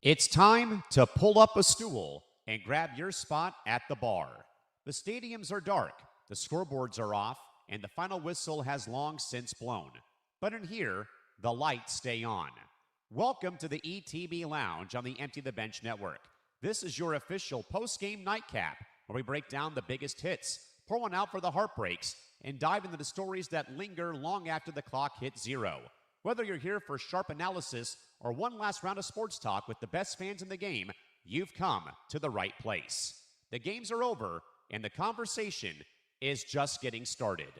It's time to pull up a stool and grab your spot at the bar. The stadiums are dark, the scoreboards are off, and the final whistle has long since blown. But in here, the lights stay on. Welcome to the ETB Lounge on the Empty the Bench Network. This is your official post-game nightcap, where we break down the biggest hits, pour one out for the heartbreaks, and dive into the stories that linger long after the clock hits zero. Whether you're here for sharp analysis or one last round of sports talk with the best fans in the game, you've come to the right place. The games are over, and the conversation is just getting started.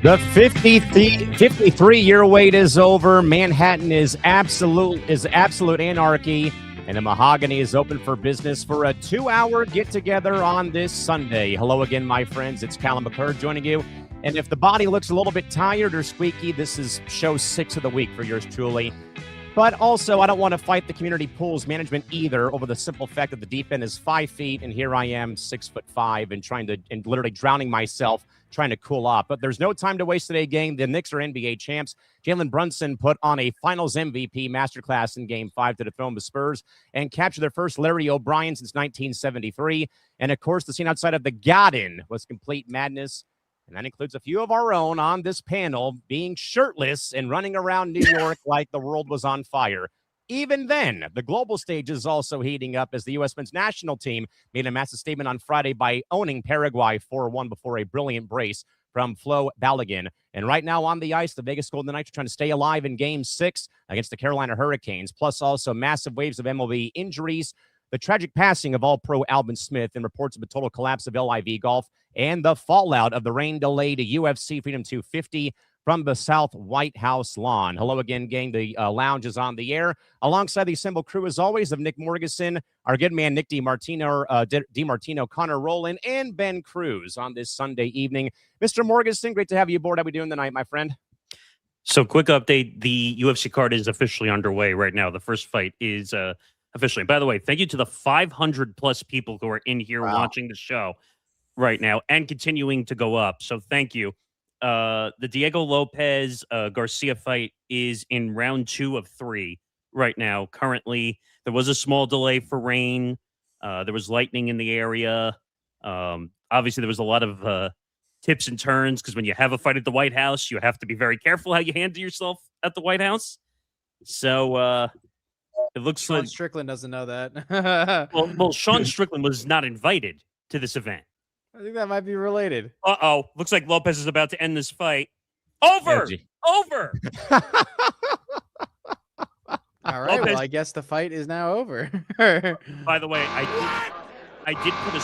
The 53-year wait is over. Manhattan is absolute anarchy, and the Mahogany is open for business for a 2-hour get-together on this Sunday. Hello again, my friends. It's Callum McClure joining you. And if the body looks a little bit tired or squeaky, this is show 6 of the week for yours truly. But also, I don't want to fight the community pools management either over the simple fact that the deep end is 5 feet, and here I am, 6'5", and literally drowning myself trying to cool off. But there's no time to waste today, gang. The Knicks are NBA champs. Jalen Brunson put on a Finals MVP masterclass in Game 5 to defend the Spurs and capture their first Larry O'Brien since 1973. And, of course, the scene outside of the Garden was complete madness. And that includes a few of our own on this panel being shirtless and running around New York like the world was on fire. Even then, the global stage is also heating up as the U.S. men's national team made a massive statement on Friday by owning Paraguay 4-1 before a brilliant brace from Flo Balogun. And right now on the ice, the Vegas Golden Knights are trying to stay alive in Game 6 against the Carolina Hurricanes, plus also massive waves of MLB injuries, the tragic passing of All-Pro Aldon Smith, and reports of a total collapse of LIV Golf, and the fallout of the rain-delayed UFC Freedom 250 from the South White House lawn. Hello again, gang. The lounge is on the air. Alongside the assembled crew, as always, of Nick Morgeson, our good man Nick DiMartino, Connor Rowland, and Ben Cruz on this Sunday evening. Mr. Morgeson, great to have you aboard. How are we doing tonight, my friend? So, quick update. The UFC card is officially underway right now. The first fight is officially. By the way, thank you to the 500-plus people who are in here watching the show right now and continuing to go up. So, thank you. The Diego Lopez Garcia fight is in round 2 of 3 right now. Currently, there was a small delay for rain. There was lightning in the area. Obviously, there was a lot of tips and turns because when you have a fight at the White House, you have to be very careful how you handle yourself at the White House. So it looks Sean like Strickland doesn't know that. well, Sean Strickland was not invited to this event. I think that might be related. Uh-oh. Looks like Lopez is about to end this fight. Over! Over! All right, Lopez. well, I guess the fight is now over. By the way, I did put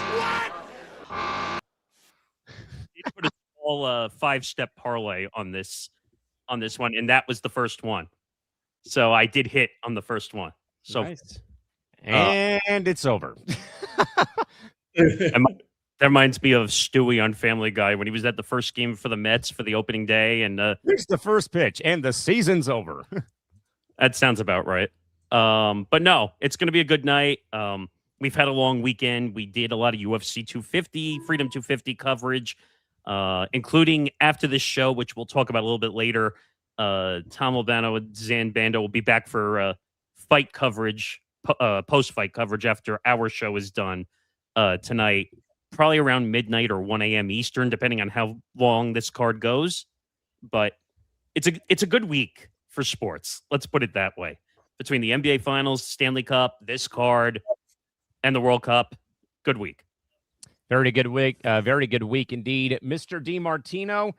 a small 5-step parlay on this one, and that was the first one. So I did hit on the first one. So nice. And it's over. That reminds me of Stewie on Family Guy when he was at the first game for the Mets for the opening day. And here's the first pitch, and the season's over. That sounds about right. But no, it's going to be a good night. We've had a long weekend. We did a lot of UFC 250, Freedom 250 coverage, including after this show, which we'll talk about a little bit later. Tom Albano and Zan Bando will be back for fight coverage, post-fight coverage after our show is done tonight. Probably around midnight or 1 a.m. Eastern, depending on how long this card goes. But it's a good week for sports. Let's put it that way. Between the NBA Finals, Stanley Cup, this card, and the World Cup, good week. Very good week. Very good week indeed. Mr. DiMartino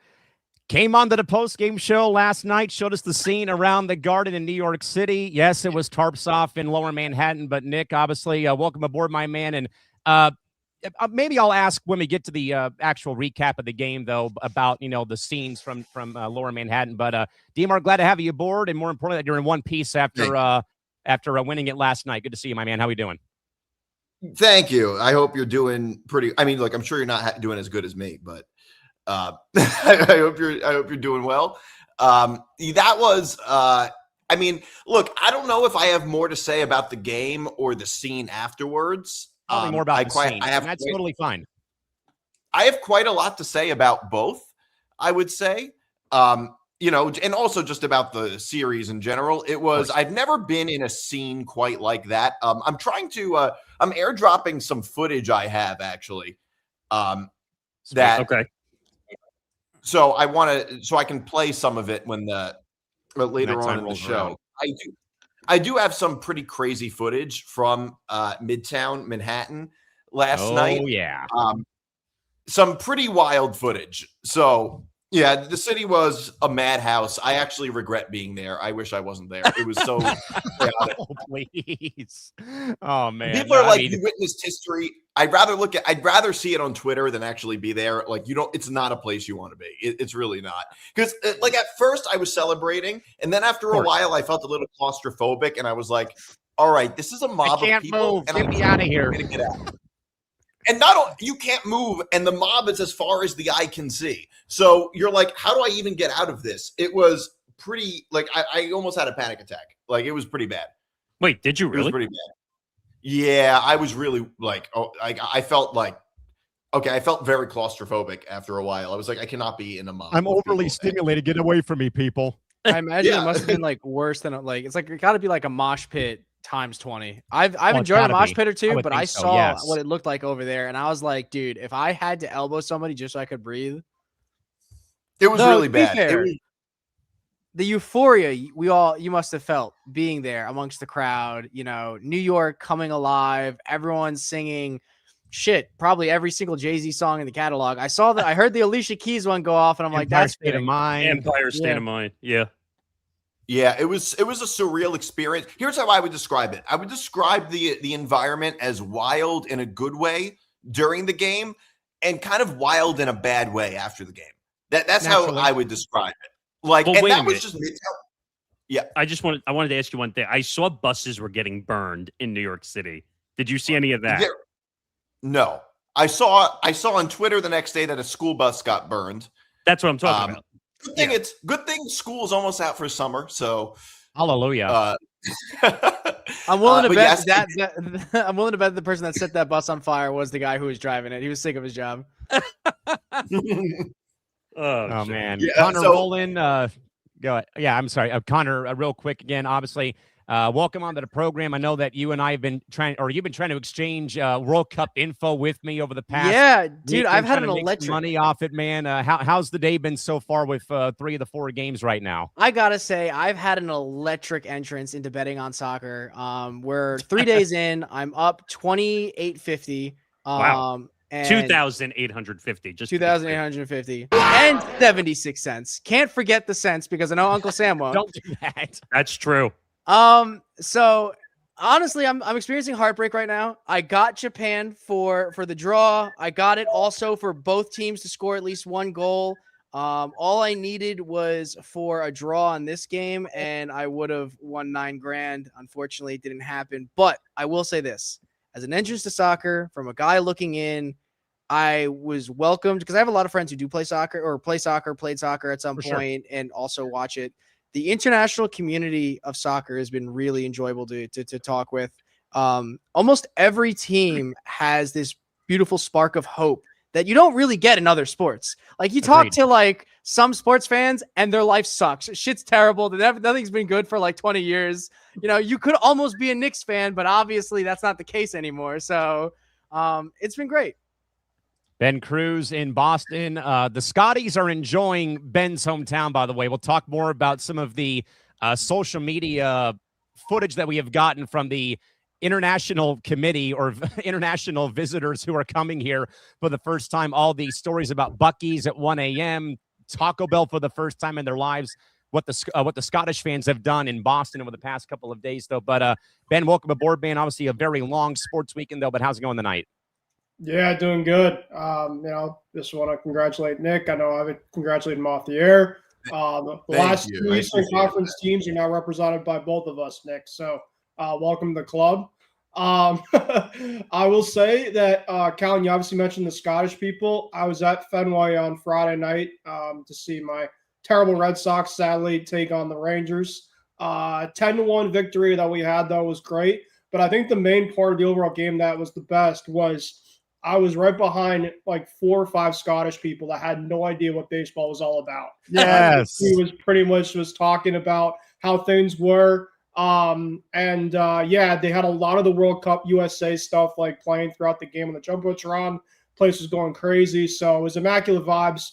came on to the post-game show last night, showed us the scene around the Garden in New York City. Yes, it was tarps off in Lower Manhattan, but Nick, obviously, welcome aboard, my man. And maybe I'll ask when we get to the actual recap of the game, though, about, the scenes from Lower Manhattan. But D-Mark, glad to have you aboard, and more importantly, that you're in one piece after winning it last night. Good to see you, my man. How are you doing? Thank you. I hope you're doing pretty. I mean, look, I'm sure you're not doing as good as me, but I hope you're doing well. That was. I mean, look, I don't know if I have more to say about the game or the scene afterwards. Probably more about the scene. That's totally fine. I have quite a lot to say about both, I would say. You know, and also just about the series in general. It was, I've never been in a scene quite like that. I'm trying to, I'm airdropping some footage I have actually. Okay. So I can play some of it when later on in the show. I do have some pretty crazy footage from Midtown Manhattan last night. Oh yeah. Some pretty wild footage. So yeah, the city was a madhouse. I actually regret being there. I wish I wasn't there. It was so chaotic. Oh, please. Oh man. People are like, you witnessed history. I'd rather see it on Twitter than actually be there. Like, it's not a place you want to be. It's really not. Because like at first I was celebrating, and then after a while I felt a little claustrophobic, and I was like, all right, this is a mob of people. Move. Get me out of here. Get out. And you can't move, and the mob is as far as the eye can see. So you're like, how do I even get out of this? It was pretty, like, I almost had a panic attack. Like, it was pretty bad. Wait, did you really? It was pretty bad. Yeah, I was really like, I felt like, okay, I felt very claustrophobic after a while. I was like, I cannot be in a mob. I'm overly stimulated. Get away from me, people. I imagine it must have been like worse than like, it's like, it got to be like a mosh pit times 20. I've enjoyed a mosh pit or two, but I saw what it looked like over there, and I was like, dude, if I had to elbow somebody just so I could breathe, it was really bad. The euphoria you must have felt being there amongst the crowd, you know, New York coming alive, everyone singing probably every single Jay-Z song in the catalog. I heard the Alicia Keys one go off, and I'm like, that's State of Mind. Empire State of Mind. Yeah. Yeah, it was a surreal experience. Here's how I would describe it. I would describe the environment as wild in a good way during the game, and kind of wild in a bad way after the game. That's how I would describe it. Like, well, and that was just yeah. I wanted to ask you one thing. I saw buses were getting burned in New York City. Did you see any of that? No. I saw on Twitter the next day that a school bus got burned. That's what I'm talking about. Good thing school's almost out for summer, so hallelujah. I'm willing to bet I'm willing to bet the person that set that bus on fire was the guy who was driving it. He was sick of his job. Oh man. Yeah, Connor Rowland, go ahead. Yeah, I'm sorry. Connor, real quick again, obviously. Welcome onto the program. I know that you and I have been you've been trying to exchange World Cup info with me over the past. Yeah, dude, I've had an electric money off it, man. How's the day been so far with 3 of the 4 games right now? I gotta say, I've had an electric entrance into betting on soccer. We're 3 days in. I'm up 28.50. Wow. And 2,850. Just 2,850 and 76 cents. Can't forget the cents because I know Uncle Sam won't. Don't do that. That's true. So honestly, I'm experiencing heartbreak right now. I got Japan for the draw. I got it also for both teams to score at least 1 goal. All I needed was for a draw on this game, and I would have won $9,000. Unfortunately, it didn't happen. But I will say this: as an entrance to soccer, from a guy looking in, I was welcomed because I have a lot of friends who do play soccer or played soccer at some point, and also watch it. The international community of soccer has been really enjoyable to talk with. Almost every team has this beautiful spark of hope that you don't really get in other sports. Like, you talk to like some sports fans and their life sucks. Shit's terrible. Nothing's been good for like 20 years. You know, you could almost be a Knicks fan, but obviously that's not the case anymore. So it's been great. Ben Cruz in Boston. The Scotties are enjoying Ben's hometown, by the way. We'll talk more about some of the social media footage that we have gotten from the international committee or international visitors who are coming here for the first time. All these stories about Buc-ee's at 1 a.m., Taco Bell for the first time in their lives, what the Scottish fans have done in Boston over the past couple of days, though. But Ben, welcome aboard, man. Obviously a very long sports weekend, though, but how's it going tonight? Yeah, doing good. Just want to congratulate Nick. I know I've congratulated him off the air. The last 2 Eastern Conference teams are now represented by both of us, Nick. So welcome to the club. I will say that, Callan, you obviously mentioned the Scottish people. I was at Fenway on Friday night to see my terrible Red Sox sadly take on the Rangers. 10-1 victory that we had, though, was great. But I think the main part of the overall game that was the best was I was right behind like 4 or 5 Scottish people that had no idea what baseball was all about. Yes. He was pretty much just talking about how things were. Yeah, they had a lot of the World Cup USA stuff like playing throughout the game on the Jumbotron. Place was going crazy. So it was immaculate vibes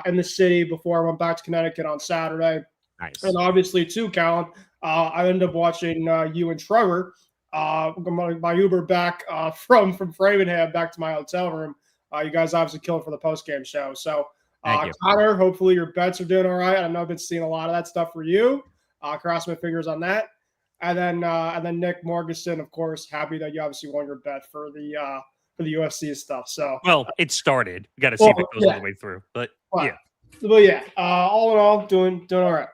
in the city before I went back to Connecticut on Saturday. Nice. And obviously, too, Callan, I ended up watching you and Trevor, my Uber back from Framingham back to my hotel room. You guys obviously killed for the post-game show. So, Connor, hopefully your bets are doing all right. I know I've been seeing a lot of that stuff for you. Cross my fingers on that. And then Nick Morganson, of course, happy that you obviously won your bet for the UFC stuff. So, well, it started. You got to see if it goes all the way through. But yeah. But yeah, all in all, doing all right.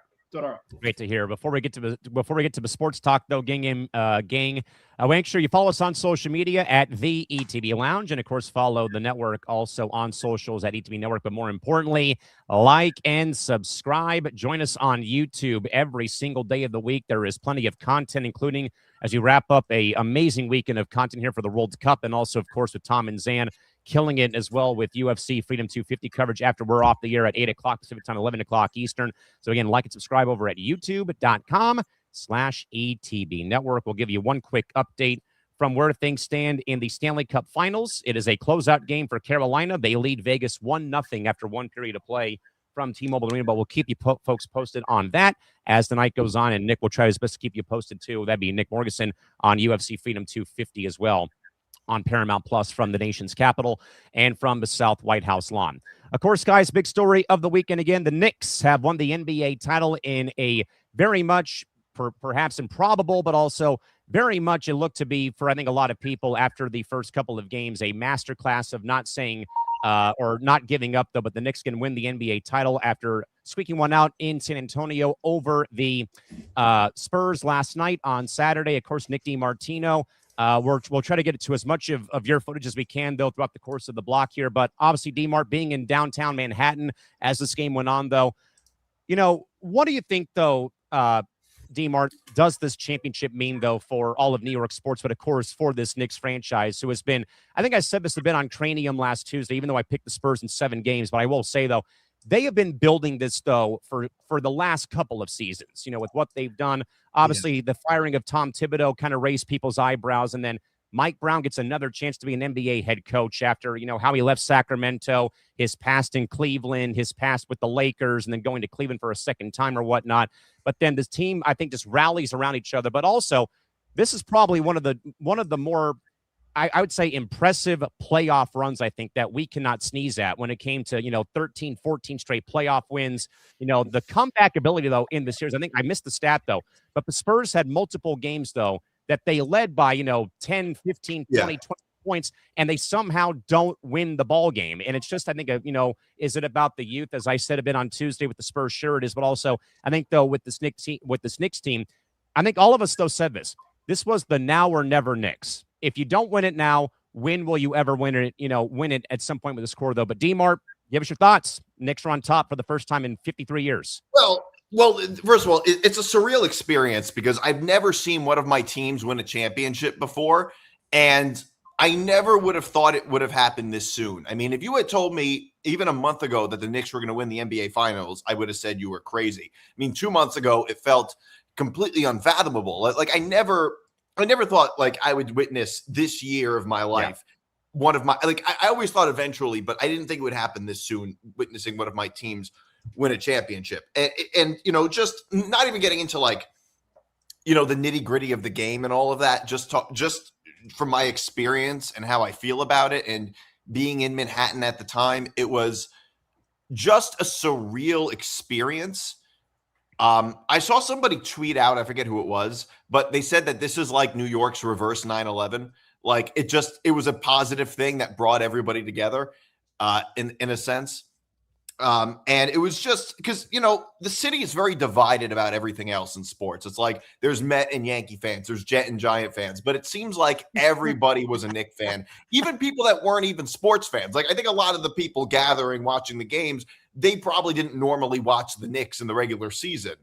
Great to hear. Before we get to the sports talk, though, gang, make sure you follow us on social media at the ETB Lounge, and of course, follow the network also on socials at ETB Network. But more importantly, like and subscribe. Join us on YouTube every single day of the week. There is plenty of content, including as you wrap up a amazing weekend of content here for the World Cup, and also, of course, with Tom and Zan killing it as well with UFC Freedom 250 coverage after we're off the air at 8 o'clock Pacific time, 11 o'clock Eastern. So again, like and subscribe over at youtube.com/ETB Network. We'll give you one quick update from where things stand in the Stanley Cup Finals. It is a closeout game for Carolina. They lead Vegas 1-0 after one period of play from T-Mobile Arena, but we'll keep you folks posted on that as the night goes on, and Nick will try his best to keep you posted too. That'd be Nick Morganson on UFC Freedom 250 as well, on Paramount Plus from the nation's capital and from the South White House lawn. Of course, guys, big story of the weekend again. The Knicks have won the NBA title in a very much perhaps improbable, but also very much it looked to be, for I think a lot of people after the first couple of games, a masterclass of not saying or not giving up, though. But the Knicks can win the NBA title after squeaking one out in San Antonio over the Spurs last night on Saturday. Of course, Nick DiMartino. We'll try to get to as much of your footage as we can, though, throughout the course of the block here. But obviously, D-Mart being in downtown Manhattan as this game went on, though, what do you think, though, D-Mart, does this championship mean, though, for all of New York sports, but, of course, for this Knicks franchise, who has been, I think I said this a bit on Cranium last Tuesday, even though I picked the Spurs in 7 games, but I will say, though, they have been building this, though, for the last couple of seasons, with what they've done. Obviously, the firing of Tom Thibodeau kind of raised people's eyebrows, and then Mike Brown gets another chance to be an NBA head coach after, how he left Sacramento, his past in Cleveland, his past with the Lakers, and then going to Cleveland for a second time or whatnot. But then this team, I think, just rallies around each other. But also, this is probably one of the more, I would say, impressive playoff runs, I think, that we cannot sneeze at when it came to, 13, 14 straight playoff wins. The comeback ability, though, in the series, I think I missed the stat, though, but the Spurs had multiple games, though, that they led by, 10, 15, 20 points, and they somehow don't win the ball game. And it's just, I think, is it about the youth, as I said a bit on Tuesday with the Spurs? Sure it is, but also I think, though, with this Knicks team, I think all of us, though, said this. This was the now or never Knicks. If you don't win it now, when will you ever win it? Win it at some point with the score, though. But D-Mart, give us your thoughts. Knicks are on top for the first time in 53 years. Well, first of all, it's a surreal experience because I've never seen one of my teams win a championship before, and I never would have thought it would have happened this soon. I mean, if you had told me even a month ago that the Knicks were going to win the NBA Finals, I would have said you were crazy. I mean, 2 months ago, it felt completely unfathomable. Like I never thought like I would witness this year of my life. Yeah. One of my, I always thought eventually, but I didn't think it would happen this soon, witnessing one of my teams win a championship. And just not even getting into the nitty gritty of the game and all of that, just from my experience and how I feel about it and being in Manhattan at the time, it was just a surreal experience. I saw somebody tweet out, I forget who it was, but they said that this is like New York's reverse 9/11. Like it was a positive thing that brought everybody together in a sense. And it was just because, the city is very divided about everything else in sports. It's like there's Met and Yankee fans, there's Jet and Giant fans, but it seems like everybody was a Knicks fan, even people that weren't even sports fans. Like, I think a lot of the people gathering, watching the games, they probably didn't normally watch the Knicks in the regular season.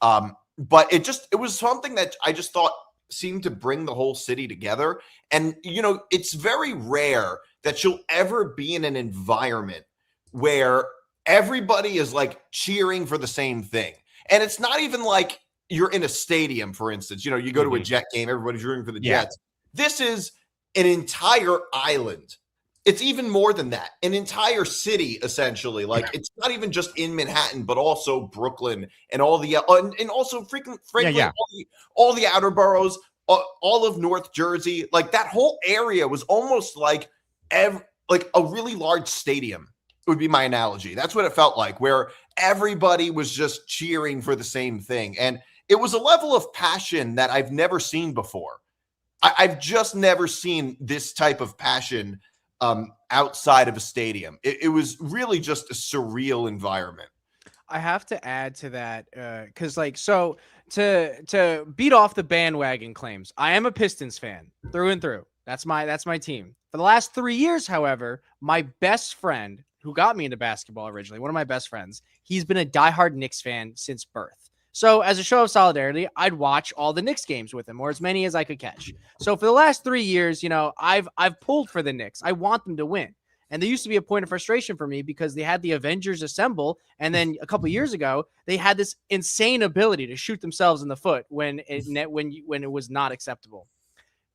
But it was something that I just thought seemed to bring the whole city together. And, it's very rare that you'll ever be in an environment where everybody is like cheering for the same thing. And it's not even like you're in a stadium, for instance. You go to a Jet game, everybody's rooting for the Jets. This is an entire island. It's even more than that. An entire city, essentially. Like, it's not even just in Manhattan, but also Brooklyn and all the and also frankly, all the outer boroughs, all of North Jersey. Like, that whole area was almost like a really large stadium. Would be my analogy. That's what it felt like, where everybody was just cheering for the same thing. And it was a level of passion that I've never seen before. I've just never seen this type of passion outside of a stadium. It was really just a surreal environment. I have to add to that because, to beat off the bandwagon claims, I am a Pistons fan through and through. That's my team. For the last 3 years, however, my best friend, who got me into basketball originally, one of my best friends, he's been a diehard Knicks fan since birth. So as a show of solidarity, I'd watch all the Knicks games with him, or as many as I could catch. So for the last 3 years, I've pulled for the Knicks. I want them to win. And there used to be a point of frustration for me because they had the Avengers assemble. And then a couple of years ago, they had this insane ability to shoot themselves in the foot when it was not acceptable.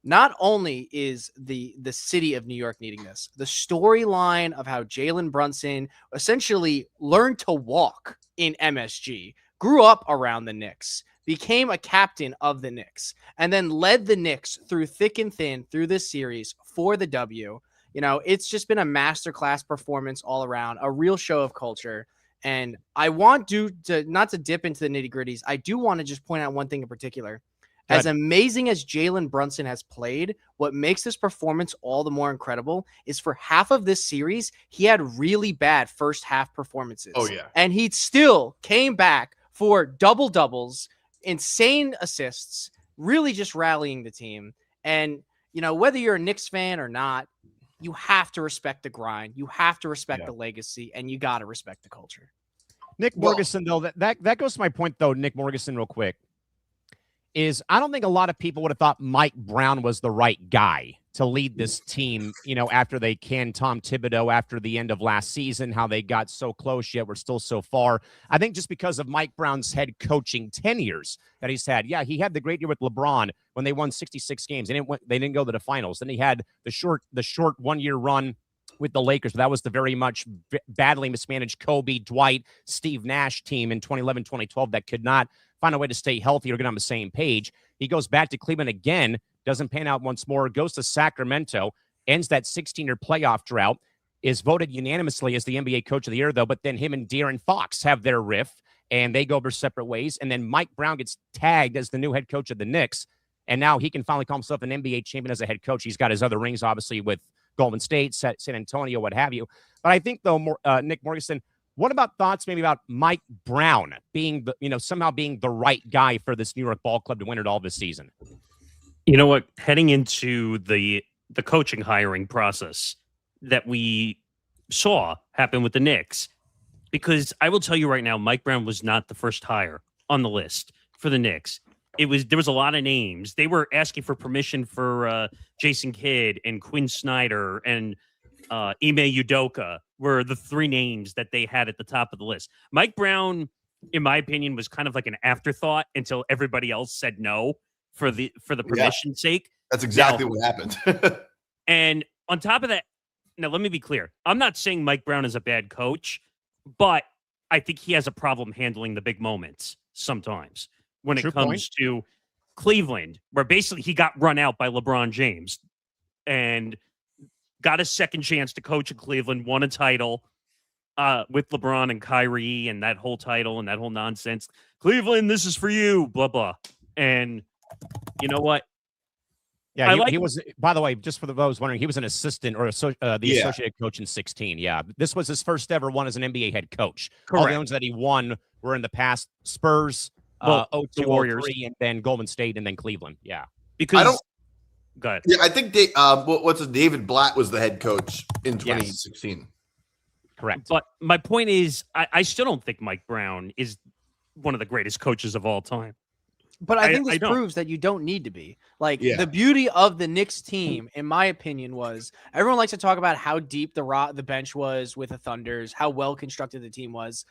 Not only is the city of New York needing this, the storyline of how Jalen Brunson essentially learned to walk in MSG, grew up around the Knicks, became a captain of the Knicks, and then led the Knicks through thick and thin through this series for the W. It's just been a masterclass performance all around, a real show of culture. And I want to not to dip into the nitty gritties. I do want to just point out one thing in particular. As amazing as Jalen Brunson has played, what makes this performance all the more incredible is for half of this series, he had really bad first half performances. Oh, yeah. And he still came back for double doubles, insane assists, really just rallying the team. And, whether you're a Knicks fan or not, you have to respect the grind. You have to respect the legacy, and you got to respect the culture. Nick Morgeson, though, that goes to my point, though, Nick Morgeson, real quick. Is I don't think a lot of people would have thought Mike Brown was the right guy to lead this team, after they canned Tom Thibodeau after the end of last season, how they got so close, yet we're still so far. I think just because of Mike Brown's head coaching tenures that he's had. Yeah, he had the great year with LeBron when they won 66 games. They didn't go to the finals. Then he had the short 1 year run with the Lakers. That was the very much badly mismanaged Kobe, Dwight, Steve Nash team in 2011, 2012 that could not find a way to stay healthy or get on the same page. He goes back to Cleveland again, doesn't pan out once more, goes to Sacramento, ends that 16-year playoff drought, is voted unanimously as the NBA Coach of the Year, though, but then him and De'Aaron Fox have their riff, and they go their separate ways, and then Mike Brown gets tagged as the new head coach of the Knicks, and now he can finally call himself an NBA champion as a head coach. He's got his other rings, obviously, with Golden State, San Antonio, what have you. But I think, though, Nick Morgeson, what about thoughts maybe about Mike Brown being, somehow being the right guy for this New York ball club to win it all this season? You know what? Heading into the coaching hiring process that we saw happen with the Knicks, because I will tell you right now, Mike Brown was not the first hire on the list for the Knicks. There was a lot of names. They were asking for permission for Jason Kidd and Quinn Snyder and Ime Udoka were the three names that they had at the top of the list. Mike Brown, in my opinion, was kind of like an afterthought until everybody else said no for the permission's sake. That's exactly what happened. And on top of that, now let me be clear. I'm not saying Mike Brown is a bad coach, but I think he has a problem handling the big moments sometimes when it comes to Cleveland, where basically he got run out by LeBron James and got a second chance to coach in Cleveland, won a title with LeBron and Kyrie and that whole title and that whole nonsense. Cleveland, this is for you, blah, blah. And you know what? Yeah, he was. By the way, just for those wondering, he was an assistant or the associate coach in 16. Yeah, this was his first ever one as an NBA head coach. Correct. All the ones that he won were in the past: Spurs, 02, Warriors, 03, and then Golden State, and then Cleveland. Yeah, because go ahead. Yeah, I think David Blatt was the head coach in 2016. Correct. But my point is, I still don't think Mike Brown is one of the greatest coaches of all time. But I think this proves that you don't need to be. Like, the beauty of the Knicks team, in my opinion, was everyone likes to talk about how deep the bench was with the Thunders, how well constructed the team was.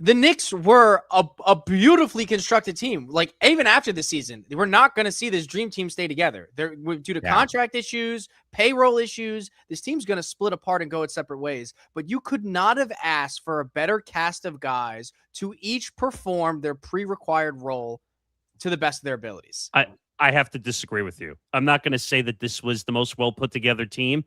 The Knicks were a beautifully constructed team. Like, even after the season, we're not going to see this dream team stay together. They're due to contract issues, payroll issues. This team's going to split apart and go its separate ways. But you could not have asked for a better cast of guys to each perform their pre-required role to the best of their abilities. I have to disagree with you. I'm not going to say that this was the most well put together team.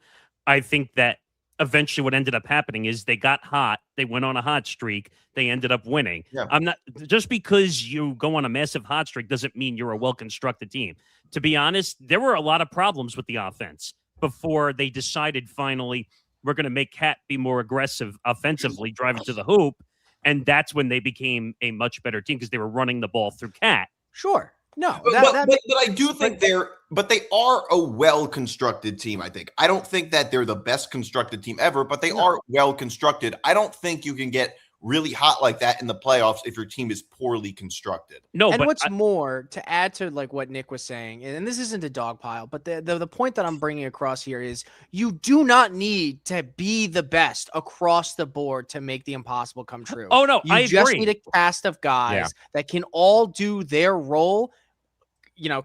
I think that eventually what ended up happening is they got hot. They went on a hot streak. They ended up winning. Yeah. I'm not just because you go on a massive hot streak doesn't mean you're a well-constructed team. To be honest, there were a lot of problems with the offense before they decided finally we're going to make Cat be more aggressive offensively, driving to the hoop. And that's when they became a much better team because they were running the ball through Cat. Sure. No, but I do think they are a well-constructed team, I think. I don't think that they're the best constructed team ever, but they are well-constructed. I don't think you can get really hot like that in the playoffs if your team is poorly constructed. No, and what's more, to add to like what Nick was saying, and this isn't a dog pile, but the point that I'm bringing across here is you do not need to be the best across the board to make the impossible come true. Oh, no, I just need a cast of guys that can all do their role.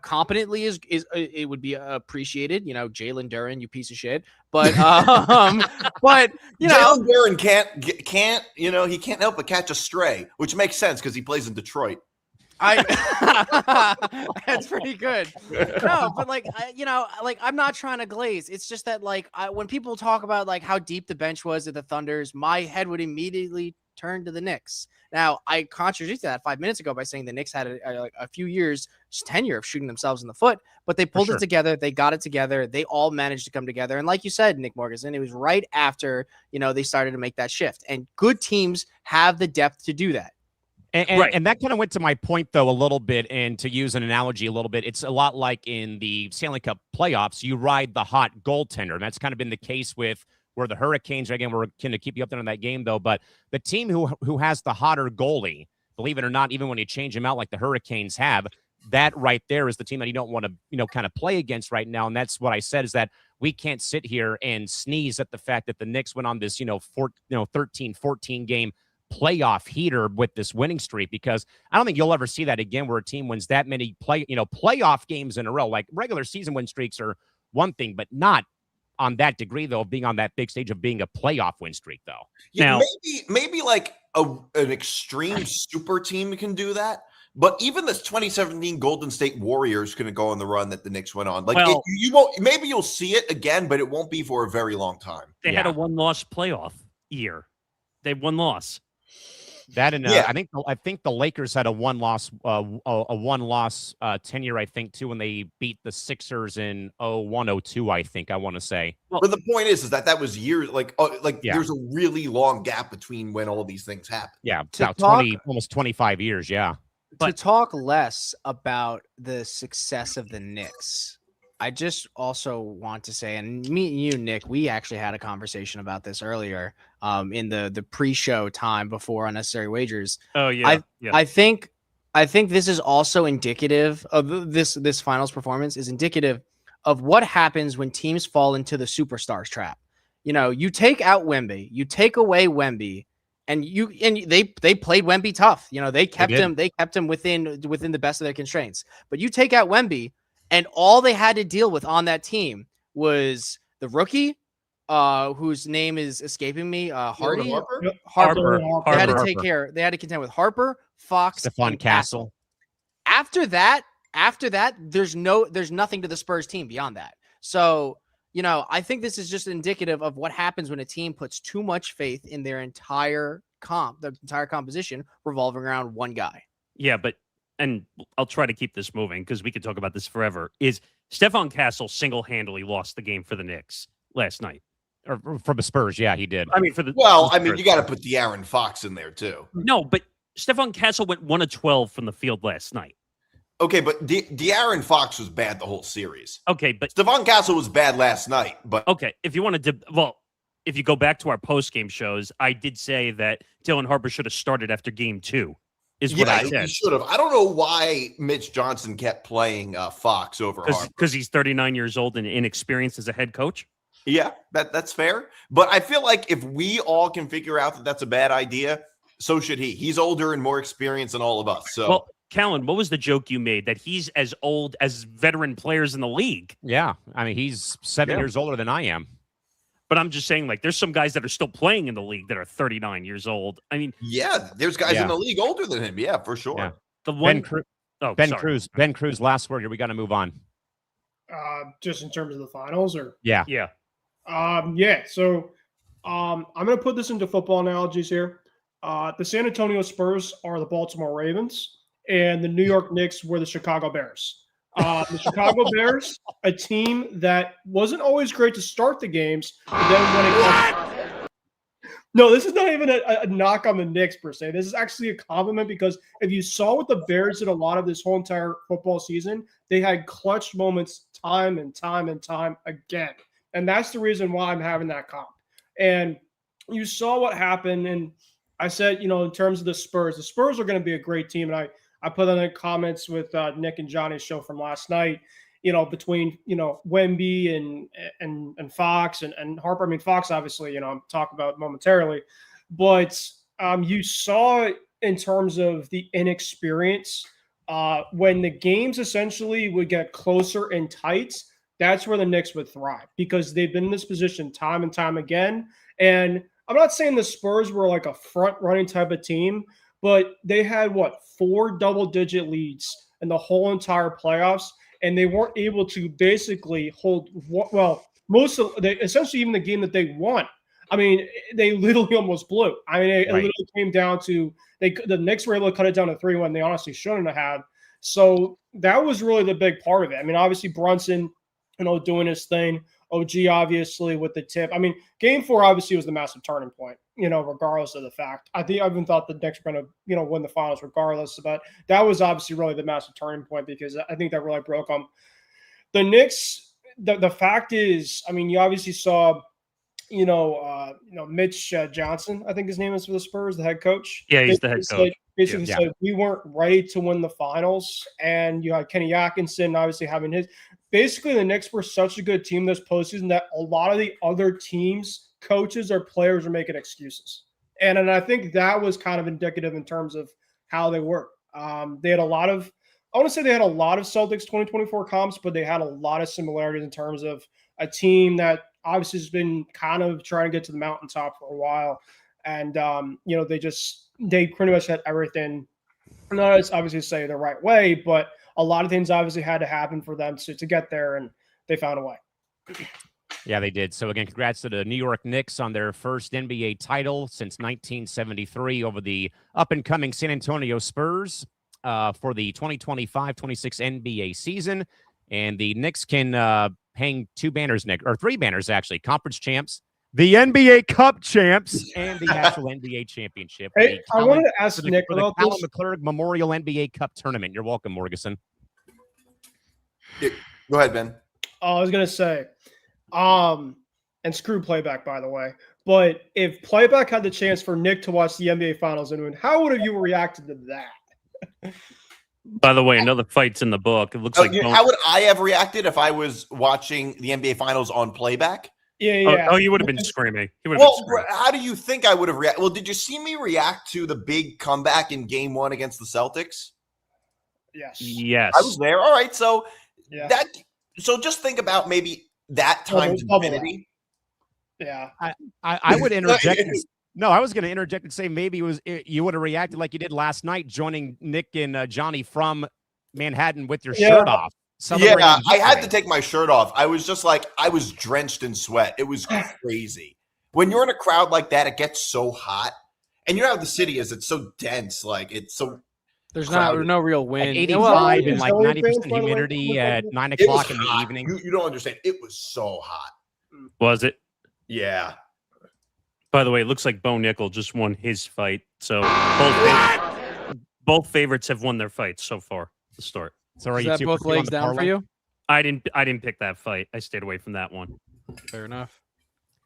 Competently is it would be appreciated. Jalen Duren, you piece of shit. But Jalen Duren can't he can't help but catch a stray, which makes sense because he plays in Detroit. That's pretty good. No, but I'm not trying to glaze. It's just that when people talk about like how deep the bench was at the Thunders, my head would immediately turn to the Knicks. Now, I contradicted that 5 minutes ago by saying the Knicks had a few years, tenure of shooting themselves in the foot, but they pulled it together. They got it together. They all managed to come together. And like you said, Nick Morganson, it was right after, they started to make that shift. And good teams have the depth to do that. And that kind of went to my point, though, a little bit. And to use an analogy a little bit, it's a lot like in the Stanley Cup playoffs, you ride the hot goaltender. And that's kind of been the case with where the Hurricanes, again, we're going to keep you up there on that game, though. But the team who has the hotter goalie, believe it or not, even when you change them out like the Hurricanes have, that right there is the team that you don't want to, kind of play against right now. And that's what I said, is that we can't sit here and sneeze at the fact that the Knicks went on this, 13, 14 game playoff heater with this winning streak, because I don't think you'll ever see that again where a team wins that many playoff games in a row. Like regular season win streaks are one thing, but not on that degree, though, of being on that big stage of being a playoff win streak, though. Yeah, now, maybe like an extreme super team can do that. But even this 2017 Golden State Warriors going to go on the run that the Knicks went on. Like, you won't. Maybe you'll see it again, but it won't be for a very long time. They had a one-loss playoff year. They had one loss. That and I think the Lakers had a one loss tenure, I think, too, when they beat the Sixers in 01-02, I think, I want to say. But the point is that was years, there's a really long gap between when all these things happen. Yeah, about almost 25 years, yeah. But to talk less about the success of the Knicks, I just also want to say, and me and you, Nick, we actually had a conversation about this earlier in the pre-show time before Unnecessary Wagers. Oh, yeah. I think this is also indicative of this finals performance is indicative of what happens when teams fall into the superstars trap. You take out Wemby, you take away Wemby, and they played Wemby tough. They kept him within the best of their constraints. But you take out Wemby, and all they had to deal with on that team was the rookie, whose name is escaping me, Harper. They had to take care. They had to contend with Harper, Fox, Stephon Castle. After that, there's nothing to the Spurs team beyond that. So, I think this is just indicative of what happens when a team puts too much faith in their entire composition revolving around one guy. Yeah, but and I'll try to keep this moving because we could talk about this forever, is Stephon Castle single-handedly lost the game for the Knicks last night. Or for the Spurs, yeah, he did. I mean, for the you got to put De'Aaron Fox in there too. No, but Stephon Castle went 1 of 12 from the field last night. Okay, but De'Aaron Fox was bad the whole series. Okay, but Stephon Castle was bad last night. But okay, if you want to, if you go back to our post-game shows, I did say that Dylan Harper should have started after game 2. Is what I said. He should have. I don't know why Mitch Johnson kept playing Fox over Harper. Because he's 39 years old and inexperienced as a head coach. Yeah, that's fair. But I feel like if we all can figure out that that's a bad idea, so should he. He's older and more experienced than all of us. So, well, Callan, what was the joke you made that he's as old as veteran players in the league? Yeah, I mean, he's 7 years older than I am. But I'm just saying, like, there's some guys that are still playing in the league that are 39 years old. I mean, yeah, there's guys in the league older than him. Yeah, for sure. Yeah. The one, Ben Cruz. Last word here. We got to move on. Just in terms of the finals, or yeah. So, I'm going to put this into football analogies here. The San Antonio Spurs are the Baltimore Ravens, and the New York Knicks were the Chicago Bears. The Chicago Bears, a team that wasn't always great to start the games, but then when it no, this is not even a knock on the Knicks per se. This is actually a compliment because if you saw what the Bears did a lot of this whole entire football season, they had clutch moments time and time and time again. And that's the reason why I'm having that comp. And you saw what happened. And I said, in terms of the Spurs are going to be a great team. And I put in the comments with Nick and Johnny's show from last night, between, Wemby and Fox and Harper. I mean, Fox, obviously, I'm talking about momentarily. But you saw in terms of the inexperience, when the games essentially would get closer and tight, that's where the Knicks would thrive because they've been in this position time and time again. And I'm not saying the Spurs were like a front-running type of team, but they had, 4 double-digit leads in the whole entire playoffs, and they weren't able to basically hold essentially even the game that they won. I mean, they literally almost blew. I mean, it literally came down to the Knicks were able to cut it down to 3 when they honestly shouldn't have had. So that was really the big part of it. I mean, obviously Brunson, doing his thing. OG obviously with the tip. I mean, game 4 obviously was the massive turning point, regardless of the fact. I even thought the Knicks were going to, win the finals regardless. But that was obviously really the massive turning point because I think that really broke them. The Knicks, the fact is, I mean, you obviously saw, Mitch Johnson, I think his name is for the Spurs, the head coach. Yeah, he's the head coach. Basically said we weren't ready to win the finals. And you had Kenny Atkinson obviously having his – basically the Knicks were such a good team this postseason that a lot of the other teams, coaches or players are making excuses. And I think that was kind of indicative in terms of how they were. They had a lot of – I want to say they had a lot of Celtics 2024 comps, but they had a lot of similarities in terms of a team that obviously has been kind of trying to get to the mountaintop for a while. And, they pretty much had everything, not as obviously say the right way, but a lot of things obviously had to happen for them to get there, and they found a way. Yeah, they did. So, again, congrats to the New York Knicks on their first NBA title since 1973 over the up-and-coming San Antonio Spurs for the 2025-26 NBA season. And the Knicks can hang 2 banners, Nick, or 3 banners, actually, conference champs, the NBA Cup champs, and the actual NBA championship. Hey, I wanted to ask Nick for the Callan McClurg Memorial NBA Cup tournament. You're welcome, Morgeson. Go ahead, Ben. I was going to say, and screw playback, by the way, but if playback had the chance for Nick to watch the NBA Finals, how would have you reacted to that? By the way, another fight's in the book. It looks like how would I have reacted if I was watching the NBA Finals on playback? Yeah. Oh, you would have been screaming. How do you think I would have reacted? Well, did you see me react to the big comeback in Game 1 against the Celtics? Yes. I was there. All right, so so just think about maybe that time to infinity. Yeah, I would interject. No, I was going to interject and say maybe you would have reacted like you did last night, joining Nick and Johnny from Manhattan with your shirt off. Yeah, I had to take my shirt off. I was just like, I was drenched in sweat. It was crazy. When you're in a crowd like that, it gets so hot. And you know how the city is. It's so dense. Like, it's so There's crowded. no real wind. Like And well, 85 and like Philly 90% fans, by the way, humidity at 9 It was o'clock in the hot. evening. You don't understand. It was so hot. Was it? Yeah. By the way, it looks like Bo Nickel just won his fight. So both favorites have won their fights so far to start. So are is you that 2 both for 2 on legs the down for parlay? you? I didn't pick that fight. I stayed away from that one Fair enough.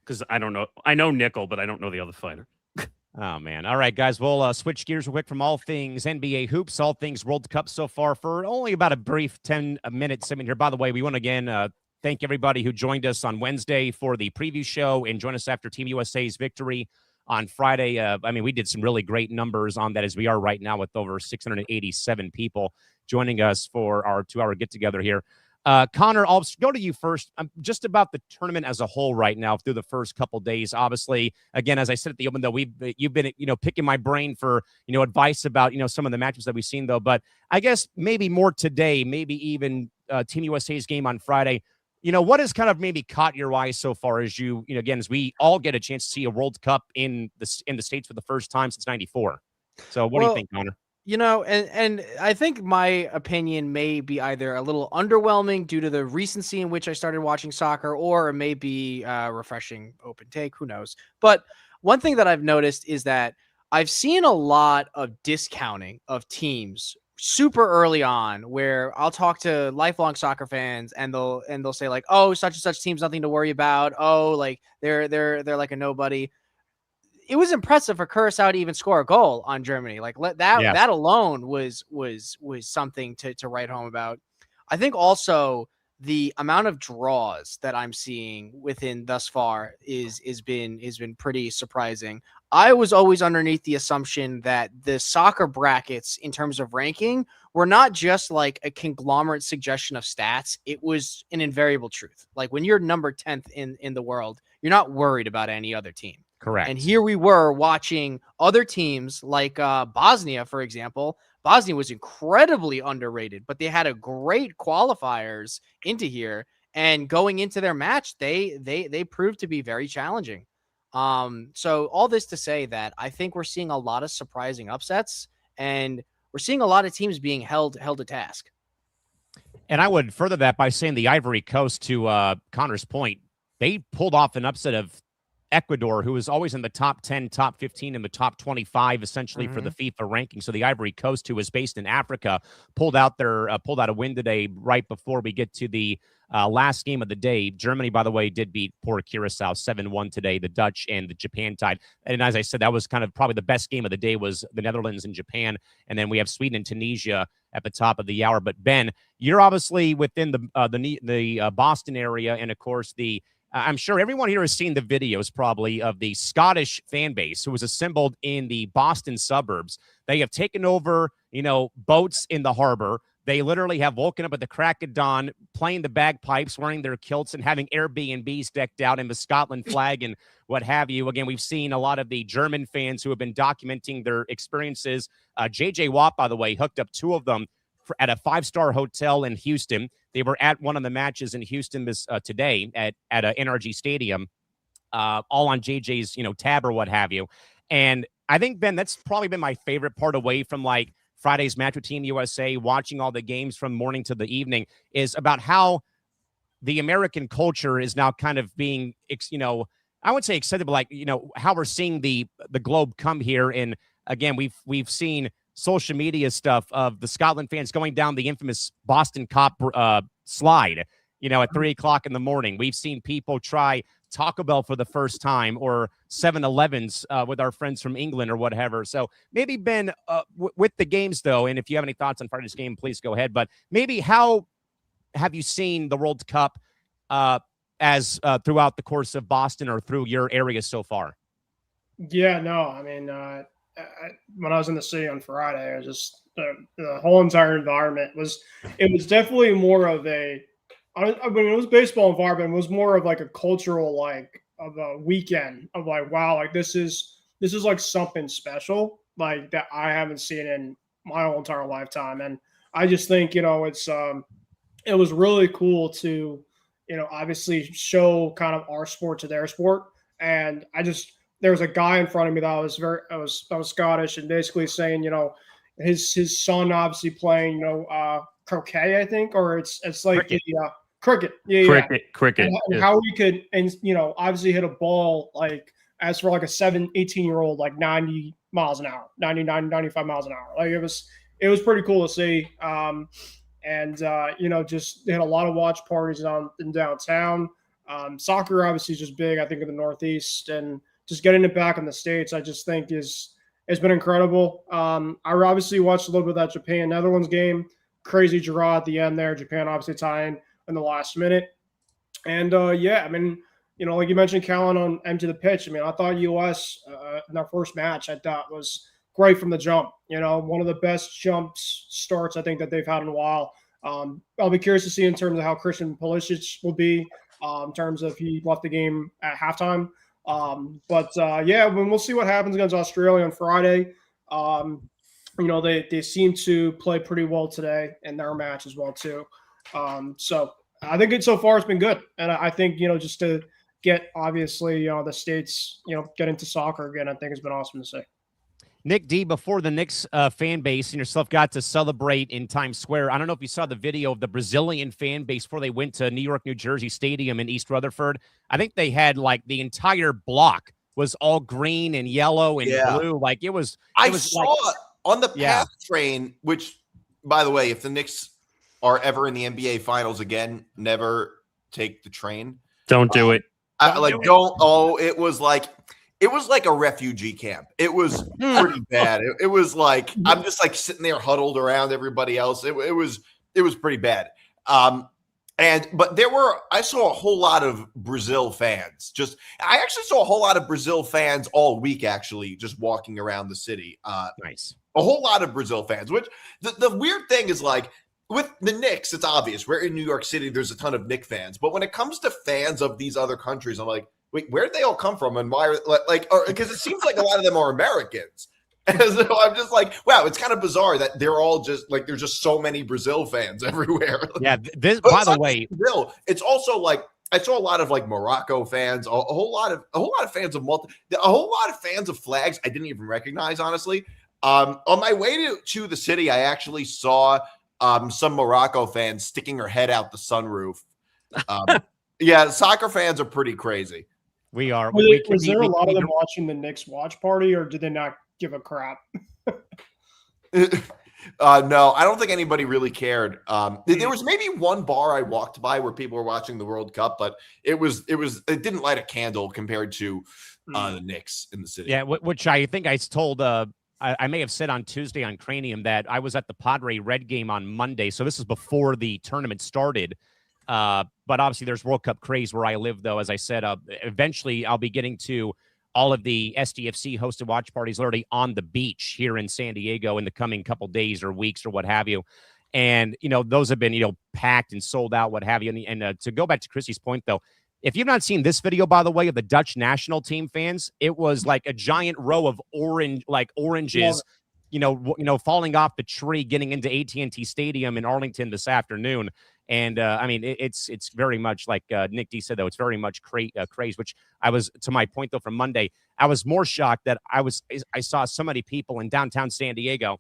because I don't know. I know Nickel, but I don't know the other fighter. Oh, man. All right, guys. We'll switch gears real quick from all things NBA hoops, all things World Cup so far for only about a brief 10-minute segment here. By the way, we want to again thank everybody who joined us on Wednesday for the preview show and join us after Team USA's victory on Friday. I mean, we did some really great numbers on that as we are right now with over 687 people joining us for our 2-hour get-together here. Connor, I'll go to you first. Just about the tournament as a whole right now through the first couple days. Obviously, again, as I said at the open, though, you've been picking my brain for advice about some of the matches that we've seen, though. But I guess maybe more today, maybe even Team USA's game on Friday. What has kind of maybe caught your eye so far as again, as we all get a chance to see a World Cup in the States for the first time since '94. So what do you think, Connor? And I think my opinion may be either a little underwhelming due to the recency in which I started watching soccer, or it may be a refreshing open take. Who knows? But one thing that I've noticed is that I've seen a lot of discounting of teams super early on, where I'll talk to lifelong soccer fans and they'll say like, oh, such and such team's nothing to worry about. Oh, like they're like a nobody. It was impressive for Curacao to even score a goal on Germany. Like that alone was something to write home about. I think also the amount of draws that I'm seeing within thus far is been pretty surprising. I was always underneath the assumption that the soccer brackets in terms of ranking were not just like a conglomerate suggestion of stats. It was an invariable truth. Like when you're number 10th in the world, you're not worried about any other team. Correct. And here we were watching other teams like Bosnia, for example. Bosnia was incredibly underrated, but they had a great qualifiers into here, and going into their match, they proved to be very challenging. So all this to say that I think we're seeing a lot of surprising upsets, and we're seeing a lot of teams being held to task. And I would further that by saying the Ivory Coast, to Connor's point, they pulled off an upset of Ecuador, who is always in the top 10, top 15, and the top 25, essentially for the FIFA ranking. So the Ivory Coast, who is based in Africa, pulled out a win today right before we get to the last game of the day. Germany, by the way, did beat poor Curacao 7-1 today. The Dutch and the Japan tied. And as I said, that was kind of probably the best game of the day was the Netherlands and Japan. And then we have Sweden and Tunisia at the top of the hour. But Ben, you're obviously within the Boston area, and of course I'm sure everyone here has seen the videos probably of the Scottish fan base who was assembled in the Boston suburbs. They have taken over, boats in the harbor. They literally have woken up at the crack of dawn, playing the bagpipes, wearing their kilts, and having Airbnbs decked out in the Scotland flag and what have you. Again, we've seen a lot of the German fans who have been documenting their experiences. J.J. Watt, by the way, hooked up 2 of them at a 5-star hotel in Houston. They were at one of the matches in Houston today at a NRG Stadium, all on JJ's tab or what have you. And I think, Ben, that's probably been my favorite part away from like Friday's match with Team USA, watching all the games from morning to the evening, is about how the American culture is now kind of being, I would say excited, but like, how we're seeing the globe come here. And again, we've seen social media stuff of the Scotland fans going down the infamous Boston Cop slide, at 3 o'clock in the morning. We've seen people try Taco Bell for the first time, or 7-Elevens with our friends from England or whatever. So maybe, Ben, with the games though, and if you have any thoughts on Friday's game, please go ahead. But maybe how have you seen the World Cup as throughout the course of Boston or through your area so far? Yeah, no, I mean, when I was in the city on Friday, it was just the whole entire environment was definitely more of it was baseball environment. It was more of like a cultural, like of a weekend of like, wow, like this is like something special, like that I haven't seen in my whole entire lifetime. And I just think, it was really cool to, obviously show kind of our sport to their sport. And there was a guy in front of me that was Scottish, and basically saying, his son obviously playing, croquet, I think, or it's like Cricket. the cricket. Yeah. Cricket. And how he could, and obviously hit a ball like as for like a 18-year-old, like 90 miles an hour, 95 miles an hour. Like it was pretty cool to see. Just they had a lot of watch parties in downtown. Soccer obviously is just big, I think, in the Northeast, and just getting it back in the States, I just think has been incredible. I obviously watched a little bit of that Japan-Netherlands game. Crazy draw at the end there. Japan obviously tying in the last minute. And like you mentioned, Callan on empty the pitch. I thought US in their first match, I thought was great from the jump. One of the best jumps starts I think that they've had in a while. I'll be curious to see in terms of how Christian Pulisic will be in terms of he left the game at halftime. We'll see what happens against Australia on Friday. They seem to play pretty well today in their match as well too. So I think so far it's been good, and I think just to get obviously the States get into soccer again, I think it's been awesome to see. Nick D, before the Knicks fan base and yourself got to celebrate in Times Square, I don't know if you saw the video of the Brazilian fan base before they went to New York, New Jersey Stadium in East Rutherford. I think they had like the entire block was all green and yellow and blue. Like it was. I saw on the PATH train, which, by the way, if the Knicks are ever in the NBA Finals again, never take the train. Don't do it. It was like a refugee camp. It was pretty bad. It was like I'm just like sitting there huddled around everybody else. It was pretty bad. But I saw a whole lot of Brazil fans. I actually saw a whole lot of Brazil fans all week, actually, just walking around the city. Nice. A whole lot of Brazil fans, which the weird thing is, like, with the Knicks, it's obvious. We're in New York City. There's a ton of Knicks fans. But when it comes to fans of these other countries, I'm like, wait, where did they all come from? And why because it seems like a lot of them are Americans. And so I'm just like, wow, it's kind of bizarre that they're all just like, there's just so many Brazil fans everywhere. Yeah. By the way, Brazil, it's also like, I saw a lot of like Morocco fans, a whole lot of fans of a whole lot of fans of flags I didn't even recognize, honestly. On my way to the city, I actually saw some Morocco fans sticking her head out the sunroof. Yeah, soccer fans are pretty crazy. We are. Was there a lot of them watching the Knicks watch party, or did they not give a crap? No, I don't think anybody really cared. There was maybe one bar I walked by where people were watching the World Cup, but it didn't light a candle compared to the Knicks in the city. Yeah, which I think I told. I may have said on Tuesday on Cranium that I was at the Padre Red game on Monday, so this is before the tournament started. But obviously there's World Cup craze where I live, though. As I said, eventually I'll be getting to all of the SDFC hosted watch parties already on the beach here in San Diego in the coming couple days or weeks or what have you. And, those have been, packed and sold out, what have you. And to go back to Chrissy's point, though, if you've not seen this video, by the way, of the Dutch national team fans, it was like a giant row of oranges, falling off the tree, getting into AT&T Stadium in Arlington this afternoon. And it's very much like Nick D said, though, it's very much craze, which I was, to my point, though, from Monday, I was more shocked that I saw so many people in downtown San Diego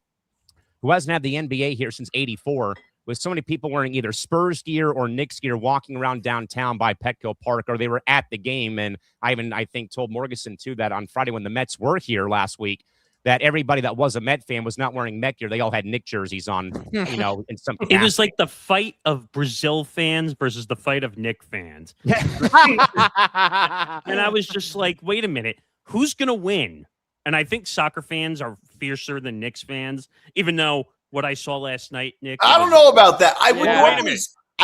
who hasn't had the NBA here since '84, with so many people wearing either Spurs gear or Knicks gear walking around downtown by Petco Park, or they were at the game. And I think, told Morgeson, too, that on Friday when the Mets were here last week, that everybody that was a Met fan was not wearing Met gear. They all had Knick jerseys on, in some capacity. It was like the fight of Brazil fans versus the fight of Knick fans. And I was just like, wait a minute, who's going to win? And I think soccer fans are fiercer than Knicks fans, even though what I saw last night, Nick. I don't know about that. I would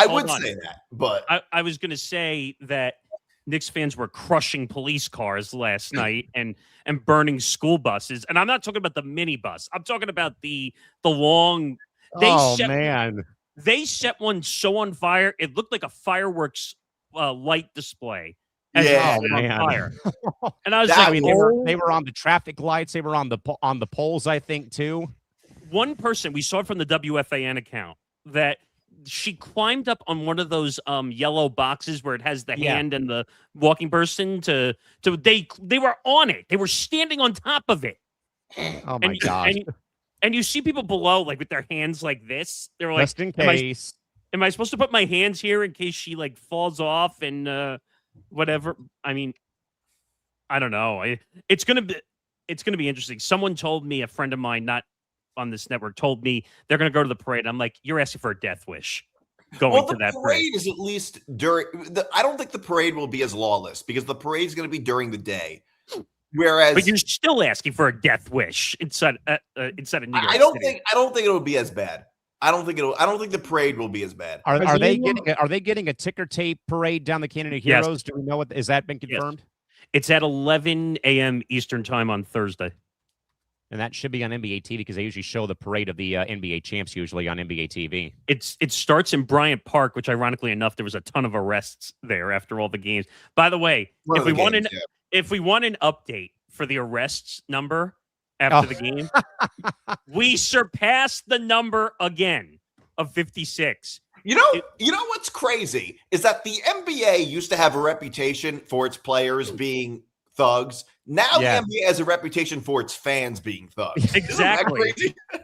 Hold say that, but I was going to say that Knicks fans were crushing police cars last night and burning school buses. And I'm not talking about the minibus. I'm talking about the long. They set one so on fire, it looked like a fireworks light display. Yeah, fire. And I was they were on the traffic lights. They were on the poles, I think, too. One person, we saw it from the WFAN account, that she climbed up on one of those yellow boxes where it has the hand and the walking person they were on it. They were standing on top of it. Oh my gosh. And you see people below, like with their hands like this. They're like, Just in case. Am I supposed to put my hands here in case she like falls off and whatever? I mean, I don't know. It's gonna be interesting. Someone told me, a friend of mine, not on this network, told me they're gonna go to the parade. I'm like, you're asking for a death wish. Going to that parade is at least during. I don't think the parade will be as lawless because the parade is going to be during the day. Whereas, but you're still asking for a death wish inside of New York City. I don't think it'll be as bad. I don't think the parade will be as bad. Are they getting a ticker tape parade down the Canyon of Heroes? Yes. Do we know has that been confirmed? Yes. It's at 11 a.m. Eastern time on Thursday. And that should be on NBA TV because they usually show the parade of the NBA champs usually on NBA TV. It starts in Bryant Park, which ironically enough, there was a ton of arrests there after all the games. By the way, if we want an update for the arrests number after the game, we surpassed the number again of 56. You know what's crazy is that the NBA used to have a reputation for its players being thugs. Now the NBA has a reputation for its fans being thugs. Exactly.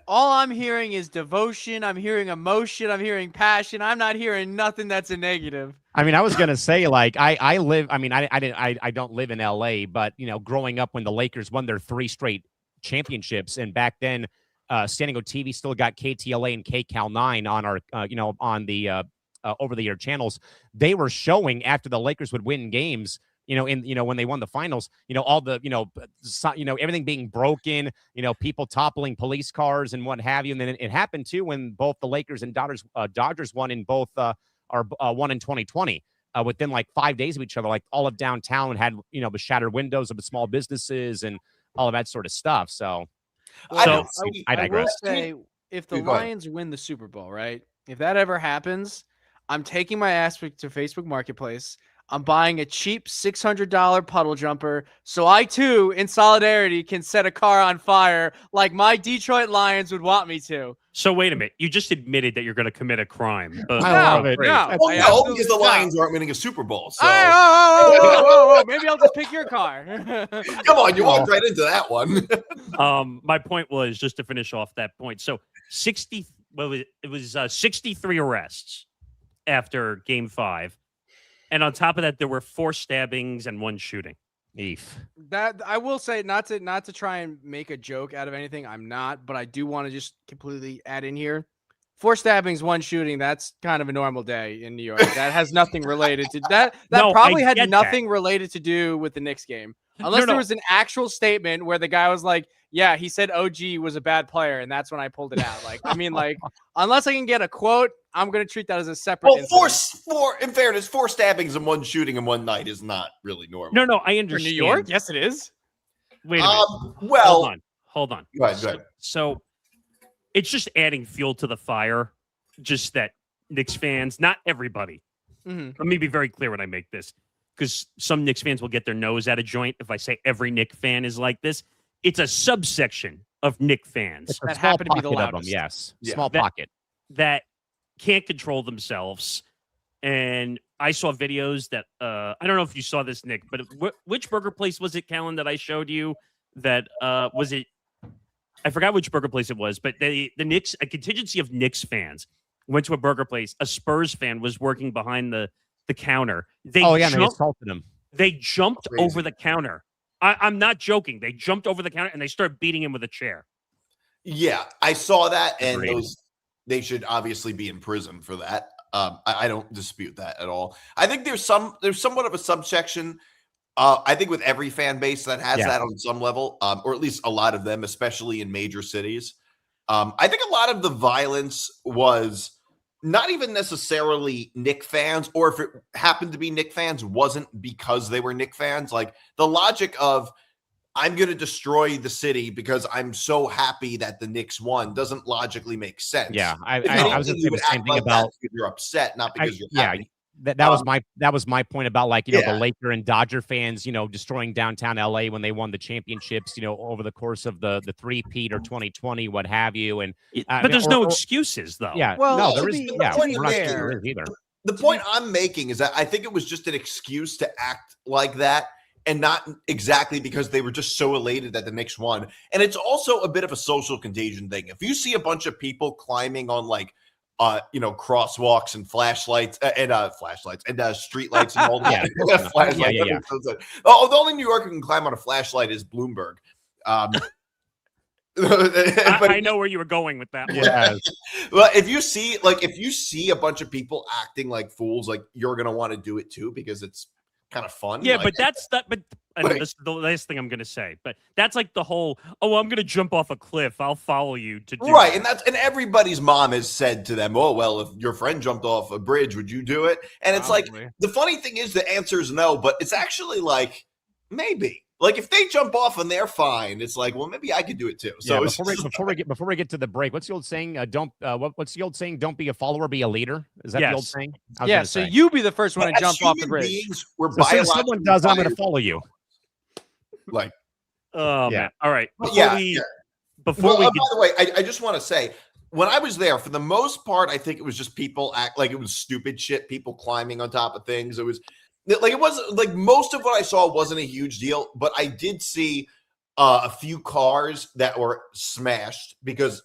All I'm hearing is devotion. I'm hearing emotion. I'm hearing passion. I'm not hearing nothing that's a negative. I mean, I was gonna say, like, I don't live in LA, but growing up when the Lakers won their 3 straight championships, and back then, San Diego TV still got KTLA and KCAL 9 on our, on the over-the-air channels. They were showing after the Lakers would win games. When they won the finals, all the, everything being broken, people toppling police cars and what have you. And then it happened too when both the Lakers and Dodgers won in both won in 2020 within like 5 days of each other. Like all of downtown had, the shattered windows of the small businesses and all of that sort of stuff. So I digress. I will say, if the Lions win the Super Bowl, right? If that ever happens, I'm taking my ass to Facebook Marketplace. I'm buying a cheap $600 puddle jumper so I, too, in solidarity, can set a car on fire like my Detroit Lions would want me to. So wait a minute. You just admitted that you're going to commit a crime. I love it. No, because the Lions aren't winning a Super Bowl. So. Maybe I'll just pick your car. Come on, you walked right into that one. My point was, just to finish off that point. So 63 arrests after Game 5. And on top of that, there were 4 stabbings and 1 shooting. That I will say, not to try and make a joke out of anything. I'm not, but I do want to just completely add in here. 4 stabbings, 1 shooting. That's kind of a normal day in New York. That has nothing related to that. That probably had nothing related to do with the Knicks game. Unless there was an actual statement where the guy was like, yeah, he said OG was a bad player, and that's when I pulled it out. Like, I mean, like, unless I can get a quote, I'm going to treat that as a separate incident. In fairness, 4 stabbings and 1 shooting in one night is not really normal. No, I understand. For New York? Yes, it is. Wait a minute. Hold on. Go ahead. So it's just adding fuel to the fire, just that Knicks fans, not everybody. Mm-hmm. Let me be very clear when I make this, because some Knicks fans will get their nose out of joint if I say every Knicks fan is like this. It's a subsection of Knicks fans that happen to be the loudest. Yes, small pocket that can't control themselves. And I saw videos that I don't know if you saw this, Nick, but which burger place was it, Callan, that I showed you? That was it? I forgot which burger place it was, but the Knicks, a contingency of Knicks fans went to a burger place. A Spurs fan was working behind the counter. They assaulted him. They jumped over the counter. I'm not joking. They jumped over the counter and they started beating him with a chair. Yeah, I saw that, and they should obviously be in prison for that. I don't dispute that at all. I think there's somewhat of a subsection. I think with every fan base that has that on some level, or at least a lot of them, especially in major cities. I think a lot of the violence was not even necessarily Knicks fans, or if it happened to be Knicks fans, wasn't because they were Knicks fans. Like the logic of, I'm going to destroy the city because I'm so happy that the Knicks won doesn't logically make sense. Yeah, I was going to say the same thing about you're upset, not because you're happy. That was my point about, like, the Laker and Dodger fans, destroying downtown LA when they won the championships, over the course of the 3-peat or 2020, what have you. And but there's no excuses, though. Yeah, well, no, there is. Yeah, either. The point I'm making is that I think it was just an excuse to act like that and not exactly because they were just so elated that the Knicks won. And it's also a bit of a social contagion thing. If you see a bunch of people climbing on like crosswalks and flashlights and street lights and all that. Oh, the only New Yorker who can climb on a flashlight is Bloomberg. I know where you were going with that. Yeah. Well, if you see a bunch of people acting like fools, like you're gonna want to do it too because it's kind of fun. Yeah, but that's that. But I know this is the last thing I'm going to say. But that's like the whole. Oh, I'm going to jump off a cliff. I'll follow you to do right, that. and everybody's mom has said to them, "Oh, well, if your friend jumped off a bridge, would you do it?" And it's like the funny thing is the answer is no, but it's actually like maybe. Like if they jump off and they're fine, it's like, well, maybe I could do it too. So before we get to the break, what's the old saying? What's the old saying? Don't be a follower, be a leader. Is that the old saying? Yeah. So you be the first one to jump off the bridge. If someone does, I'm going to follow you. Like, oh man. All right. By the way, I just want to say, when I was there, for the most part, I think it was just people act like it was stupid shit. People climbing on top of things. It wasn't like most of what I saw wasn't a huge deal, but I did see a few cars that were smashed because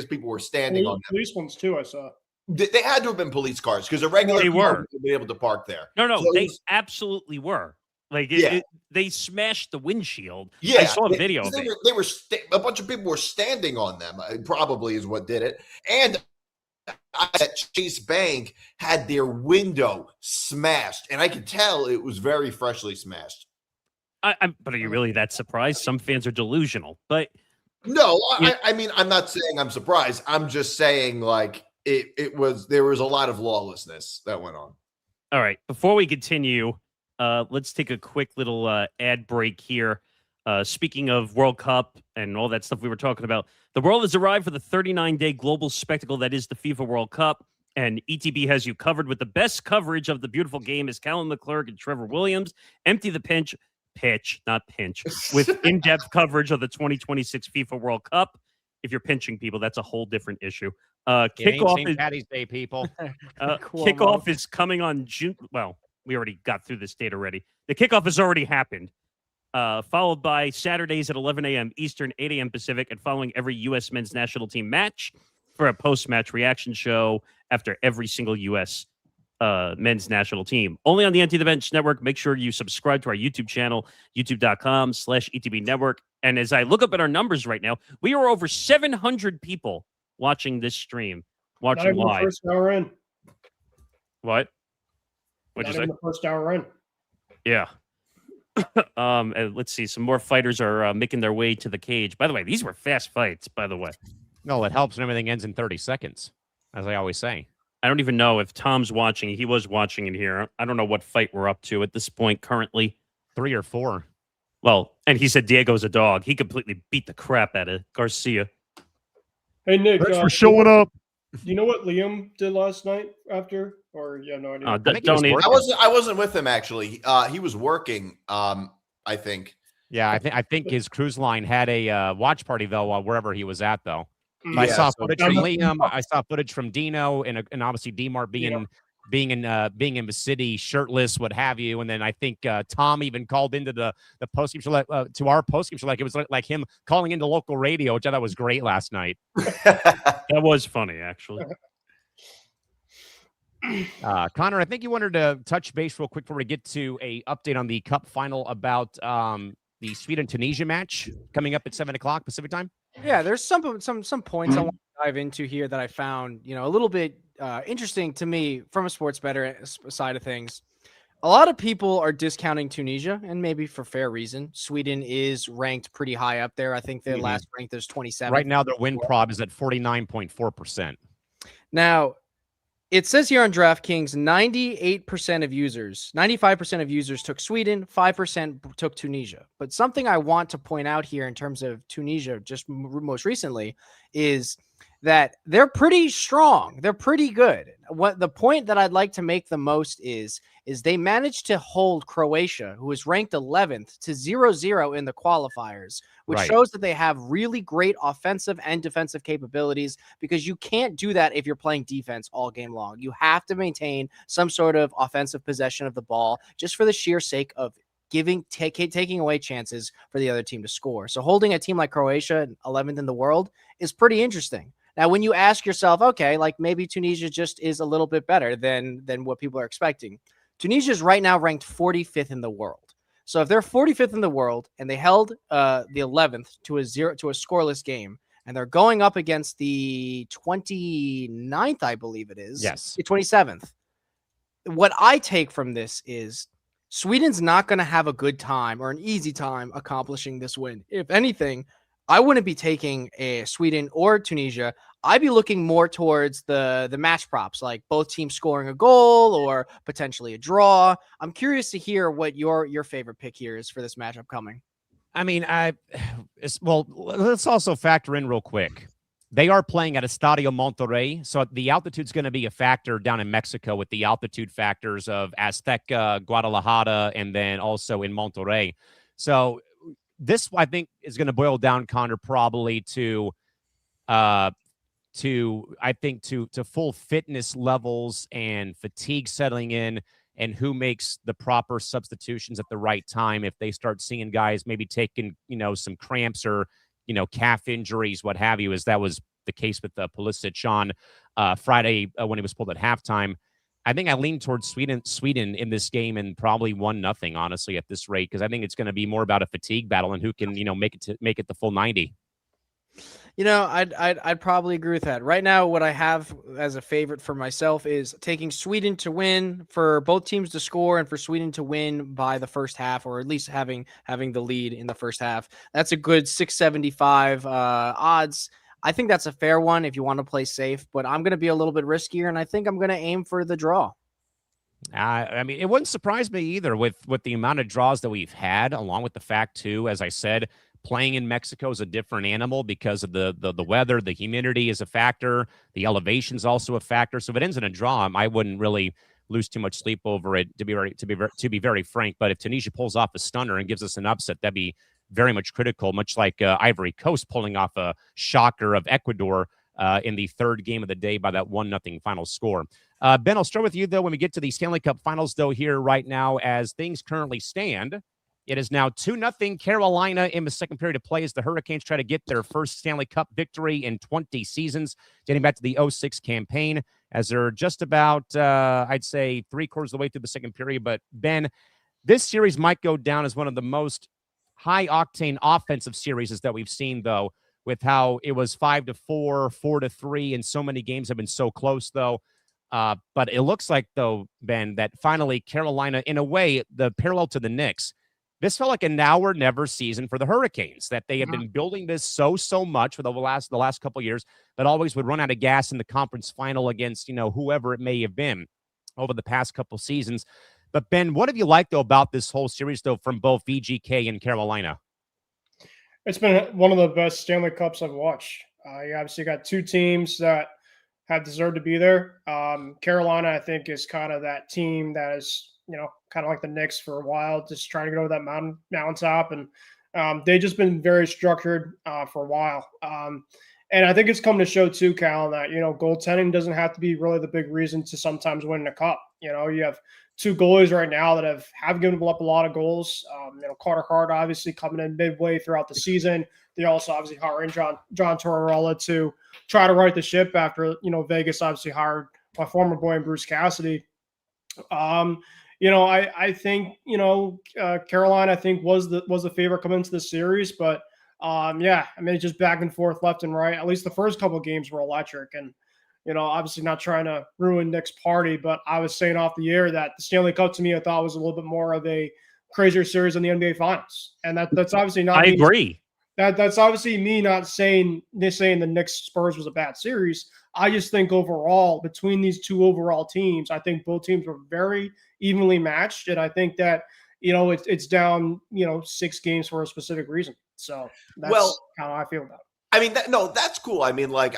people were standing on them. Police ones too, I saw. They had to have been police cars because a regular they car were would be able to park there. No, they absolutely were. Like they smashed the windshield. Yeah, I saw a video of it. They were a bunch of people were standing on them. Probably is what did it. And at Chase Bank had their window smashed, and I could tell it was very freshly smashed. But are you really that surprised? Some fans are delusional, but no, I mean, I'm not saying I'm surprised. I'm just saying like there was a lot of lawlessness that went on. All right, before we continue, let's take a quick little ad break here. Speaking of World Cup and all that stuff we were talking about, the world has arrived for the 39-day global spectacle that is the FIFA World Cup, and ETB has you covered with the best coverage of the beautiful game as Callum McClurg and Trevor Williams empty the pitch, not pinch, with in-depth coverage of the 2026 FIFA World Cup. If you're pinching people, that's a whole different issue. Kickoff is Patty's Day, people. Kickoff is coming on June. Well, we already got through this date already. The kickoff has already happened. Followed by Saturdays at 11 a.m. Eastern, 8 a.m. Pacific, and following every U.S. men's national team match for a post-match reaction show after every single U.S. Men's national team. Only on the Empty the Bench Network. Make sure you subscribe to our YouTube channel, youtube.com/ETB Network. And as I look up at our numbers right now, we are over 700 people watching this stream, watching live. The first hour in. What? What'd you say? The first hour in. Yeah. Let's see. Some more fighters are making their way to the cage. By the way, these were fast fights, by the way. No, it helps when everything ends in 30 seconds, as I always say. I don't even know if Tom's watching. He was watching it here. I don't know what fight we're up to at this point currently. 3 or 4. Well, and he said Diego's a dog. He completely beat the crap out of Garcia. Hey, Nick. Thanks for showing up. Do you know what Liam did last night after? Or you have no idea? I wasn't with him actually. He was working. I think. Yeah, I think his cruise line had a watch party though, wherever he was at though. Yeah, I saw footage from Liam. I saw footage from Dino, and obviously Demar being in the city, shirtless, what have you. And then I think Tom even called into the post game show, to our post game show, like it was like him calling into local radio, which I thought was great last night. That was funny, actually. Connor, I think you wanted to touch base real quick before we get to a update on the Cup final about the Sweden-Tunisia match coming up at 7:00 Pacific time. Yeah, there's some points I want to dive into here that I found, a little bit interesting to me from a sports bettor side of things. A lot of people are discounting Tunisia, and maybe for fair reason. Sweden is ranked pretty high up there. I think their last ranked is 27. Right now, their win prob is at 49.4%. Now, it says here on DraftKings, 95% of users took Sweden, 5% took Tunisia. But something I want to point out here in terms of Tunisia, just most recently, is that they're pretty strong. They're pretty good. What the point that I'd like to make the most is they managed to hold Croatia, who is ranked 11th, to 0-0 in the qualifiers, which shows that they have really great offensive and defensive capabilities, because you can't do that if you're playing defense all game long. You have to maintain some sort of offensive possession of the ball just for the sheer sake of taking away chances for the other team to score. So holding a team like Croatia, 11th in the world, is pretty interesting. Now, when you ask yourself, okay, like maybe Tunisia just is a little bit better than what people are expecting. Tunisia is right now ranked 45th in the world. So if they're 45th in the world and they held the 11th to a scoreless game, and they're going up against the 29th, I believe it is. Yes. The 27th. What I take from this is Sweden's not going to have a good time or an easy time accomplishing this win. If anything, I wouldn't be taking a Sweden or Tunisia. I'd be looking more towards the match props, like both teams scoring a goal or potentially a draw. I'm curious to hear what your favorite pick here is for this matchup coming. I mean, well, let's also factor in real quick. They are playing at Estadio Monterrey, so the altitude's going to be a factor down in Mexico with the altitude factors of Azteca, Guadalajara, and then also in Monterrey. So this, I think, is going to boil down, Connor, probably to full fitness levels and fatigue settling in, and who makes the proper substitutions at the right time if they start seeing guys maybe taking, some cramps or, calf injuries, what have you, as that was the case with Pulisic on Friday when he was pulled at halftime. I think I lean towards Sweden in this game, and probably 1-0, honestly, at this rate, because I think it's going to be more about a fatigue battle and who can, make it the full 90. I'd probably agree with that. Right now, what I have as a favorite for myself is taking Sweden to win, for both teams to score, and for Sweden to win by the first half, or at least having the lead in the first half. That's a good 675 odds. I think that's a fair one if you want to play safe, but I'm going to be a little bit riskier, and I think I'm going to aim for the draw. I mean, it wouldn't surprise me either with the amount of draws that we've had, along with the fact, too, as I said, playing in Mexico is a different animal because of the weather. The humidity is a factor. The elevation is also a factor. So if it ends in a draw, I wouldn't really lose too much sleep over it, to be very frank. But if Tunisia pulls off a stunner and gives us an upset, that'd be very much critical, much like Ivory Coast pulling off a shocker of Ecuador in the third game of the day by that 1-0 final score. Ben, I'll start with you, though, when we get to the Stanley Cup Finals, though, here right now, as things currently stand. It is now 2-0 Carolina in the second period of play as the Hurricanes try to get their first Stanley Cup victory in 20 seasons, dating back to the 06 campaign, as they're just about, I'd say, 3/4 of the way through the second period. But, Ben, this series might go down as one of the most high-octane offensive series that we've seen, though, with how it was 5-4, 4-3, and so many games have been so close, though. But it looks like, though, Ben, that finally Carolina, in a way, the parallel to the Knicks, this felt like a now or never season for the Hurricanes, that they have been building this so much for the last couple of years, but always would run out of gas in the conference final against, whoever it may have been over the past couple seasons. But, Ben, what have you liked, though, about this whole series, though, from both VGK and Carolina? It's been one of the best Stanley Cups I've watched. You obviously got two teams that have deserved to be there. Carolina, I think, is kind of that team that is, kind of like the Knicks for a while, just trying to get over that mountaintop. And they've just been very structured for a while. And I think it's come to show too, Cal, that, goaltending doesn't have to be really the big reason to sometimes win a cup. You have two goalies right now that have given up a lot of goals. Carter Hart obviously coming in midway throughout the season. They also obviously hired John Tortorella to try to right the ship after, Vegas obviously hired my former boy Bruce Cassidy. I think, Carolina, I think was the favorite coming into the series, but just back and forth, left and right. At least the first couple of games were electric, and obviously not trying to ruin Nick's party, but I was saying off the air that the Stanley Cup to me I thought was a little bit more of a crazier series than the NBA Finals, and that's obviously not. I agree. That's obviously me not saying the Knicks Spurs was a bad series. I just think overall, between these two overall teams, I think both teams were very evenly matched. And I think that, it's down, 6 games for a specific reason. So that's how I feel about it. I mean, that's cool. I mean, I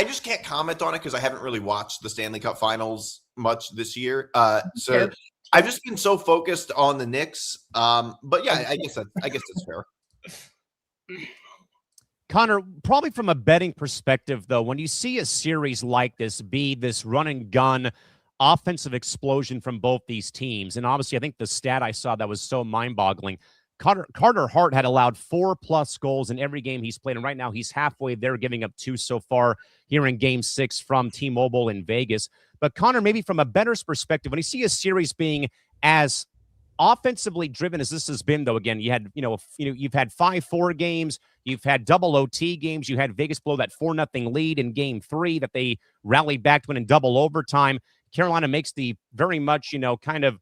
just can't comment on it because I haven't really watched the Stanley Cup Finals much this year. So I've just been so focused on the Knicks. But yeah, I guess that's fair. Connor, probably from a betting perspective, though, when you see a series like this be this run and gun offensive explosion from both these teams. And obviously, I think the stat I saw that was so mind-boggling, Carter Hart had allowed 4+ goals in every game he's played, and right now he's halfway there, giving up 2 so far here in Game 6 from T-Mobile in Vegas. But Connor, maybe from a bettor's perspective, when you see a series being as offensively driven as this has been, though, again, you've had 5-4 games, you've had double OT games, you had Vegas blow that 4-0 lead in Game 3 that they rallied back to win in double overtime. Carolina makes the very much, kind of,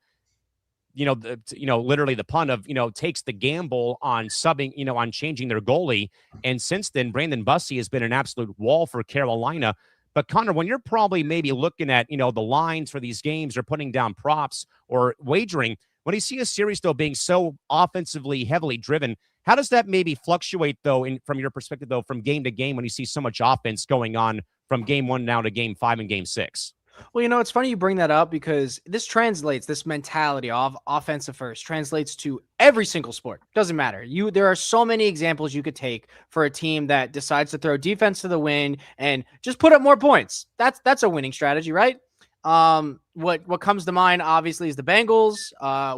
literally the pun of, takes the gamble on subbing, on changing their goalie. And since then, Brandon Bussey has been an absolute wall for Carolina. But Connor, when you're probably maybe looking at, the lines for these games or putting down props or wagering, when you see a series, though, being so offensively heavily driven, how does that maybe fluctuate, though, from your perspective, though, from game to game when you see so much offense going on from Game 1 now to Game 5 and Game 6? Well, it's funny you bring that up because this mentality of offensive first translates to every single sport. Doesn't matter. There are so many examples you could take for a team that decides to throw defense to the wind and just put up more points. That's a winning strategy, right? What comes to mind obviously is the Bengals.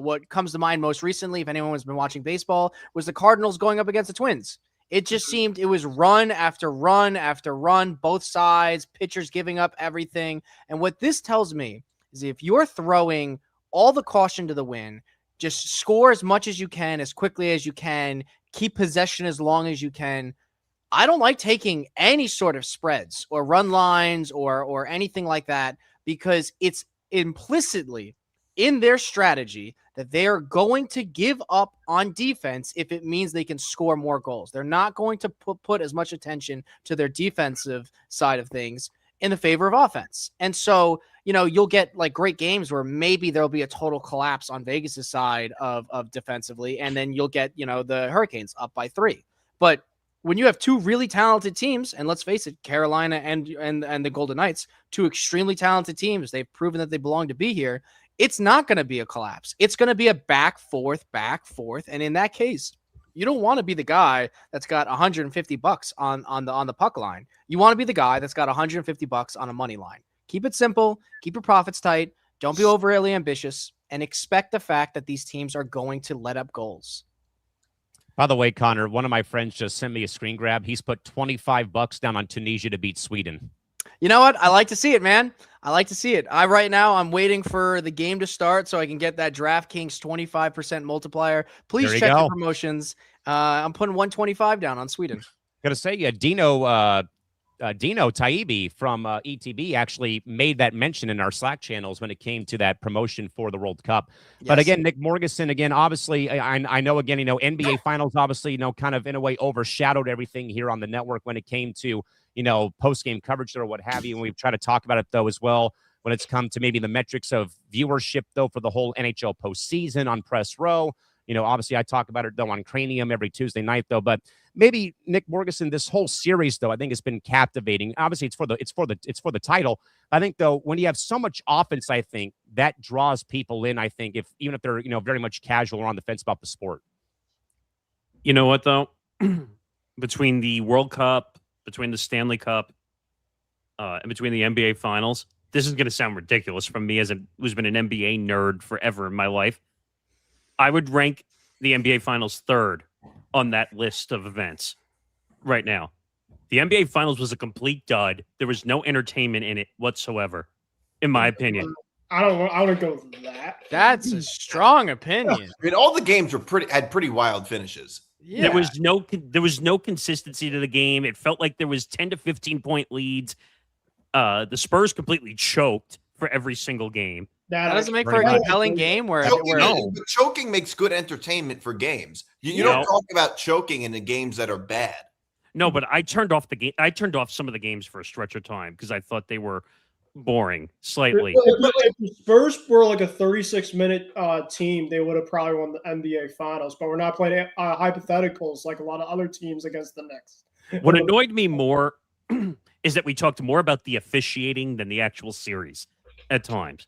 What comes to mind most recently, if anyone has been watching baseball, was the Cardinals going up against the Twins. It just seemed it was run after run after run, both sides, pitchers giving up everything. And what this tells me is if you're throwing all the caution to the wind, just score as much as you can, as quickly as you can, keep possession as long as you can. I don't like taking any sort of spreads or run lines or anything like that because it's implicitly in their strategy that they are going to give up on defense if it means they can score more goals. They're not going to put as much attention to their defensive side of things in the favor of offense. And so, you'll get like great games where maybe there'll be a total collapse on Vegas's side of defensively. And then you'll get, the Hurricanes up by 3. But when you have 2 really talented teams, and let's face it, Carolina and the Golden Knights, 2 extremely talented teams, they've proven that they belong to be here. It's not going to be a collapse. It's going to be a back, forth. And in that case, you don't want to be the guy that's got $150 on the puck line. You want to be the guy that's got $150 on a money line. Keep it simple. Keep your profits tight. Don't be overly ambitious and expect the fact that these teams are going to let up goals. By the way, Connor, one of my friends just sent me a screen grab. He's put $25 down on Tunisia to beat Sweden. You know what? I like to see it, man. I like to see it. Right now, I'm waiting for the game to start so I can get that DraftKings 25% multiplier. Please check the promotions. I'm putting 125 down on Sweden. Gotta say, Dino Taibbi from ETB actually made that mention in our Slack channels when it came to that promotion for the World Cup. Yes. But again, Nick Morgeson, again, obviously, I know, again, NBA Finals, obviously, kind of in a way overshadowed everything here on the network when it came to, post-game coverage or what have you. And we've tried to talk about it, though, as well, when it's come to maybe the metrics of viewership, though, for the whole NHL postseason on Press Row. Obviously I talk about it, though, on Cranium every Tuesday night, though. But maybe Nick Morgeson, this whole series, though, I think has been captivating. Obviously, it's for the title. I think, though, when you have so much offense, I think that draws people in. I think even if they're very much casual or on the fence about the sport. You know what, though, between the World Cup, between the Stanley Cup, and between the NBA Finals, this is going to sound ridiculous from me who's been an NBA nerd forever in my life. I would rank the NBA Finals 3rd on that list of events right now. The NBA Finals was a complete dud. There was no entertainment in it whatsoever, in my opinion. I wouldn't go with that. That's a strong opinion. I mean, all the games had pretty wild finishes. Yeah. There was no consistency to the game. It felt like there was 10 to 15 point leads. The Spurs completely choked for every single game. That doesn't make for a compelling game where choking makes good entertainment for games. You don't talk about choking in the games that are bad. No, but I turned off the game. I turned off some of the games for a stretch of time because I thought they were boring slightly. If the Spurs were like a 36-minute team, they would have probably won the NBA Finals. But we're not playing hypotheticals like a lot of other teams against the Knicks. What annoyed me more is that we talked more about the officiating than the actual series at times.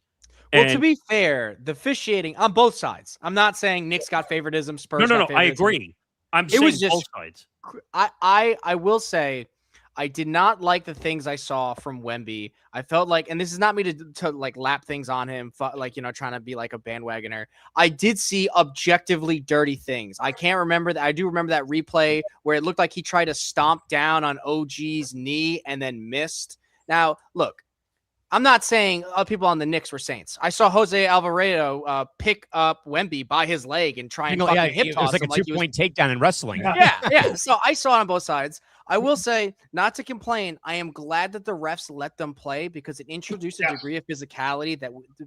Well, to be fair, the officiating on both sides. I'm not saying Knicks got favoritism, Spurs. No. I agree. I'm saying both sides. I will say, I did not like the things I saw from Wemby. I felt like, and this is not me to like lap things on him, like, trying to be like a bandwagoner. I did see objectively dirty things. I can't remember that. I do remember that replay where it looked like he tried to stomp down on OG's knee and then missed. Now, look, I'm not saying other people on the Knicks were saints. I saw Jose Alvarado pick up Wemby by his leg and try and fucking hip toss him. It was like a 2-point takedown in wrestling. Yeah. So I saw it on both sides. I will say, not to complain, I am glad that the refs let them play because it introduced a degree of physicality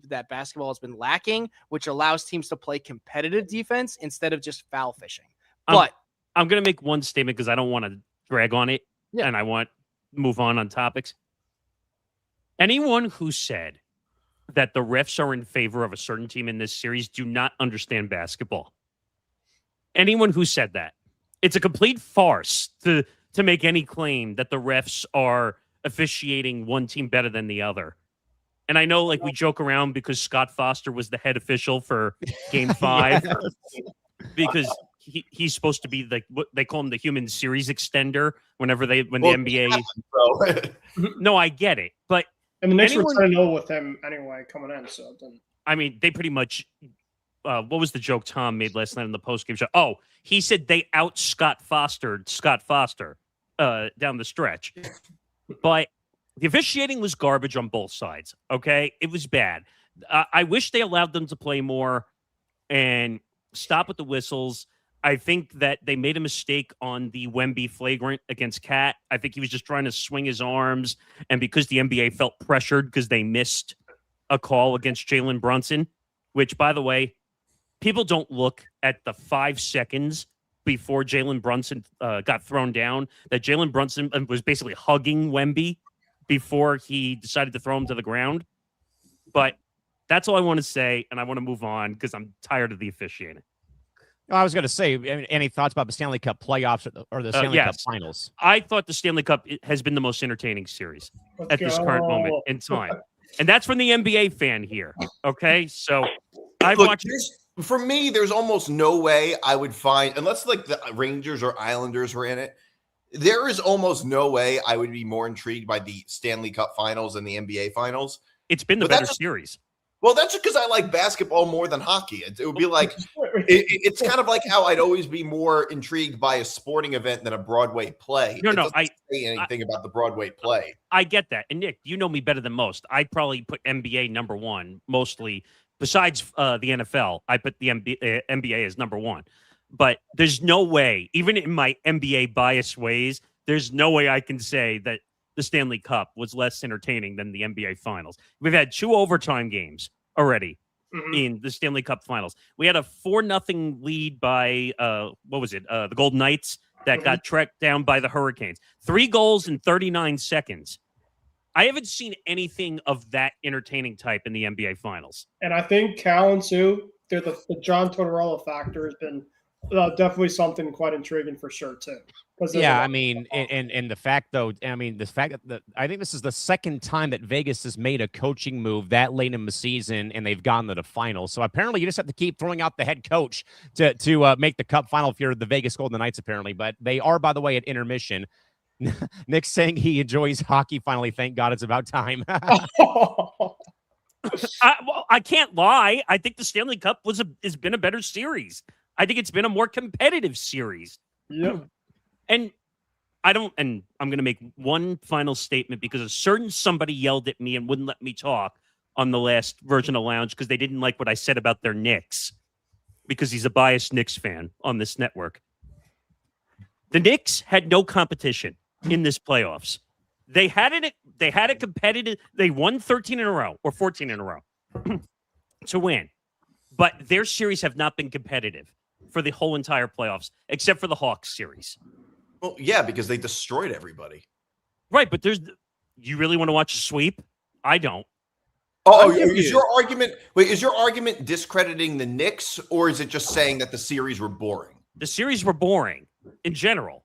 that basketball has been lacking, which allows teams to play competitive defense instead of just foul fishing. But I'm going to make one statement because I don't want to drag on it, and I want to move on topics. Anyone who said that the refs are in favor of a certain team in this series do not understand basketball. Anyone who said that. It's a complete farce to make any claim that the refs are officiating one team better than the other. And I know, like, we joke around because Scott Foster was the head official for Game 5 because he's supposed to be what they call him, the human series extender when the NBA. No, I get it, but and the Knicks were 10-0 with him anyway coming in. So I mean, they pretty much. What was the joke Tom made last night in the postgame show? Oh, he said they out Scott Foster down the stretch. But the officiating was garbage on both sides, okay? It was bad. I wish they allowed them to play more and stop with the whistles. I think that they made a mistake on the Wemby flagrant against Cat. I think he was just trying to swing his arms, and because the NBA felt pressured because they missed a call against Jalen Brunson, which, by the way, people don't look at the 5 seconds before Jalen Brunson got thrown down, that Jalen Brunson was basically hugging Wemby before he decided to throw him to the ground. But that's all I want to say, and I want to move on because I'm tired of the officiating. I was going to say, any thoughts about the Stanley Cup playoffs or the Stanley Cup Finals? I thought the Stanley Cup has been the most entertaining series at this current moment in time. And that's from the NBA fan here, okay? So I've watched... For me, there's almost no way I would find, unless like the Rangers or Islanders were in it, there is almost no way I would be more intrigued by the Stanley Cup Finals than the NBA Finals. It's been the better series. Well, that's just because I like basketball more than hockey. It would be like, it's kind of like how I'd always be more intrigued by a sporting event than a Broadway play. No, I say anything about the Broadway play. I get that. And Nick, you know me better than most. I'd probably put NBA number one, mostly. Besides the NFL, I put the NBA as number one. But there's no way, even in my NBA biased ways, there's no way I can say that the Stanley Cup was less entertaining than the NBA Finals. We've had 2 overtime games already in the Stanley Cup Finals. We had a 4-0 lead by, the Golden Knights that got tracked down by the Hurricanes. 3 goals in 39 seconds. I haven't seen anything of that entertaining type in the NBA Finals. And I think Callan, too, the John Tortorella factor has been definitely something quite intriguing for sure, too. Yeah, I mean, and the fact, though, I think this is the second time that Vegas has made a coaching move that late in the season, and they've gone to the finals. So apparently you just have to keep throwing out the head coach to make the Cup final if you're the Vegas Golden Knights, apparently. But they are, by the way, at intermission. Nick's saying he enjoys hockey finally. Thank God it's about time. I can't lie. I think the Stanley Cup has been a better series. I think it's been a more competitive series. Yeah. And I'm going to make one final statement because a certain somebody yelled at me and wouldn't let me talk on the last version of Lounge because they didn't like what I said about their Knicks because he's a biased Knicks fan on this network. The Knicks had no competition in this playoffs. They had it competitive. They won 13 in a row or 14 in a row to win. But their series have not been competitive for the whole entire playoffs, except for the Hawks series. Well, yeah, because they destroyed everybody. Right, but you really want to watch a sweep? I don't. Is your argument discrediting the Knicks, or is it just saying that the series were boring? The series were boring in general.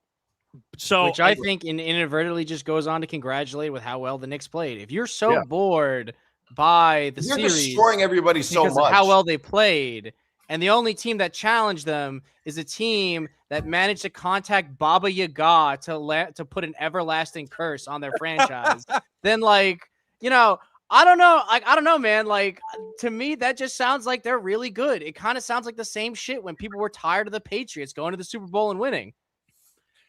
So, which I think inadvertently just goes on to congratulate with how well the Knicks played. If you're so bored by the series, destroying everybody so much of how well they played, And the only team that challenged them is a team that managed to contact Baba Yaga to put an everlasting curse on their franchise. Then, like, you know, I don't know. I don't know, man. Like, to me, that just sounds like they're really good. It kind of sounds like the same shit when people were tired of the Patriots going to the Super Bowl and winning.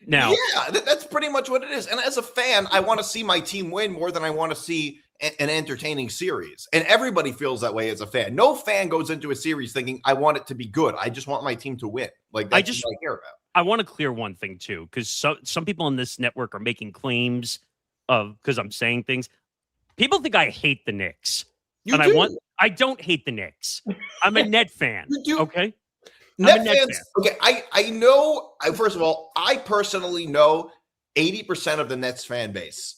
Now, yeah, that's pretty much what it is. And as a fan, I want to see my team win more than I want to see an entertaining series. And everybody feels that way as a fan. No fan goes into a series thinking, I want it to be good. I just want my team to win. Like, that's what I care about. I want to clear one thing, too, because some people on this network are making claims because I'm saying things. People think I hate the Knicks. I don't hate the Knicks. I'm a Net fan. Okay? Net fans. Okay, I know. First of all, I personally know 80% of the Nets fan base,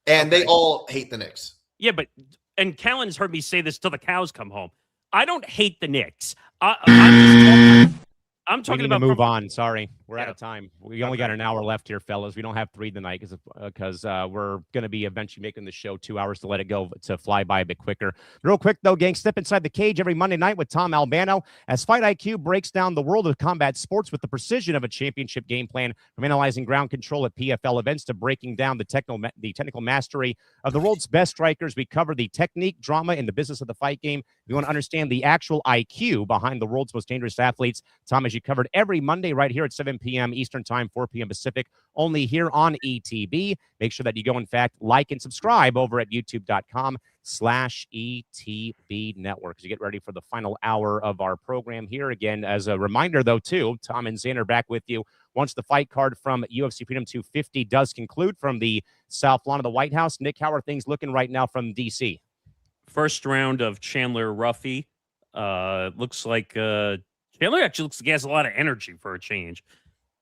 and they all hate the Knicks. Yeah, and Callan's heard me say this till the cows come home. I don't hate the Knicks. I'm talking about move on. Sorry, we're out of time. We only got an hour left here, fellas. We don't have 3 tonight because we're going to be eventually making the show 2 hours to let it go to fly by a bit quicker. Real quick though, gang, step inside the cage every Monday night with Tom Albano as Fight IQ breaks down the world of combat sports with the precision of a championship game plan, from analyzing ground control at PFL events to breaking down the technical mastery of the world's best strikers. We cover the technique, drama, and the business of the fight game. We want to understand the actual IQ behind the world's most dangerous athletes. Tom, as you covered every Monday right here at 7 p.m. Eastern Time, 4 p.m. Pacific, only here on ETB. Make sure that you go, in fact, like and subscribe over at youtube.com/ETB Network as you get ready for the final hour of our program here. Again, as a reminder, though, too, Tom and Zane are back with you once the fight card from UFC Freedom 250 does conclude from the South Lawn of the White House. Nick, how are things looking right now from D.C.? First round of Chandler Ruffy. Looks like Chandler actually looks like he has a lot of energy for a change.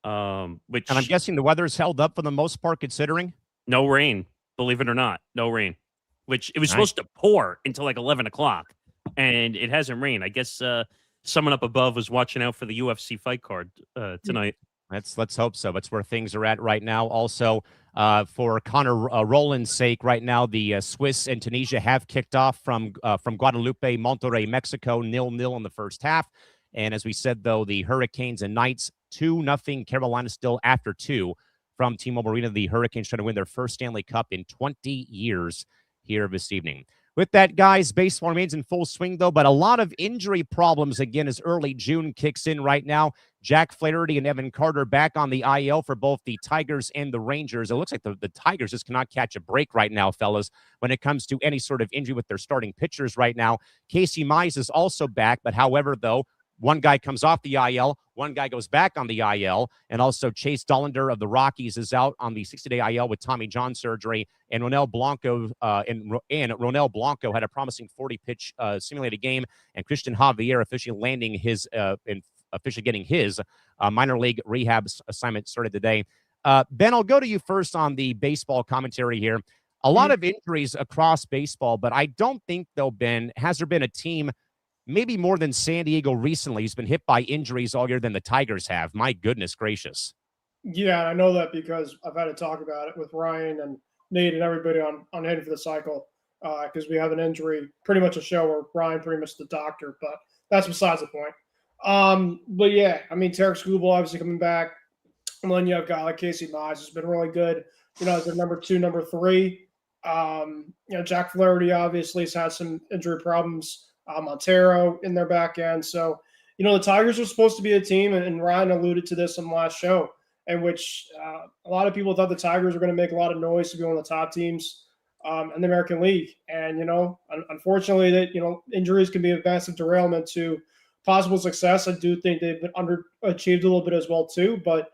And I'm guessing the weather's held up for the most part, considering no rain, believe it or not, no rain. Which it was supposed to pour until like 11 o'clock, and it hasn't rained. I guess someone up above was watching out for the UFC fight card tonight. Let's hope so. That's where things are at right now. Also, for Connor Rowland's sake, right now the Swiss and Tunisia have kicked off from Guadalupe, Monterrey, Mexico, 0-0 in the first half. And as we said, though, the Hurricanes and Knights 2-0. Carolina still after 2 from T-Mobile Arena. The Hurricanes trying to win their first Stanley Cup in 20 years here this evening. With that, guys, baseball remains in full swing, though, but a lot of injury problems again as early June kicks in right now. Jack Flaherty and Evan Carter back on the IL for both the Tigers and the Rangers. It looks like the Tigers just cannot catch a break right now, fellas, when it comes to any sort of injury with their starting pitchers right now. Casey Mize is also back, but however, though, one guy comes off the IL, one guy goes back on the IL, and also Chase Dollander of the Rockies is out on the 60-day IL with Tommy John surgery. And Ronel Blanco Ronel Blanco had a promising 40-pitch simulated game, and Christian Javier officially landing his officially getting his minor league rehab assignment started today. Ben, I'll go to you first on the baseball commentary here. A lot of injuries across baseball, but I don't think, though, Ben, has there been a team maybe more than San Diego recently who's been hit by injuries all year than the Tigers have? My goodness gracious. Yeah, I know that because I've had to talk about it with Ryan and Nate and everybody on Heading for the Cycle because we have an injury, pretty much a show where Ryan pretty much the doctor, but that's besides the point. But yeah, I mean, Tarek Skubal obviously coming back. And then you have a guy like Casey Mize who's been really good, as a number 2, number 3. Jack Flaherty obviously has had some injury problems. Montero in their back end. So, the Tigers are supposed to be a team, and Ryan alluded to this in the last show, in which a lot of people thought the Tigers were going to make a lot of noise to be one of the top teams in the American League. And, unfortunately, that injuries can be a massive derailment to possible success. I do think they've been underachieved a little bit as well, too. But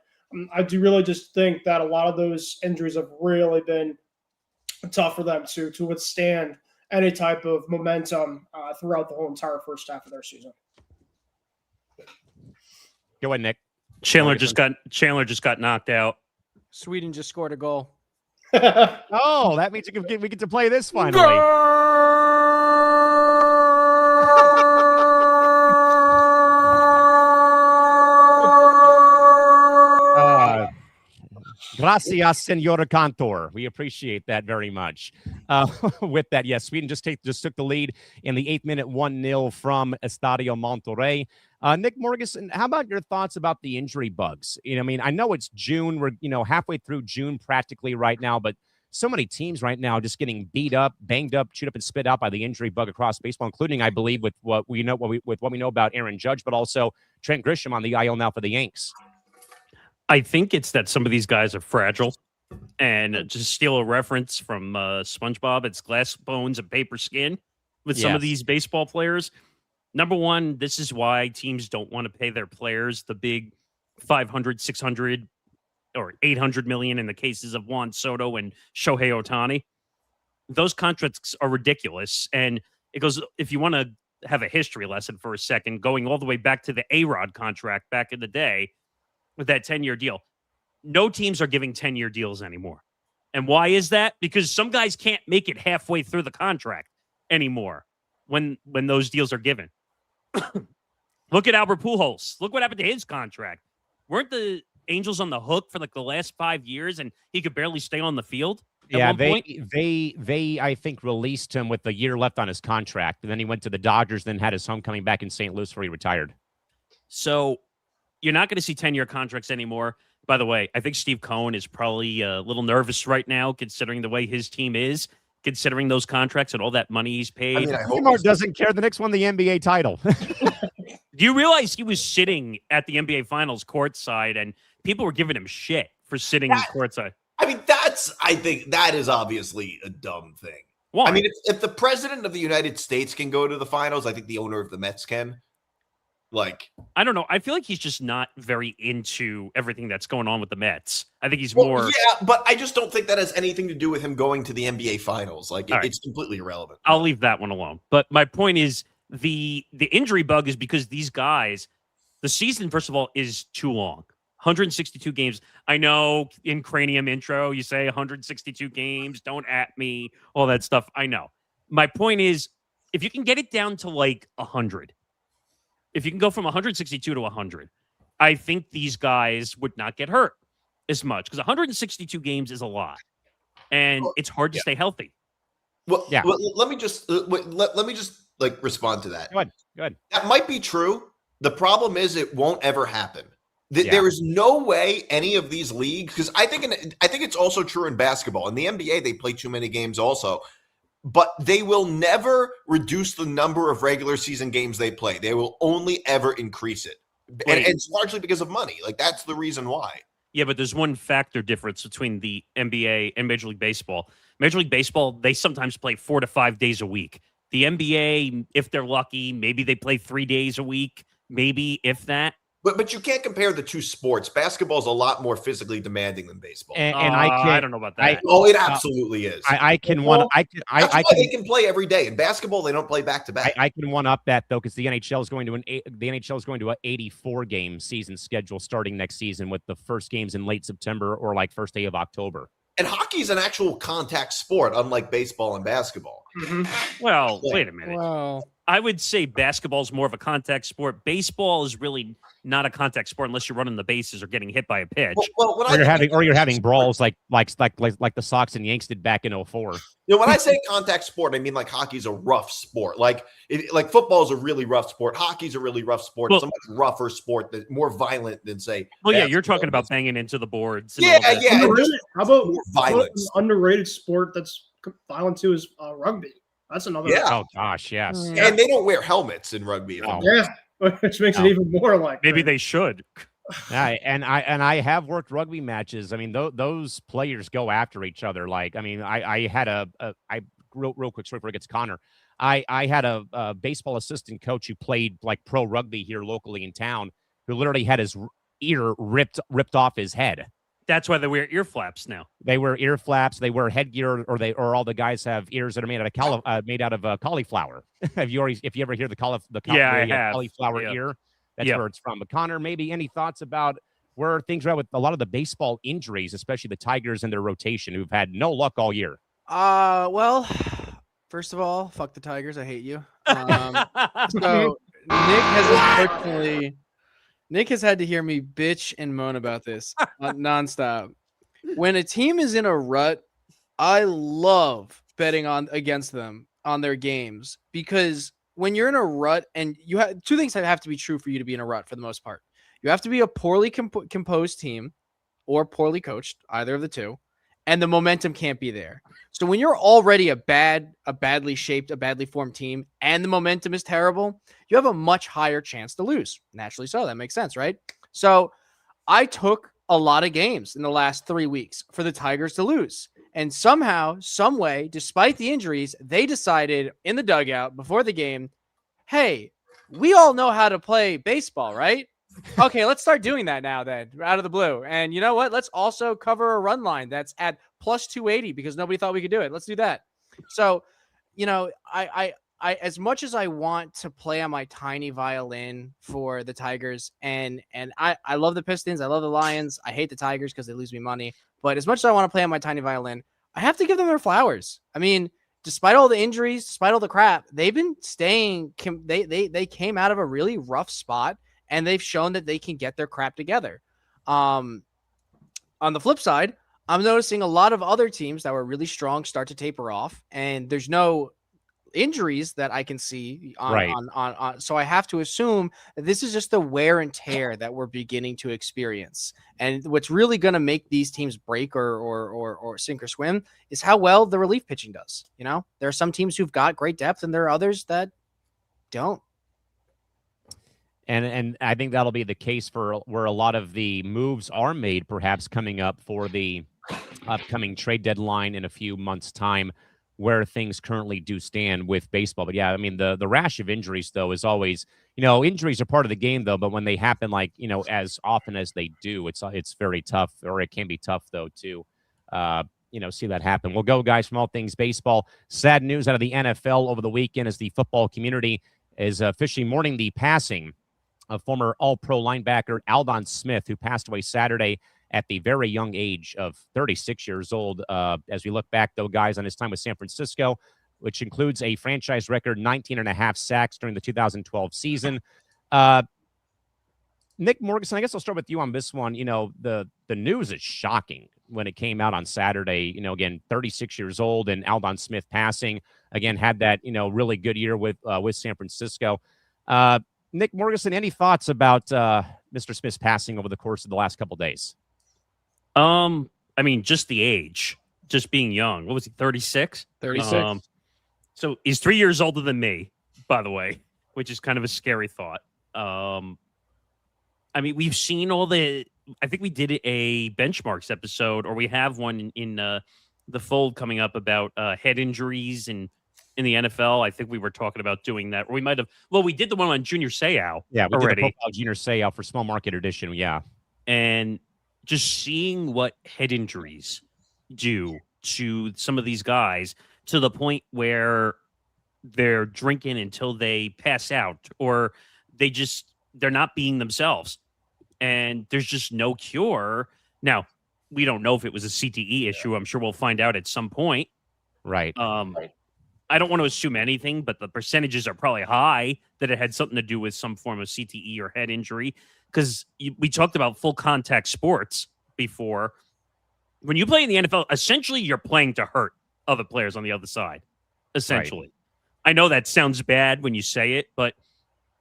I do really just think that a lot of those injuries have really been tough for them to withstand any type of momentum throughout the whole entire first half of their season. Go ahead, Nick. Chandler just got knocked out. Sweden just scored a goal. Oh, that means we get to play this finally. Gracias, Senor Cantor. We appreciate that very much. With that, yes, Sweden just took the lead in the 8th minute, 1-0 from Estadio Monterrey. Nick Morganson, how about your thoughts about the injury bugs? I mean, I know it's June. We're halfway through June practically right now, but so many teams right now just getting beat up, banged up, chewed up, and spit out by the injury bug across baseball, including, I believe, with what we know about Aaron Judge, but also Trent Grisham on the IL now for the Yanks. I think it's that some of these guys are fragile. And just steal a reference from SpongeBob, it's glass bones and paper skin with some of these baseball players. Number one, this is why teams don't want to pay their players the big 500, 600, or 800 million in the cases of Juan Soto and Shohei Ohtani. Those contracts are ridiculous. And it goes, if you want to have a history lesson for a second, going all the way back to the A-Rod contract back in the day with that 10-year deal. No teams are giving 10-year deals anymore. And why is that? Because some guys can't make it halfway through the contract anymore when those deals are given. Look at Albert Pujols. Look what happened to his contract. Weren't the Angels on the hook for like the last 5 years and he could barely stay on the field? Yeah, they I think released him with a year left on his contract. And then he went to the Dodgers, then had his homecoming back in St. Louis where he retired. So you're not going to see 10-year contracts anymore. By the way, I think Steve Cohen is probably a little nervous right now, considering the way his team is, considering those contracts and all that money he's paid. I mean, I hope Mark doesn't care. The Knicks won the NBA title. Do you realize he was sitting at the NBA Finals courtside, and people were giving him shit for sitting courtside? I mean, I think that is obviously a dumb thing. Why? I mean, if the president of the United States can go to the finals, I think the owner of the Mets can. Like, I don't know. I feel like he's just not very into everything that's going on with the Mets. I think he's more. Yeah, but I just don't think that has anything to do with him going to the NBA Finals. Like, it's completely irrelevant. I'll leave that one alone. But my point is the injury bug is because these guys, the season, first of all, is too long. 162 games. I know in Cranium intro, you say 162 games, don't at me, all that stuff. I know. My point is, if you can get it down to like 100, if you can go from 162 to 100, I think these guys would not get hurt as much because 162 games is a lot, and it's hard to stay healthy. Well, let me just like respond to that. Good. That might be true. The problem is it won't ever happen. There is no way any of these leagues, because I think it's also true in basketball. In the NBA, they play too many games also. But they will never reduce the number of regular season games they play. They will only ever increase it. And it's largely because of money. Like, that's the reason why. Yeah, but there's one factor difference between the NBA and Major League Baseball. Major League Baseball, they sometimes play 4 to 5 days a week. The NBA, if they're lucky, maybe they play 3 days a week, maybe if that. But you can't compare the two sports. Basketball is a lot more physically demanding than baseball. And I don't know about that. It absolutely is. They can play every day. In basketball, they don't play back to back. I can one up that though, because the NHL is going to an 84 game season schedule starting next season, with the first games in late September or like first day of October. And hockey is an actual contact sport, unlike baseball and basketball. Mm-hmm. Well, wait a minute. Wow. I would say basketball is more of a contact sport. Baseball is really not a contact sport unless you're running the bases or getting hit by a pitch. Or you're having brawls like the Sox and Yanks did back in 2004. When I say contact sport, I mean like hockey's a rough sport. Like football is a really rough sport. Hockey's a really rough sport. It's a much rougher sport, that's more violent than say. Well, yeah, you're talking about banging into the boards. Yeah. How about violence? An underrated sport that's violent too is rugby. That's another. Yeah. Oh gosh, yes. And they don't wear helmets in rugby. Yeah, which makes it even more like. Maybe they should. And I have worked rugby matches. I mean, those players go after each other. Like, I mean, I had real quick story before it gets Connor. I had a baseball assistant coach who played like pro rugby here locally in town, who literally had his ear ripped off his head. That's why they wear ear flaps now. They wear ear flaps. They wear headgear, or all the guys have ears that are made out of cauliflower. If you ever hear the cauliflower ear, that's where it's from. But Connor, maybe any thoughts about where things are at with a lot of the baseball injuries, especially the Tigers and their rotation, who've had no luck all year? Well, first of all, fuck the Tigers. I hate you. So Nick has had to hear me bitch and moan about this nonstop. When a team is in a rut, I love betting on against them on their games, because when you're in a rut, and you have two things that have to be true for you to be in a rut for the most part. You have to be a poorly composed team or poorly coached, either of the two, and the momentum can't be there. So when you're already a badly shaped, a badly formed team, and the momentum is terrible, you have a much higher chance to lose. Naturally so. That makes sense, right? So I took a lot of games in the last 3 weeks for the Tigers to lose. And somehow, some way, despite the injuries, they decided in the dugout before the game, hey, we all know how to play baseball, right? Okay, let's start doing that now then, out of the blue. And you know what? Let's also cover a run line that's at plus 280 because nobody thought we could do it. Let's do that. So, I as much as I want to play on my tiny violin for the Tigers, and I love the Pistons, I love the Lions, I hate the Tigers because they lose me money. But as much as I want to play on my tiny violin, I have to give them their flowers. I mean, despite all the injuries, despite all the crap, they've been staying. They came out of a really rough spot, and they've shown that they can get their crap together. On the flip side, I'm noticing a lot of other teams that were really strong start to taper off, and there's no injuries that I can see on. So I have to assume that this is just the wear and tear that we're beginning to experience. And what's really going to make these teams break or sink or swim is how well the relief pitching does. There are some teams who've got great depth, and there are others that don't. And I think that'll be the case for where a lot of the moves are made, perhaps coming up for the upcoming trade deadline in a few months' time, where things currently do stand with baseball. But yeah, I mean, the rash of injuries, though, is always, injuries are part of the game, though. But when they happen, as often as they do, it's very tough, or it can be tough, though, to, see that happen. We'll go, guys, from all things baseball. Sad news out of the NFL over the weekend as the football community is officially mourning the passing of former All-Pro linebacker Aldon Smith, who passed away Saturday at the very young age of 36 years old. As we look back, though, guys, on his time with San Francisco, which includes a franchise record 19.5 sacks during the 2012 season. Nick Morganson, I guess I'll start with you on this one. The news is shocking when it came out on Saturday. Again, 36 years old, and Aldon Smith passing. Again, had that, really good year with San Francisco. Nick Morganson, any thoughts about Mr. Smith's passing over the course of the last couple of days? I mean, just the age, just being young. What was he, 36? 36. So he's 3 years older than me, by the way, which is kind of a scary thought. I mean, we've seen I think we did a benchmarks episode, or we have one in the fold coming up about head injuries in the NFL. I think we were talking about doing that. Or we might have, we did the one on Junior Seau. Yeah, we already. did the profile Junior Seau for small market edition. Yeah. And just seeing what head injuries do to some of these guys, to the point where they're drinking until they pass out, or they're not being themselves, and there's just no cure. Now, we don't know if it was a CTE issue. I'm sure we'll find out at some point. Right. I don't want to assume anything, but the percentages are probably high that it had something to do with some form of CTE or head injury. Because we talked about full contact sports before. When you play in the NFL, essentially you're playing to hurt other players on the other side. Essentially. Right. I know that sounds bad when you say it, but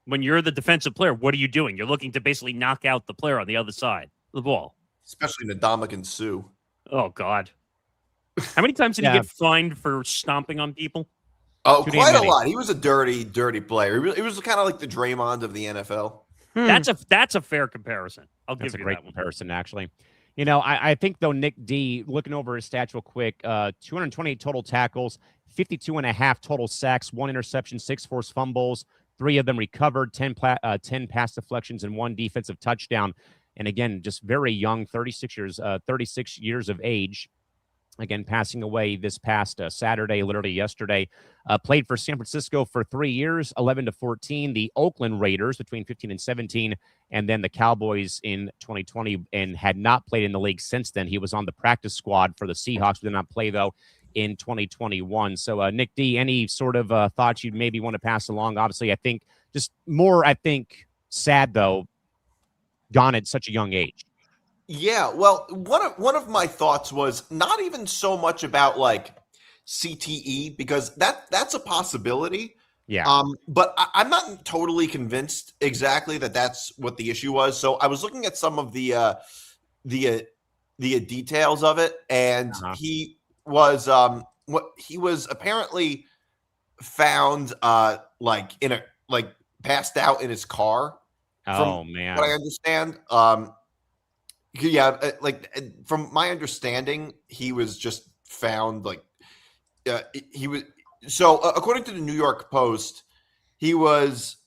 when you're the defensive player, what are you doing? You're looking to basically knock out the player on the other side of the ball. Especially Ndamukong Suh. Oh, God. How many times did he get fined for stomping on people? Oh, quite a lot. He was a dirty, dirty player. He was kind of like the Draymond of the NFL. That's a fair comparison. That's a great comparison, actually. I think, though, Nick D, looking over his stats real quick, 228 total tackles, 52.5 total sacks, 1 interception, 6 forced fumbles, 3 of them recovered, 10 pass deflections, and 1 defensive touchdown. And again, just very young, 36 years of age. Again, passing away this past Saturday, literally yesterday. Played for San Francisco for 3 years, 11-14. The Oakland Raiders between 15 and 17, and then the Cowboys in 2020, and had not played in the league since then. He was on the practice squad for the Seahawks, did not play, though, in 2021. So, Nick D, any sort of thoughts you'd maybe want to pass along? Obviously, I think just more, sad, though, gone at such a young age. Yeah, well, one of my thoughts was not even so much about CTE because that's a possibility. Yeah. But I'm not totally convinced exactly that that's what the issue was. So I was looking at some of the details of it, and he was apparently found passed out in his car. Oh man. What I understand. From my understanding, he was just found he was. So according to the New York Post, he was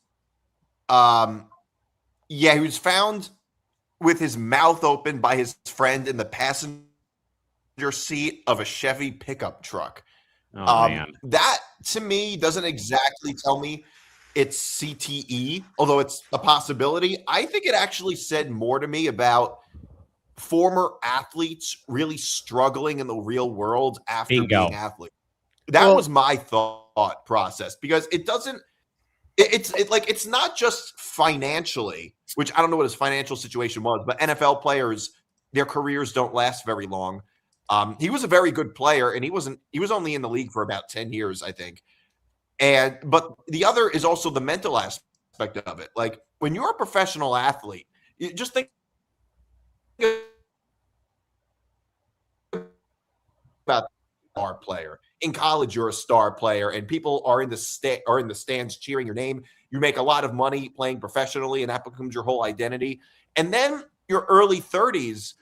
he was found with his mouth open by his friend in the passenger seat of a Chevy pickup truck. Oh man. That to me doesn't exactly tell me it's CTE, although it's a possibility. I think it actually said more to me about former athletes really struggling in the real world after being athletes. That was my thought process, because it's not just financially, which I don't know what his financial situation was, but NFL players, their careers don't last very long. He was a very good player, and he was only in the league for about 10 years, I think. But the other is also the mental aspect of it. Like, when you're a professional athlete, you just think about star player. In college, you're a star player, and people are in the stands cheering your name. You make a lot of money playing professionally, and that becomes your whole identity. And then your early 30s,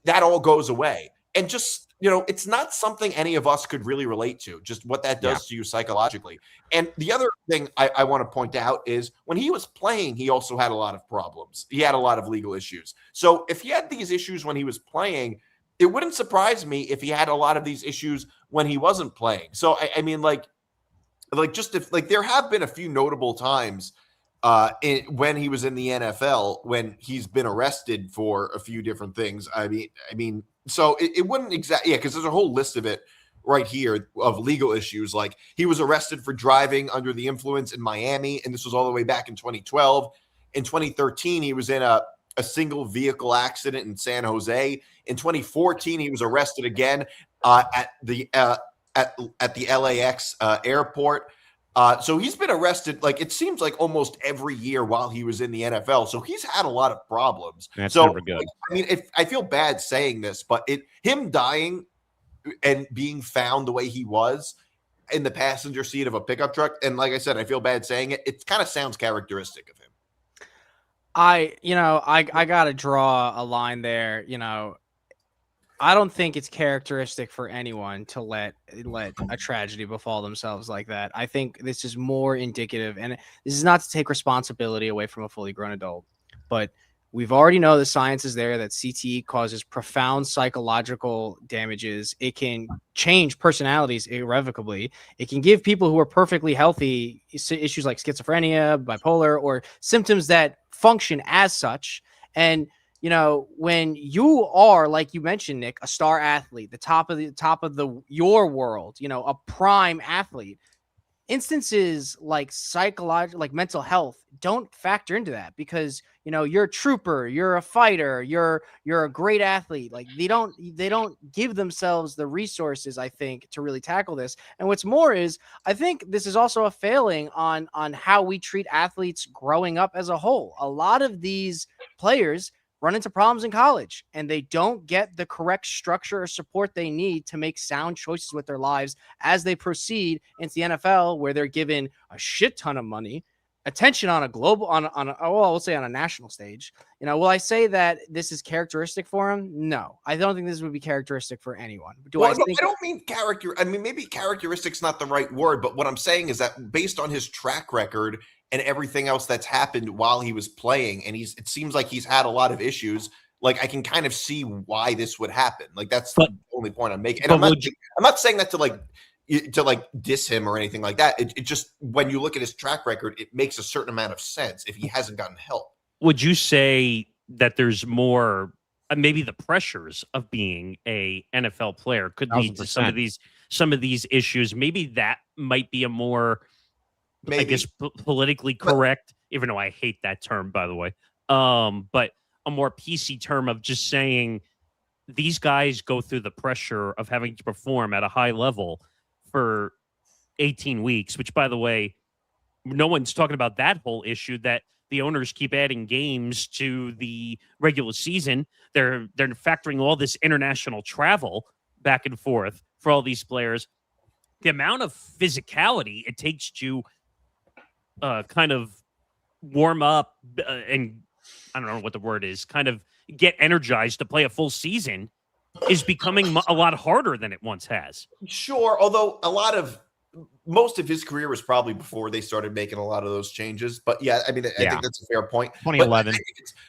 that all goes away. And just, it's not something any of us could really relate to, just what that does to you psychologically. And the other thing I want to point out is when he was playing, he also had a lot of problems. He had a lot of legal issues. So if he had these issues when he was playing, it wouldn't surprise me if he had a lot of these issues when he wasn't playing. So I mean, there have been a few notable times when he was in the NFL when he's been arrested for a few different things. I mean, so it wouldn't exactly, because there's a whole list of it right here of legal issues. Like, he was arrested for driving under the influence in Miami, and this was all the way back in 2012. In 2013, he was in a single vehicle accident in San Jose. In 2014, he was arrested again at the LAX airport. So he's been arrested, it seems like almost every year while he was in the NFL. So he's had a lot of problems. That's never good. I mean, I feel bad saying this, but him dying and being found the way he was in the passenger seat of a pickup truck, and like I said, I feel bad saying it, it kind of sounds characteristic of him. I gotta draw a line there. I don't think it's characteristic for anyone to let a tragedy befall themselves like that. I think this is more indicative, and this is not to take responsibility away from a fully grown adult, but we've already know the science is there that CTE causes profound psychological damages. It can change personalities irrevocably. It can give people who are perfectly healthy issues like schizophrenia, bipolar, or symptoms that function as such. And when you are, like you mentioned, Nick, a star athlete, the top of your world, a prime athlete, instances like psychological, like mental health, don't factor into that, because you're a trooper, you're a fighter, you're a great athlete. Like, they don't give themselves the resources, I think, to really tackle this. And what's more is, I think this is also a failing on how we treat athletes growing up as a whole. A lot of these players run into problems in college, and they don't get the correct structure or support they need to make sound choices with their lives as they proceed into the NFL, where they're given a shit ton of money, attention on a global, we'll say on a national stage. Will I say that this is characteristic for him? No, I don't think this would be characteristic for anyone. I don't mean character. I mean, maybe characteristic's not the right word, but what I'm saying is that based on his track record and everything else that's happened while he was playing, and it seems like he's had a lot of issues. Like, I can kind of see why this would happen. Like, that's the only point I'm making. And I'm not saying that to diss him or anything like that. It just, when you look at his track record, it makes a certain amount of sense if he hasn't gotten help. Would you say that there's more, maybe the pressures of being a NFL player could lead to some of these issues? Maybe that might be a more, I guess, politically correct, even though I hate that term, by the way, but a more PC term of just saying these guys go through the pressure of having to perform at a high level. for 18 weeks, which, by the way, no one's talking about that whole issue that the owners keep adding games to the regular season. They're factoring all this international travel back and forth for all these players. The amount of physicality it takes to kind of warm up and I don't know what the word is, kind of get energized to play a full season is becoming a lot harder than it once has. Sure, although most of his career was probably before they started making a lot of those changes. But yeah, I mean, I think that's a fair point. 2011.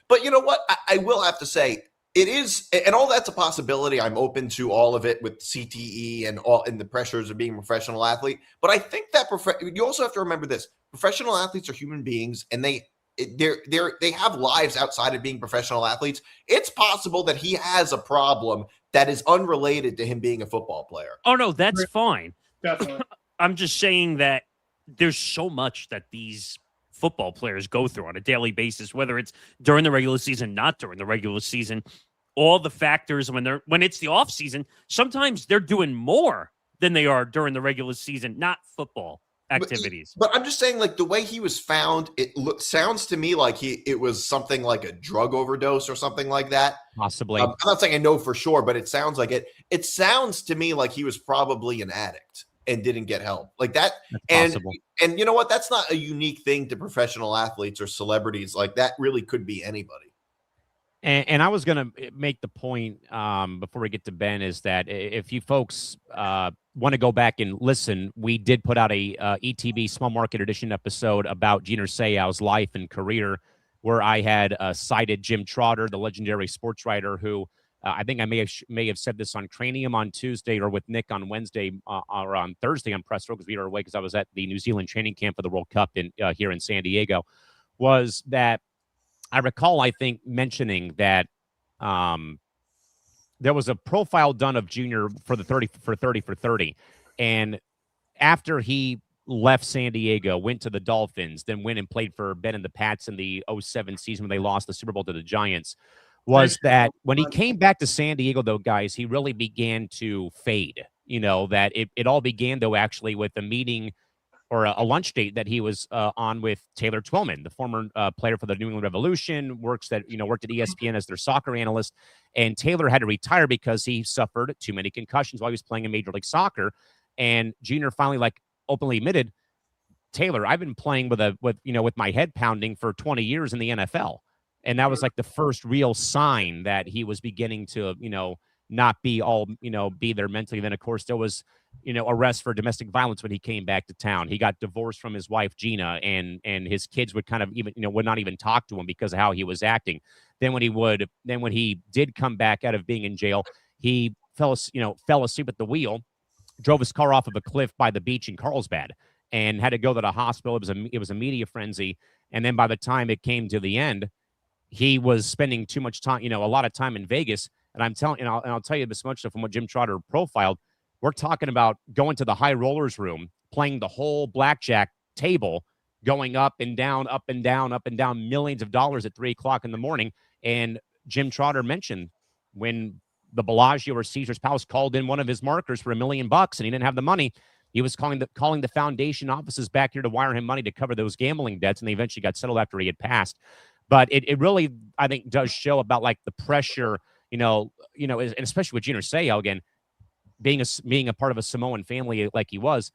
But you know what? I will have to say, it is, and all that's a possibility. I'm open to all of it with CTE and the pressures of being a professional athlete. But I think that you also have to remember this: professional athletes are human beings, and they have lives outside of being professional athletes. It's possible that he has a problem that is unrelated to him being a football player. Oh no, that's fine. Definitely. I'm just saying that there's so much that these football players go through on a daily basis, whether it's during the regular season, not during the regular season, all the factors when it's the off season, sometimes they're doing more than they are during the regular season, not football activities. But I'm just saying, like, the way he was found, sounds to me like it was something like a drug overdose or something like that. Possibly. I'm not saying I know for sure, but it sounds like it. It sounds to me like he was probably an addict and didn't get help like that. That's possible. And you know what? That's not a unique thing to professional athletes or celebrities. Like, that really could be anybody. And I was going to make the point before we get to Ben is that if you folks want to go back and listen, we did put out a ETB Small Market Edition episode about Gene Seau's life and career, where I had cited Jim Trotter, the legendary sports writer, who I think I may have said this on Cranium on Tuesday or with Nick on Wednesday or on Thursday on Press Row because we were away because I was at the New Zealand training camp for the World Cup here in San Diego, was that I recall, I think, mentioning that there was a profile done of Junior for the 30 for 30. And after he left San Diego, went to the Dolphins, then went and played for Ben and the Pats in the 07 season when they lost the Super Bowl to the Giants, was that when he came back to San Diego, though, guys, he really began to fade. You know, that it all began, though, actually with a meeting or a lunch date that he was on with Taylor Twellman, the former player for the New England Revolution, worked at ESPN as their soccer analyst. And Taylor had to retire because he suffered too many concussions while he was playing in Major League Soccer. And Junior finally openly admitted, Taylor, I've been playing with my head pounding for 20 years in the NFL. And that was the first real sign that he was beginning to, not be all, be there mentally. Then, of course, there was, arrest for domestic violence when he came back to town. He got divorced from his wife, Gina, and his kids would kind of even, would not even talk to him because of how he was acting. Then when he did come back out of being in jail, he fell asleep at the wheel, drove his car off of a cliff by the beach in Carlsbad and had to go to the hospital. It was a media frenzy. And then by the time it came to the end, he was spending too much time, a lot of time in Vegas. And I'm telling, and I'll tell you this much from what Jim Trotter profiled. We're talking about going to the high rollers room, playing the whole blackjack table, going up and down, up and down, up and down, millions of dollars at 3:00 in the morning. And Jim Trotter mentioned when the Bellagio or Caesar's Palace called in one of his markers for $1 million and he didn't have the money, he was calling the foundation offices back here to wire him money to cover those gambling debts. And they eventually got settled after he had passed. But it really, I think, does show about the pressure, and especially with Gene Seau, again, being a part of a Samoan family like he was.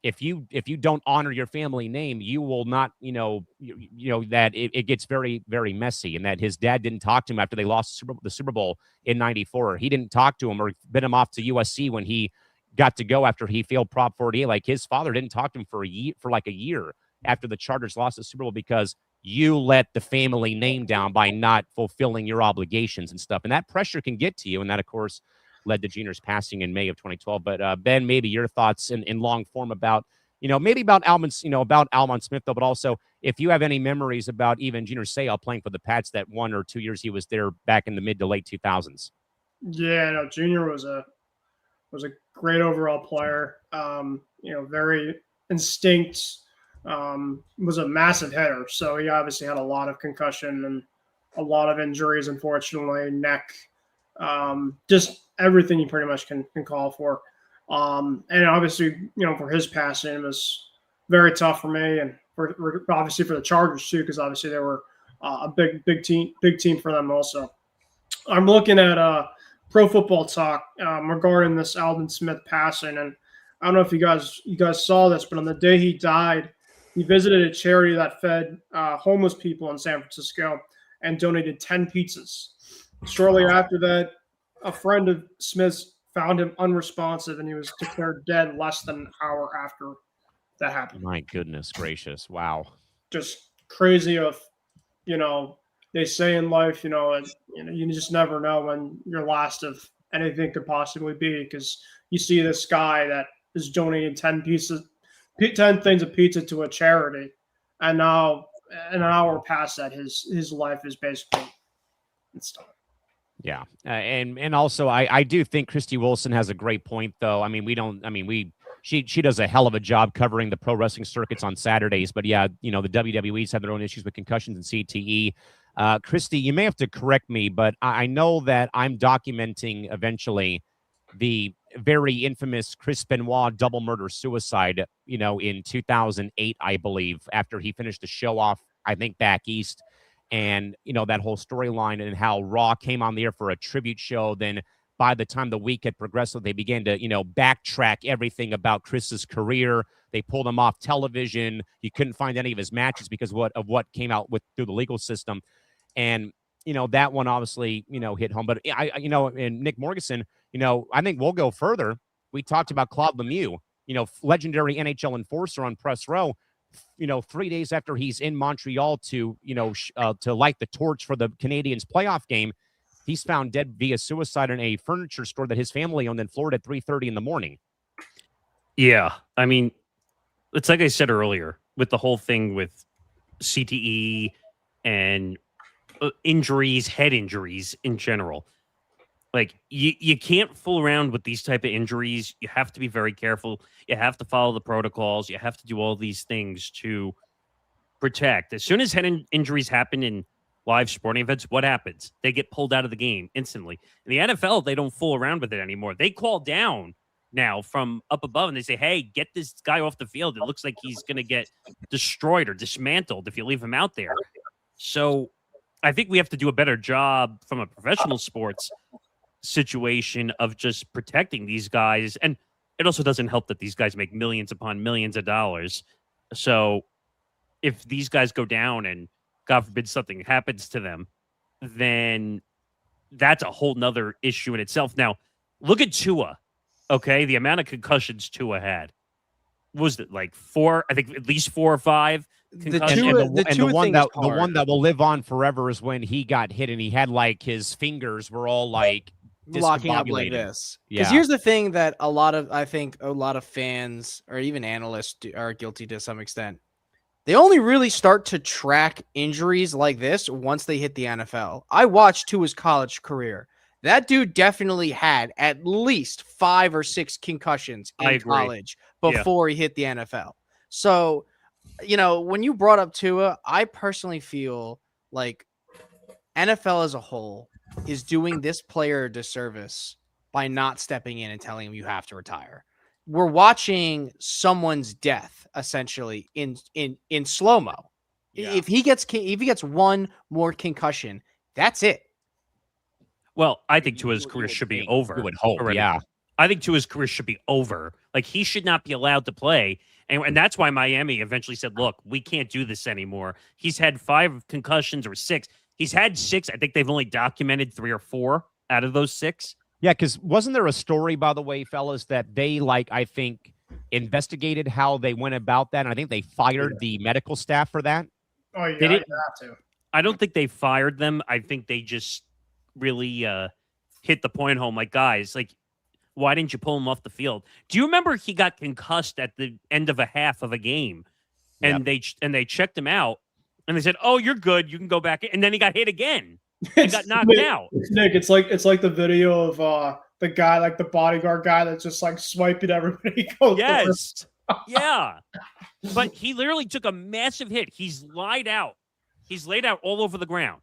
If you don't honor your family name, you will not, that it gets very, very messy. And that his dad didn't talk to him after they lost the Super Bowl in '94. He didn't talk to him or bid him off to USC when he got to go after he failed Prop 48. His father didn't talk to him for a year after the Chargers lost the Super Bowl because you let the family name down by not fulfilling your obligations and stuff. And that pressure can get to you. And that, of course, led to Junior's passing in May of 2012. But Ben, maybe your thoughts in long form about, maybe about Aldon Smith, though, but also if you have any memories about even Junior Seau playing for the Pats that 1 or 2 years he was there back in the mid to late 2000s. Yeah, no, Junior was a great overall player. Very instinct. Was a massive hitter, so he obviously had a lot of concussion and a lot of injuries, unfortunately, neck, just everything you pretty much can call for. And obviously, for his passing, it was very tough for me, and obviously for the Chargers too, because obviously they were a big team for them also. I'm looking at Pro Football Talk regarding this Aldon Smith passing, and I don't know if you guys saw this, but on the day he died, he visited a charity that fed homeless people in San Francisco and donated 10 pizzas. Shortly after that, a friend of Smith's found him unresponsive, and he was declared dead less than an hour after that happened. My goodness gracious. Wow. Just crazy they say in life, you just never know when your last of anything could possibly be, because you see this guy that is donating 10 things of pizza to a charity, and now an hour past that, his life is basically it's done. Yeah. And also I do think Christy Wilson has a great point though. She does a hell of a job covering the pro wrestling circuits on Saturdays, but yeah, the WWE's have their own issues with concussions and CTE. Christy, you may have to correct me, but I know that I'm documenting eventually the very infamous Chris Benoit double murder suicide, in 2008, I believe, after he finished the show off, I think back east. And, that whole storyline and how Raw came on the air for a tribute show. Then by the time the week had progressed, they began to, backtrack everything about Chris's career. They pulled him off television. You couldn't find any of his matches because of what came out through the legal system. And, that one obviously, hit home. But and Nick Morganson, I think we'll go further. We talked about Claude Lemieux, legendary NHL enforcer on Press Row. 3 days after he's in Montreal to light the torch for the Canadiens playoff game, he's found dead via suicide in a furniture store that his family owned in Florida at 3:30 in the morning. Yeah. I mean, it's like I said earlier with the whole thing with CTE and injuries, head injuries in general. Like you can't fool around with these type of injuries. You have to be very careful. You have to follow the protocols. You have to do all these things to protect. As soon as head injuries happen in live sporting events, what happens? They get pulled out of the game instantly. In the NFL, they don't fool around with it anymore. They call down now from up above and they say, hey, get this guy off the field. It looks like he's going to get destroyed or dismantled if you leave him out there. So I think we have to do a better job from a professional sports situation of just protecting these guys. And it also doesn't help that these guys make millions upon millions of dollars. So if these guys go down and God forbid something happens to them, then that's a whole nother issue in itself. Now, look at Tua. Okay, the amount of concussions Tua had. Was it like 4? I think at least 4 or 5. The one that will live on forever is when he got hit and he had his fingers were all locking up like this. Because Yeah. here's the thing that I think a lot of fans or even analysts are guilty to some extent. They only really start to track injuries like this once they hit the NFL. I watched Tua's college career. That dude definitely had at least 5 or 6 concussions in college before he hit the NFL. So, when you brought up Tua, I personally feel like NFL as a whole is doing this player a disservice by not stepping in and telling him you have to retire. We're watching someone's death essentially in slow-mo. Yeah. If he gets one more concussion, that's it. Well, I think Tua's career should be over. You would hope, already. Yeah. I think Tua's career should be over. Like, he should not be allowed to play. And that's why Miami eventually said, look, we can't do this anymore. He's had 5 concussions or 6. He's had 6. I think they've only documented 3 or 4 out of those 6. Yeah, because wasn't there a story, by the way, fellas, that they, I think, investigated how they went about that? And I think they fired the medical staff for that. Oh, yeah, they didn't have to. I don't think they fired them. I think they just really hit the point home. Like, guys, why didn't you pull him off the field? Do you remember he got concussed at the end of a half of a game, and they checked him out, and they said, "Oh, you're good. You can go back." And then he got hit again. He got knocked out. Nick, it's like the video of the guy, the bodyguard guy that's just swiping everybody. Yes, yeah. But he literally took a massive hit. He's laid out. He's laid out all over the ground,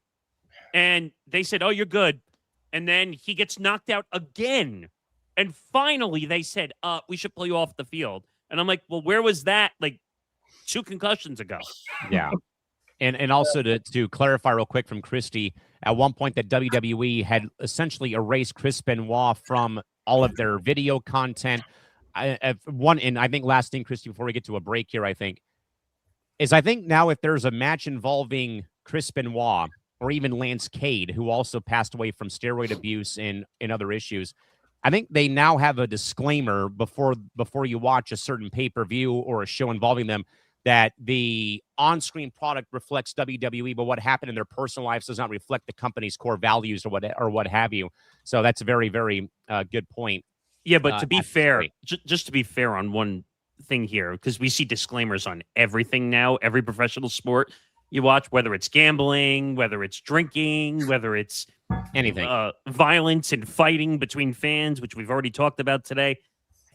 and they said, "Oh, you're good." And then he gets knocked out again. And finally, they said, we should pull you off the field. And I'm like, well, where was that? Like 2 concussions ago. Yeah. And also to clarify real quick from Christy, at one point that WWE had essentially erased Chris Benoit from all of their video content. And I think last thing, Christy, before we get to a break here, I think now if there's a match involving Chris Benoit or even Lance Cade, who also passed away from steroid abuse and other issues, I think they now have a disclaimer before you watch a certain pay-per-view or a show involving them that the on-screen product reflects WWE, but what happened in their personal lives does not reflect the company's core values or what have you. So that's a very, very good point. Yeah, but to be fair, just to be fair on one thing here, because we see disclaimers on everything now, every professional sport you watch, whether it's gambling, whether it's drinking, whether it's anything, violence and fighting between fans, which we've already talked about today.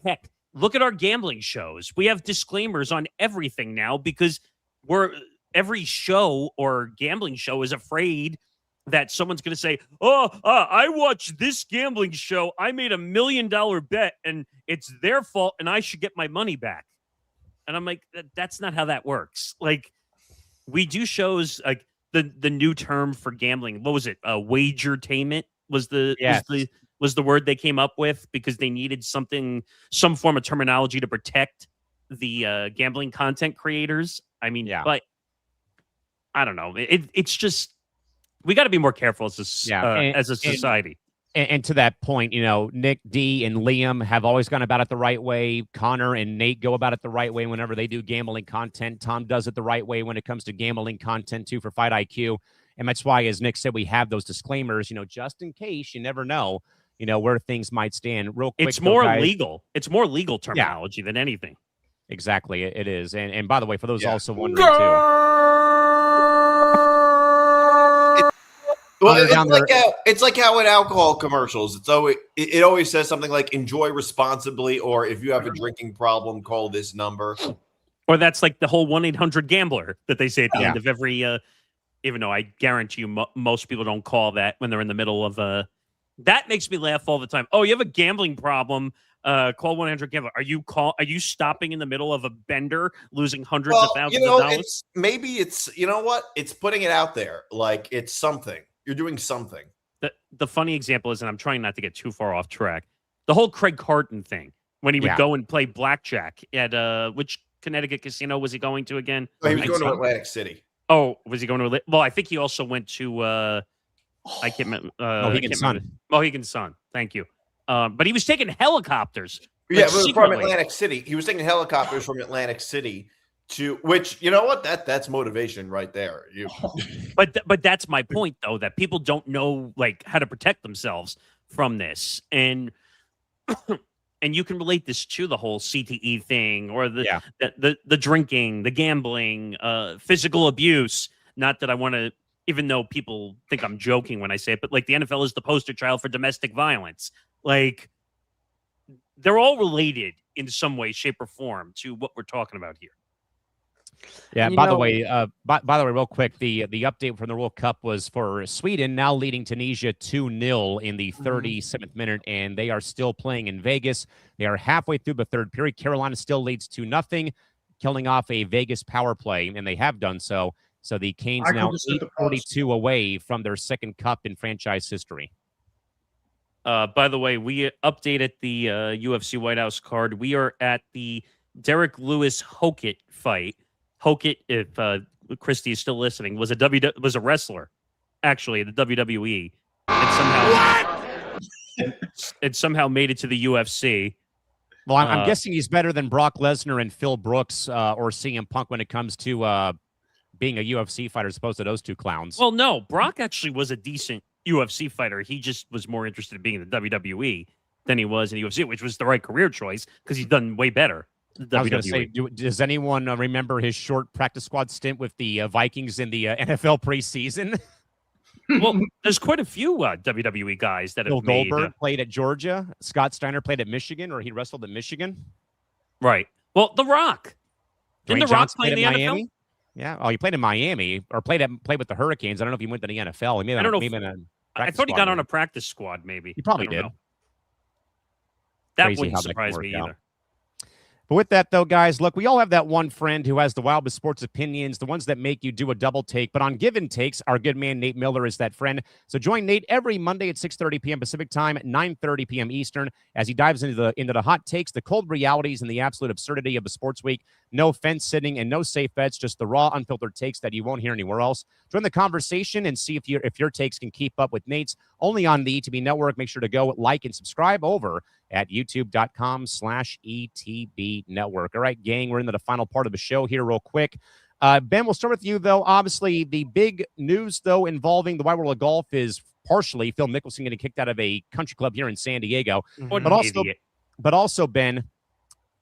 Heck, look at our gambling shows. We have disclaimers on everything now because every show or gambling show is afraid that someone's going to say, I watched this gambling show. I made $1 million bet and it's their fault and I should get my money back. And I'm like, that's not how that works. Like, we do shows like the new term for gambling. What was it? Wagertainment was the word they came up with because they needed some form of terminology to protect the gambling content creators. I mean, but I don't know. It's just, we got to be more careful as a society. And to that point, Nick, D, and Liam have always gone about it the right way. Connor and Nate go about it the right way whenever they do gambling content. Tom does it the right way when it comes to gambling content, too, for Fight IQ. And that's why, as Nick said, we have those disclaimers, just in case. You never know, where things might stand. Real quick, it's more legal. It's more legal terminology than anything. Exactly, it is. And by the way, for those also wondering, too. Well, it's like how in alcohol commercials, it always says something like "enjoy responsibly," or if you have a drinking problem, call this number. Or that's like the whole 1-800-GAMBLER that they say at the end of every. Even though I guarantee you, most people don't call that when they're in the middle of a. That makes me laugh all the time. Oh, you have a gambling problem? Call 1-800-GAMBLER. Are you stopping in the middle of a bender, losing hundreds of thousands of dollars? Maybe it's it's putting it out there like it's something. You're doing something. The funny example is, and I'm trying not to get too far off track, the whole Craig Carton thing when he would go and play blackjack at which Connecticut casino was he going to again? Oh, he was going to Atlantic City. Oh, was he going to? Well, I think he also went to. I can't remember. Mohegan Sun. Mohegan Sun. Thank you. But he was taking helicopters. Yeah, from Atlantic City. He was taking helicopters from Atlantic City to which, you know what? That's motivation right there. But that's my point, though, that people don't know like how to protect themselves from this, and you can relate this to the whole CTE thing or the drinking, the gambling, physical abuse. Not that I want to, even though people think I'm joking when I say it, but like the NFL is the poster child for domestic violence. Like they're all related in some way, shape, or form to what we're talking about here. Yeah. By the way, real quick, the update from the World Cup was for Sweden now leading Tunisia 2-0 in the 37th minute, and they are still playing in Vegas. They are halfway through the third period. Carolina still leads 2-0, killing off a Vegas power play, and they have done so. So the Canes now 8:42 away from their second cup in franchise history. By the way, we updated the UFC White House card. We are at the Derek Lewis Hokit fight. Hokit, if Christy is still listening, was a wrestler, actually, in the WWE, and somehow made it to the UFC. Well, I'm guessing he's better than Brock Lesnar and Phil Brooks or CM Punk when it comes to being a UFC fighter, as opposed to those two clowns. Well, no, Brock actually was a decent UFC fighter. He just was more interested in being in the WWE than he was in the UFC, which was the right career choice because he's done way better. I was going to say, does anyone remember his short practice squad stint with the Vikings in the NFL preseason? Well, there's quite a few WWE guys that have made. Bill Goldberg played at Georgia. Scott Steiner played at Michigan, or he wrestled at Michigan. Right. Well, The Rock. Didn't The Rock play in the Miami? NFL? Yeah. Oh, he played in Miami, or played with the Hurricanes. I don't know if he went to the NFL. I don't know. I thought he got on a practice squad. Maybe he probably did. Know. That Crazy wouldn't how that can surprise work me out. either. But with that, though, guys, look, we all have that one friend who has the wildest sports opinions, the ones that make you do a double take. But on Given Takes, our good man Nate Miller is that friend. So join Nate every Monday at 6:30 p.m. Pacific time, at 9:30 p.m. Eastern, as he dives into the hot takes, the cold realities, and the absolute absurdity of the sports week. No fence sitting and no safe bets, just the raw, unfiltered takes that you won't hear anywhere else. Join the conversation and see if your takes can keep up with Nate's. Only on the ETB network. Make sure to go like and subscribe over at youtube.com/ETB network. All right, gang, we're into the final part of the show here real quick. Ben, we'll start with you, though. Obviously, the big news, though, involving the Wide World of Golf is partially Phil Mickelson getting kicked out of a country club here in San Diego. What But an also, idiot. Ben,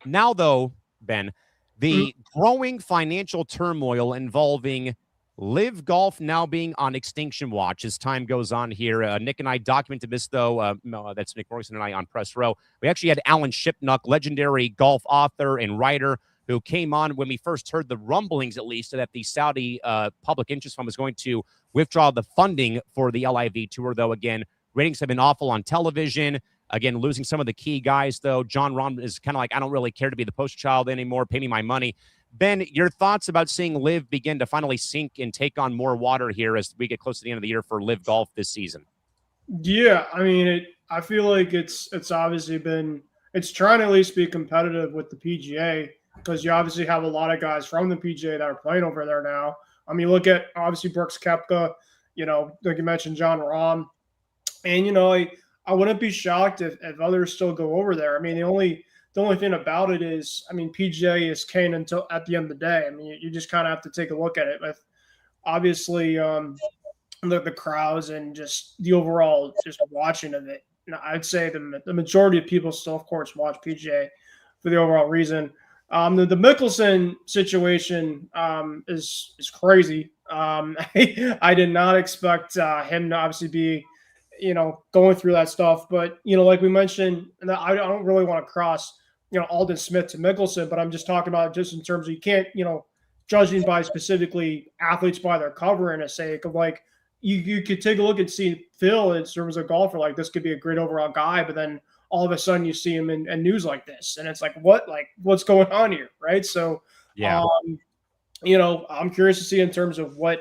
now, though, Ben, the growing financial turmoil involving LIV Golf now being on extinction watch as time goes on here. Nick and I documented this, though. That's Nick Morrison and I on Press Row. We actually had Alan Shipnuck, legendary golf author and writer, who came on when we first heard the rumblings, at least, that the Saudi Public Interest Fund was going to withdraw the funding for the LIV Tour, though, again, ratings have been awful on television. Again, losing some of the key guys, though. John Rahm is kind of like, I don't really care to be the poster child anymore. Pay me my money. Ben, your thoughts about seeing LIV begin to finally sink and take on more water here as we get close to the end of the year for LIV Golf this season? Yeah, I mean, I feel like it's obviously it's trying to at least be competitive with the PGA, because you obviously have a lot of guys from the PGA that are playing over there now. I mean, look at obviously Brooks Koepka, like you mentioned, John Rahm, and I wouldn't be shocked if others still go over there. I mean, the only thing about it is, I mean, PGA is king until at the end of the day. I mean, you just kind of have to take a look at it with obviously the crowds and just the overall just watching of it. I'd say the majority of people still, of course, watch PGA for the overall reason. The Mickelson situation is crazy. I did not expect him to obviously be going through that stuff. But, like we mentioned, and I don't really want to cross, Aldon Smith to Mickelson, but I'm just talking about just in terms of you can't, judging by specifically athletes by their cover in a sake of like, you could take a look and see Phil in terms of golfer, like this could be a great overall guy, but then all of a sudden you see him in news like this. And it's like, what's going on here? Right. So, yeah, I'm curious to see in terms of what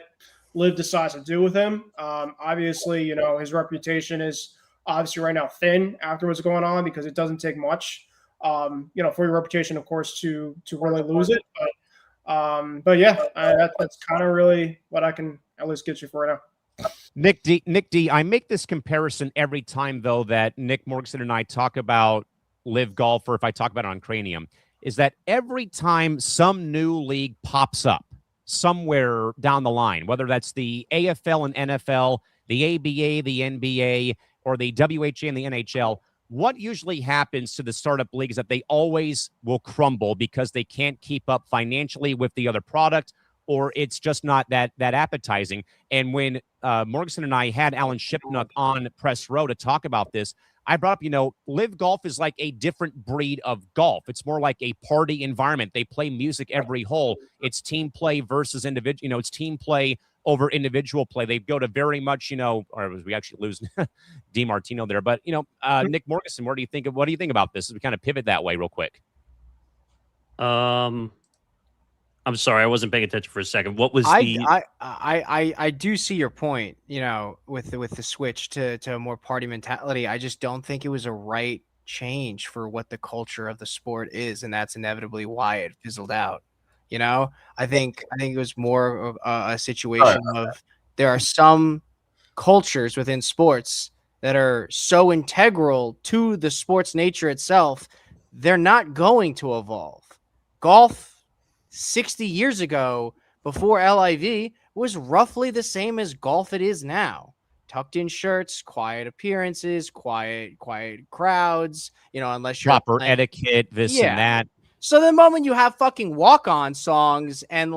LIV decides to do with him. Obviously, his reputation is obviously right now thin after what's going on, because it doesn't take much, for your reputation, of course, to really lose it. But yeah, that's kind of really what I can at least get you for right now. Nick D, I make this comparison every time, though, that Nick Morrison and I talk about LIV Golf, or if I talk about it on Cranium, is that every time some new league pops up somewhere down the line, whether that's the AFL and NFL, the ABA, the NBA, or the WHA and the NHL, what usually happens to the startup leagues is that they always will crumble because they can't keep up financially with the other product, or it's just not that appetizing. And when Morrison and I had Alan Shipnuck on Press Row to talk about this, I brought up, LIV Golf is like a different breed of golf. It's more like a party environment. They play music every hole. It's team play versus individual. It's team play over individual play. They go to very much, or we actually lose DiMartino there. But, Nick Morrison, what do you think about this as we kind of pivot that way real quick? I'm sorry, I wasn't paying attention for a second. What was I do see your point, with the switch to a more party mentality. I just don't think it was a right change for what the culture of the sport is, and that's inevitably why it fizzled out. I think it was more of a situation of there are some cultures within sports that are so integral to the sport's nature itself, they're not going to evolve. Golf 60 years ago, before LIV, was roughly the same as golf it is now. Tucked in shirts, quiet appearances, quiet crowds, unless you're proper etiquette, this and that. So the moment you have fucking walk-on songs and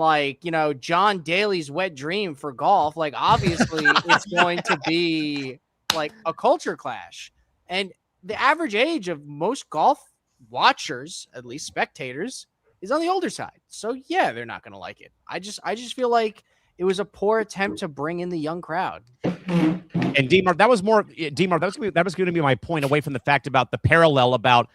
John Daly's Wet Dream for golf, obviously it's going to be like a culture clash. And the average age of most golf watchers, at least spectators, is on the older side. So yeah, they're not going to like it. I just feel like it was a poor attempt to bring in the young crowd. And that was going to be my point, away from the fact about the parallel about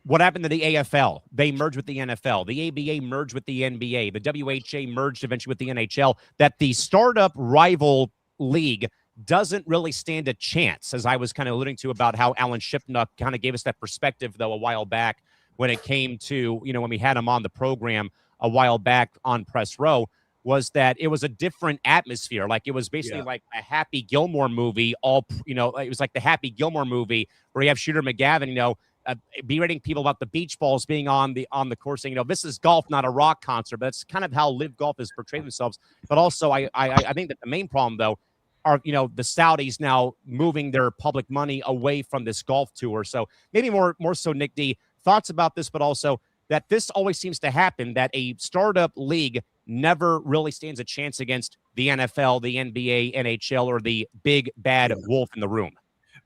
what happened to the AFL? They merged with the NFL. The ABA merged with the NBA. The WHA merged eventually with the NHL. That the startup rival league doesn't really stand a chance, as I was kind of alluding to about how Alan Shipnuck kind of gave us that perspective, though, a while back when it came to, when we had him on the program a while back on Press Row, was that it was a different atmosphere. Like it was basically like a Happy Gilmore movie. It was like the Happy Gilmore movie where you have Shooter McGavin, berating people about the beach balls being on the course, saying, this is golf, not a rock concert. But that's kind of how LIV Golf has portrayed themselves. But also, I think that the main problem, though, are the Saudis now moving their public money away from this golf tour. So maybe more so, Nick D, thoughts about this, but also that this always seems to happen, that a startup league never really stands a chance against the NFL, the NBA, NHL, or the big bad wolf in the room.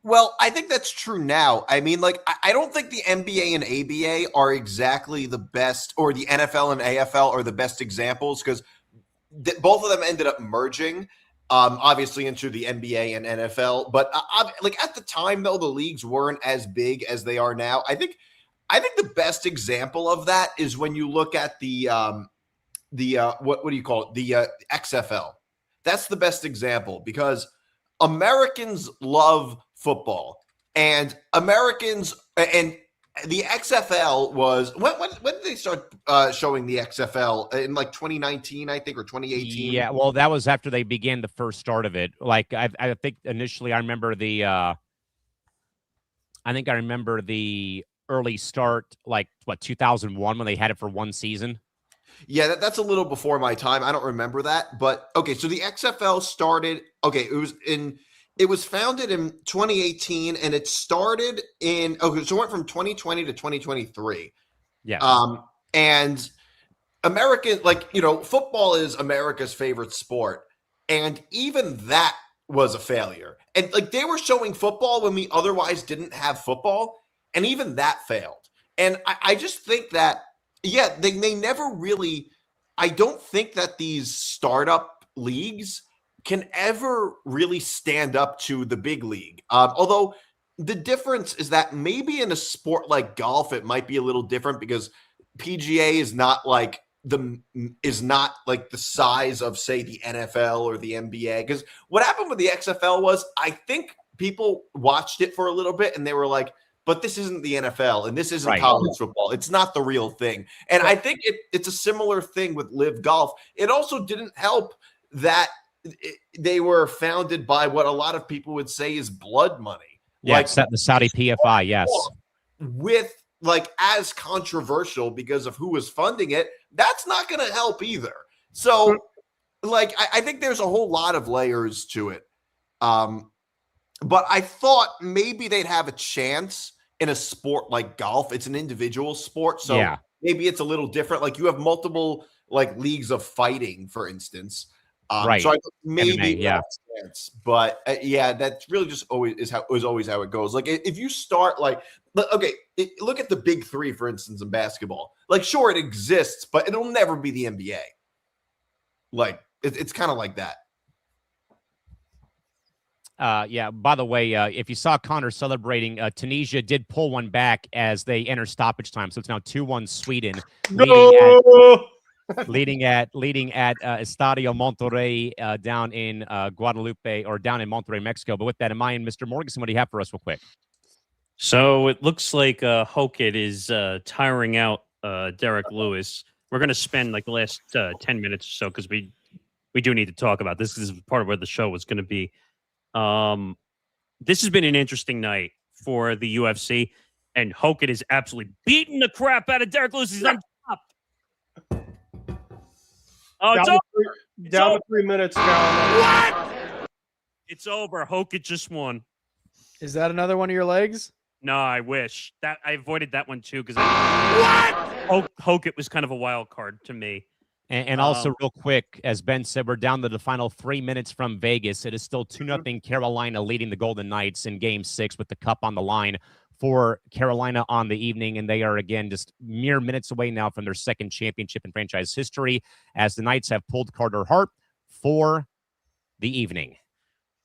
Well, I think that's true now. I mean, I don't think the NBA and ABA are exactly the best, or the NFL and AFL are the best examples, because both of them ended up merging, obviously into the NBA and NFL. But at the time, though, the leagues weren't as big as they are now. I think the best example of that is when you look at the what do you call it? The XFL. That's the best example, because Americans love football, and Americans, and the XFL was when did they start showing the XFL? In like 2019, I think, or 2018. Yeah, well, that was after they began the first start of it. Like I think initially, I remember the early start, like 2001, when they had it for one season. Yeah, that's a little before my time. I don't remember that, but okay. So the XFL started. Okay, it was founded in 2018, and it started in. Okay, so it went from 2020 to 2023. Yeah. And American, football is America's favorite sport, and even that was a failure. And they were showing football when we otherwise didn't have football, and even that failed. And I just think that. Yeah, they never really. I don't think that these startup leagues can ever really stand up to the big league. Although the difference is that maybe in a sport like golf, it might be a little different, because PGA is not like the size of, say, the NFL or the NBA. Because what happened with the XFL was, I think people watched it for a little bit and they were like, but this isn't the NFL and this isn't college football. It's not the real thing. And I think it's a similar thing with LIV Golf. It also didn't help that they were founded by what a lot of people would say is blood money. Yeah, except the Saudi PFI, yes. With as controversial because of who was funding it, that's not going to help either. So I think there's a whole lot of layers to it. But I thought maybe they'd have a chance in a sport like golf. It's an individual sport, so maybe it's a little different. Like you have multiple leagues of fighting, for instance. Right. So I thought maybe they have a chance. But that's really just always how it goes. Like if you start look at the big three, for instance, in basketball. Sure, it exists, but it'll never be the NBA. It's kind of like that. By the way, if you saw Connor celebrating, Tunisia did pull one back as they enter stoppage time. So it's now 2-1 Sweden, leading at Estadio Monterrey down in Guadalupe, or down in Monterrey, Mexico. But with that in mind, Mr. Morganson, what do you have for us real quick? So it looks like Hokit is tiring out Derek Lewis. We're going to spend the last 10 minutes or so, because we do need to talk about this. This is part of where the show was going to be. This has been an interesting night for the UFC, and Hokit is absolutely beating the crap out of Derek Lewis. He's on top. Oh, down to 3 minutes now. What? It's over. Hokit just won. Is that another one of your legs? No, I wish that I avoided that one too, because Hokit was kind of a wild card to me. And also, real quick, as Ben said, we're down to the final 3 minutes from Vegas. It is still 2-0 Carolina leading the Golden Knights in Game 6 with the cup on the line for Carolina on the evening. And they are, again, just mere minutes away now from their second championship in franchise history, as the Knights have pulled Carter Hart for the evening.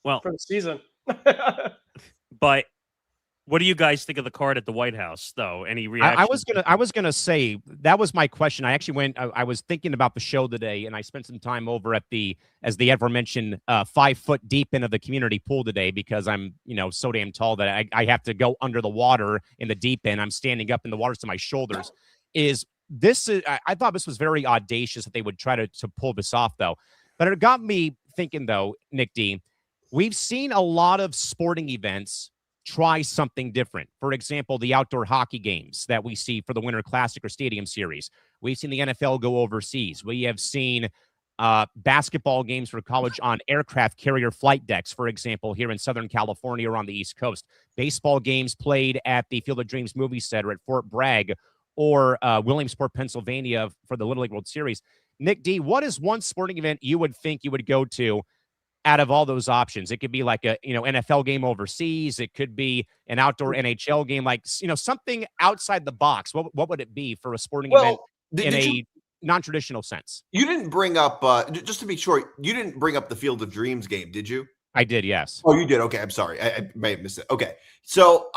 Well, for the season. But What do you guys think of the card at the White House, though? Any reaction? I was gonna say that was my question. I actually went. I was thinking about the show today, and I spent some time over at as the aforementioned 5 foot deep end of the community pool today because I'm so damn tall that I have to go under the water in the deep end. I'm standing up in the water to my shoulders. I thought this was very audacious that they would try to pull this off, though. But it got me thinking, though, Nick D. We've seen a lot of sporting events try something different. For example, the outdoor hockey games that we see for the Winter Classic or Stadium Series. We've seen the NFL go overseas. We have seen basketball games for college on aircraft carrier flight decks, for example, here in Southern California or on the East Coast. Baseball games played at the Field of Dreams Movie Center at Fort Bragg or Williamsport, Pennsylvania for the Little League World Series. Nick D., what is one sporting event you would think you would go to out of all those options? It could be like a NFL game overseas. It could be an outdoor NHL game, like something outside the box. What would it be for a sporting event in a non-traditional sense? You didn't bring up just to be sure, you didn't bring up the Field of Dreams game, did you? I did, yes. Oh, you did. Okay, I'm sorry. I may have missed it. Okay, so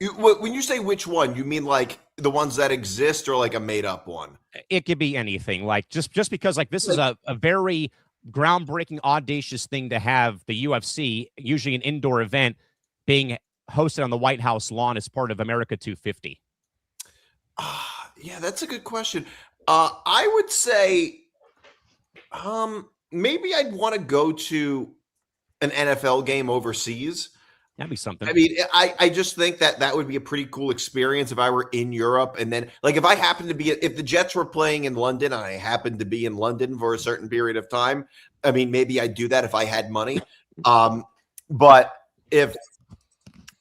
when you say which one, you mean like the ones that exist or like a made up one? It could be anything. Like just because like this is a very groundbreaking, audacious thing to have the UFC, usually an indoor event, being hosted on the White House lawn as part of America 250. Yeah, that's a good question. I would say maybe I'd want to go to an NFL game overseas. That'd be something. I mean, I just think that would be a pretty cool experience if I were in Europe. And then, like, if I happened to be, if the Jets were playing in London and I happened to be in London for a certain period of time, I mean, maybe I'd do that if I had money. But if,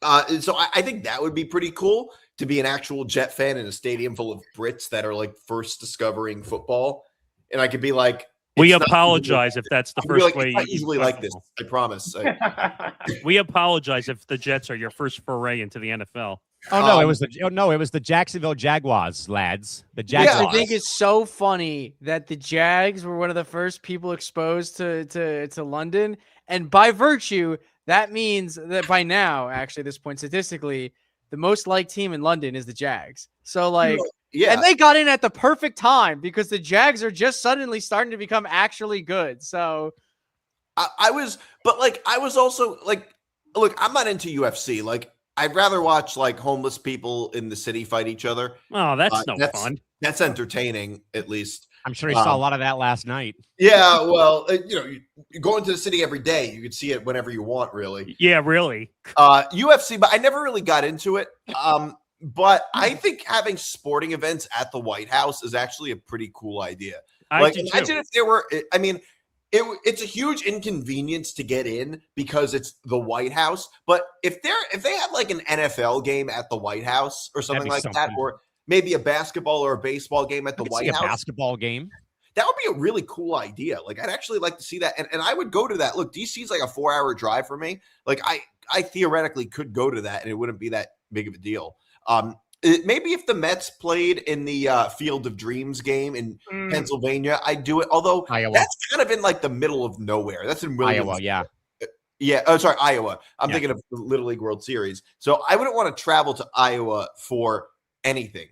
so I think that would be pretty cool to be an actual Jet fan in a stadium full of Brits that are like first discovering football. And I could be like, we apologize if that's the first way. It's not usually like this. I promise. We apologize if the Jets are your first foray into the NFL. Oh no, it was the Jacksonville Jaguars, lads. The Jaguars. I think it's so funny that the Jags were one of the first people exposed to London, and by virtue, that means that by now, actually, at this point, statistically, the most liked team in London is the Jags. So like. Yeah, and they got in at the perfect time because the Jags are just suddenly starting to become actually good. So I was also like, look, I'm not into UFC. Like, I'd rather watch like homeless people in the city fight each other. Oh, that's fun. That's entertaining, at least. I'm sure you saw a lot of that last night. Yeah, well, you go into the city every day. You could see it whenever you want, really. Yeah, really. UFC, but I never really got into it. But I think having sporting events at the White House is actually a pretty cool idea. Imagine if there were, I mean, it's a huge inconvenience to get in because it's the White House. But if they had like an NFL game at the White House or something like that, or maybe a basketball or a baseball game at the White House. A basketball game. That would be a really cool idea. Like, I'd actually like to see that. And I would go to that. Look, DC is like a 4-hour drive for me. Like, I theoretically could go to that and it wouldn't be that big of a deal. Maybe if the Mets played in the Field of Dreams game in Pennsylvania, I'd do it. Although Iowa. That's kind of in like the middle of nowhere. That's in Williams. Iowa, yeah. Yeah. Oh, sorry, Iowa. I'm thinking of the Little League World Series. So I wouldn't want to travel to Iowa for anything.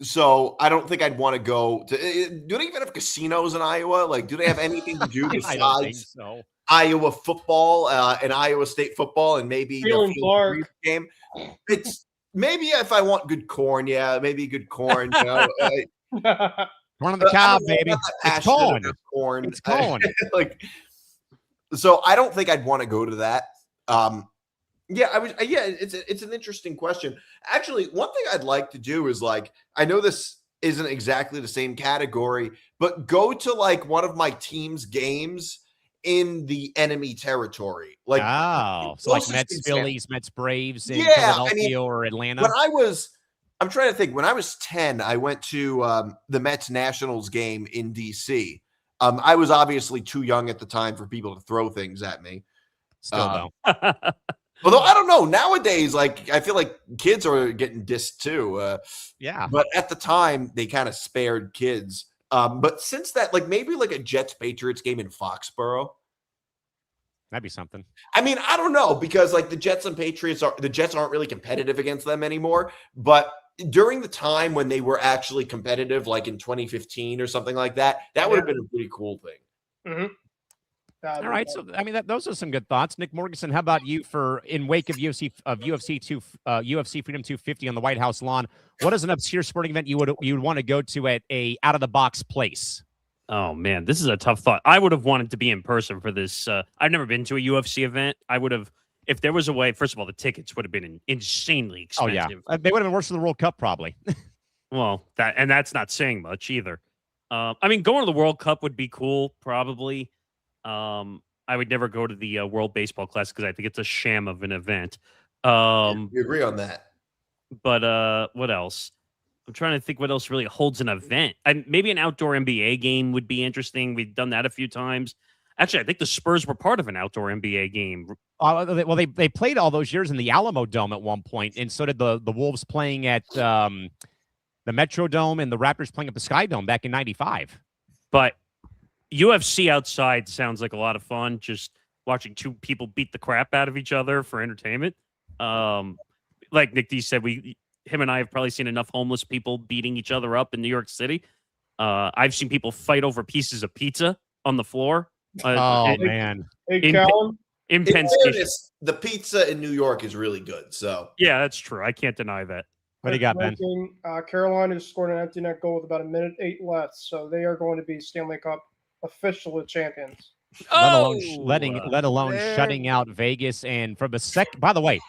So I don't think I'd want to go to. Do they even have casinos in Iowa? Like, do they have anything to do besides I don't think so. Iowa football and Iowa State football and maybe the Field of Dreams game? It's. Maybe if I want good corn, maybe good corn. You know, corn on the cob, baby. It's corn. Corn. It's corn. So I don't think I'd want to go to that. It's an interesting question. Actually, one thing I'd like to do is like, I know this isn't exactly the same category, but go to like one of my team's games in the enemy territory. Like, so like Mets, Phillies, Mets, Braves in Philadelphia or Atlanta. I'm trying to think. When I was 10, I went to the Mets Nationals game in DC. I was obviously too young at the time for people to throw things at me. Still Although I don't know nowadays, like I feel like kids are getting dissed too. But at the time, they kind of spared kids. But since that, like maybe like a Jets Patriots game in Foxborough. That'd be something. I mean, I don't know, because like the Jets and Patriots the Jets aren't really competitive against them anymore. But during the time when they were actually competitive, like in 2015 or something like that, that would have been a pretty cool thing. Mm-hmm. All right, so I mean, those are some good thoughts. Nick Morganson, how about you for in wake of UFC Freedom 250 on the White House lawn? What is an obscure sporting event you would want to go to at a out of the box place? Oh man, this is a tough thought. I would have wanted to be in person for this. I've never been to a UFC event. I would have, if there was a way. First of all, the tickets would have been insanely expensive. Oh yeah, they would have been worse than the World Cup probably. Well, that's not saying much either. I mean, going to the World Cup would be cool, probably. I would never go to the World Baseball Classic because I think it's a sham of an event. We agree on that. But what else? I'm trying to think what else really holds an event. Maybe an outdoor NBA game would be interesting. We've done that a few times. Actually, I think the Spurs were part of an outdoor NBA game. Well, they played all those years in the Alamo Dome at one point, and so did the Wolves playing at the Metro Dome and the Raptors playing at the Sky Dome back in '95. But UFC outside sounds like a lot of fun. Just watching two people beat the crap out of each other for entertainment. Like Nick D said, him and I have probably seen enough homeless people beating each other up in New York City. I've seen people fight over pieces of pizza on the floor. Man. Hey, Callan. In Penn Station. The pizza in New York is really good. So yeah, that's true. I can't deny that. What do you got, Ben? Carolina has scored an empty net goal with about 1:08 left, so they are going to be Stanley Cup official champions. Let alone shutting out Vegas. And from by the way,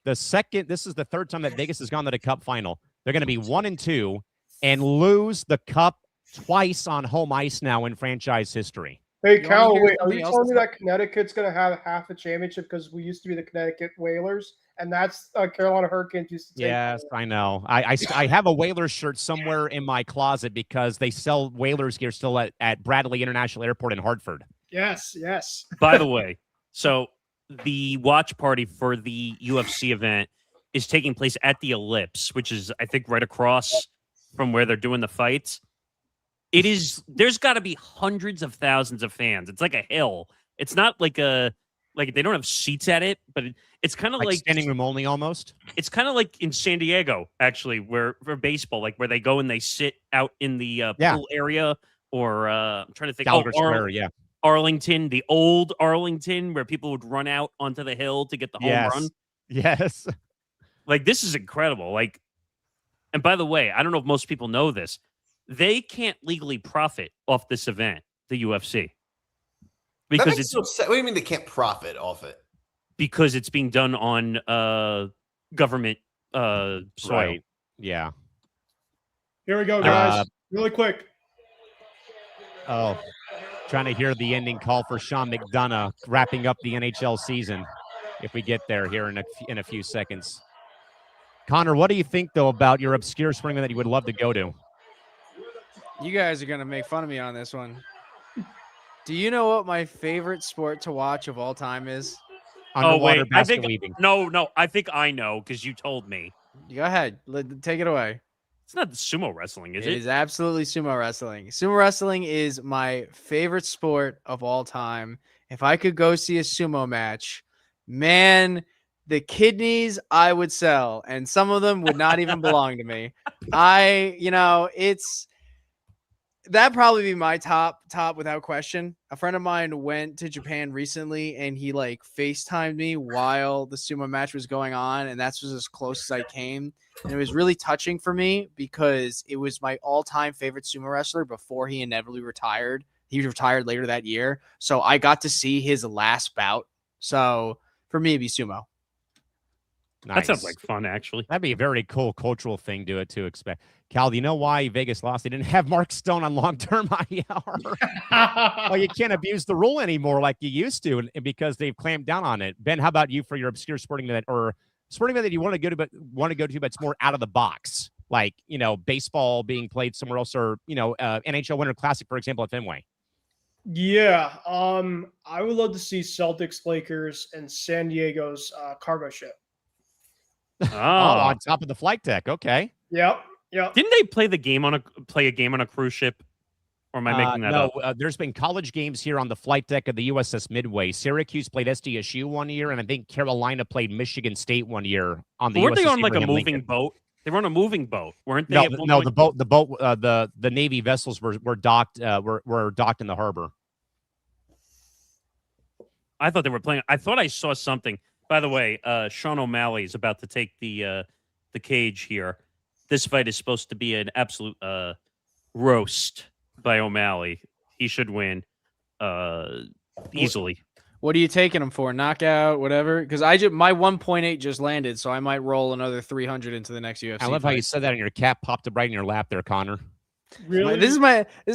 this is the third time that Vegas has gone to the Cup final. They're going to be 1-2 and lose the Cup twice on home ice now in franchise history. Hey, Cal, wait, are you telling me that Connecticut's going to have half a championship because we used to be the Connecticut Whalers, and that's Carolina Hurricanes used to take? Yes, I know. I have a Whalers shirt somewhere in my closet because they sell Whalers gear still at Bradley International Airport in Hartford. Yes. By the way, so the watch party for the UFC event is taking place at the Ellipse, which is, I think, right across from where they're doing the fights. There's got to be hundreds of thousands of fans. It's like a hill. It's not like they don't have seats at it, but it's kind of like standing room only almost. It's kind of like in San Diego, actually, where for baseball, like where they go and they sit out in the pool area, or I'm trying to think. Square, yeah. Arlington, the old Arlington, where people would run out onto the hill to get the home run. Yes. Like, this is incredible. Like, and by the way, I don't know if most people know this. They can't legally profit off this event, the UFC. Because it's so sad. What do you mean they can't profit off it? Because it's being done on government soil. Right. Yeah. Here we go, guys. Really quick. Trying to hear the ending call for Sean McDonough wrapping up the NHL season. If we get there here in a few seconds. Connor, what do you think though about your obscure sporting event that you would love to go to? You guys are going to make fun of me on this one. Do you know what my favorite sport to watch of all time is? Underwater basket weaving. No, I think I know because you told me. Go ahead. Take it away. It's not sumo wrestling, is it? It is absolutely sumo wrestling. Sumo wrestling is my favorite sport of all time. If I could go see a sumo match, man, the kidneys I would sell, and some of them would not even belong to me. That'd probably be my top without question. A friend of mine went to Japan recently and he FaceTimed me while the sumo match was going on. And that's as close as I came. And it was really touching for me because it was my all-time favorite sumo wrestler before he inevitably retired. He retired later that year. So I got to see his last bout. So for me, it'd be sumo. Nice. That sounds like fun, actually. That'd be a very cool cultural thing to expect. Cal, do you know why Vegas lost? They didn't have Mark Stone on long-term IR. Well, you can't abuse the rule anymore like you used to, and because they've clamped down on it. Ben, how about you for your obscure sporting event or sporting event that you want to go to, but it's more out of the box, like baseball being played somewhere else, or NHL Winter Classic, for example, at Fenway. Yeah, I would love to see Celtics, Lakers, and San Diego's cargo ship. On top of the flight deck. Okay. Yep. Didn't they play a game on a cruise ship? Or am I making that up? No, there's been college games here on the flight deck of the USS Midway. Syracuse played SDSU one year, and I think Carolina played Michigan State one year on the Weren't USS they on like a Abraham moving Lincoln. boat? They were on a moving boat, weren't they? No, at one no, point? the Navy vessels were docked were docked in the harbor. I thought they were playing. I thought I saw something. By the way, Sean O'Malley is about to take the cage here. This fight is supposed to be an absolute roast by O'Malley. He should win easily. What are you taking him for? Knockout, whatever? Because my 1.8 just landed, so I might roll another 300 into the next UFC. I love how you said that, and your cap popped up right in your lap there, Connor. Really? This is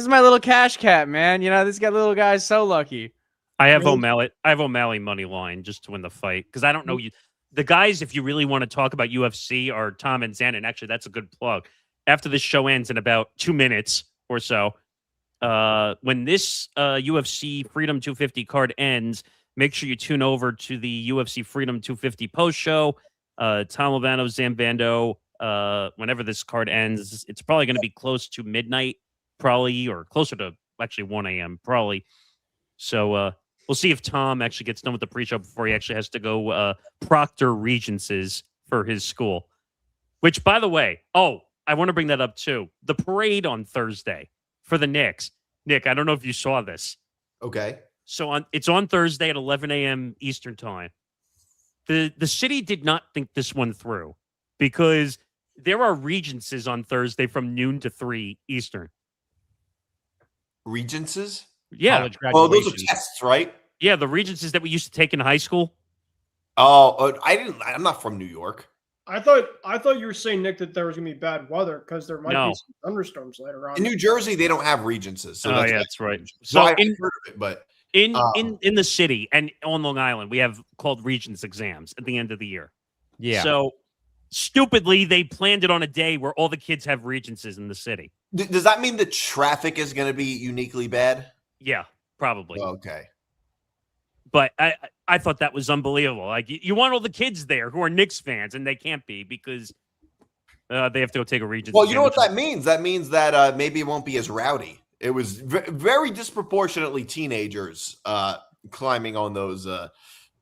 my little cash cap, man. You know, this little guy's so lucky. I have O'Malley money line just to win the fight because I don't know you. The guys, if you really want to talk about UFC, are Tom and Zan, and actually that's a good plug. After this show ends in about 2 minutes or so, when this UFC Freedom 250 card ends, make sure you tune over to the UFC Freedom 250 post show. Tom Lobano, Zan Bando. Whenever this card ends, it's probably going to be close to midnight, probably, or closer to actually 1 a.m. probably. So we'll see if Tom actually gets done with the pre-show before he actually has to go proctor regencies for his school. Which, by the way, I want to bring that up too. The parade on Thursday for the Knicks. Nick, I don't know if you saw this. Okay. So it's on Thursday at 11 a.m. Eastern time. The city did not think this one through because there are regencies on Thursday from noon to 3 Eastern. Regencies? Yeah. Oh, those are tests, right? Yeah, the regencies that we used to take in high school. Oh, I'm not from New York. I thought you were saying, Nick, that there was gonna be bad weather because there might be some thunderstorms later on. In New Jersey, they don't have regencies. So that's right. So I've heard of it, but in the city and on Long Island, we have called Regents exams at the end of the year. Yeah. So stupidly, they planned it on a day where all the kids have regencies in the city. Does that mean the traffic is going to be uniquely bad? Yeah, probably. Okay. But I thought that was unbelievable. Like, you want all the kids there who are Knicks fans, and they can't be because they have to go take a Regency. Well, you know what that means? That means that maybe it won't be as rowdy. It was very disproportionately teenagers climbing on those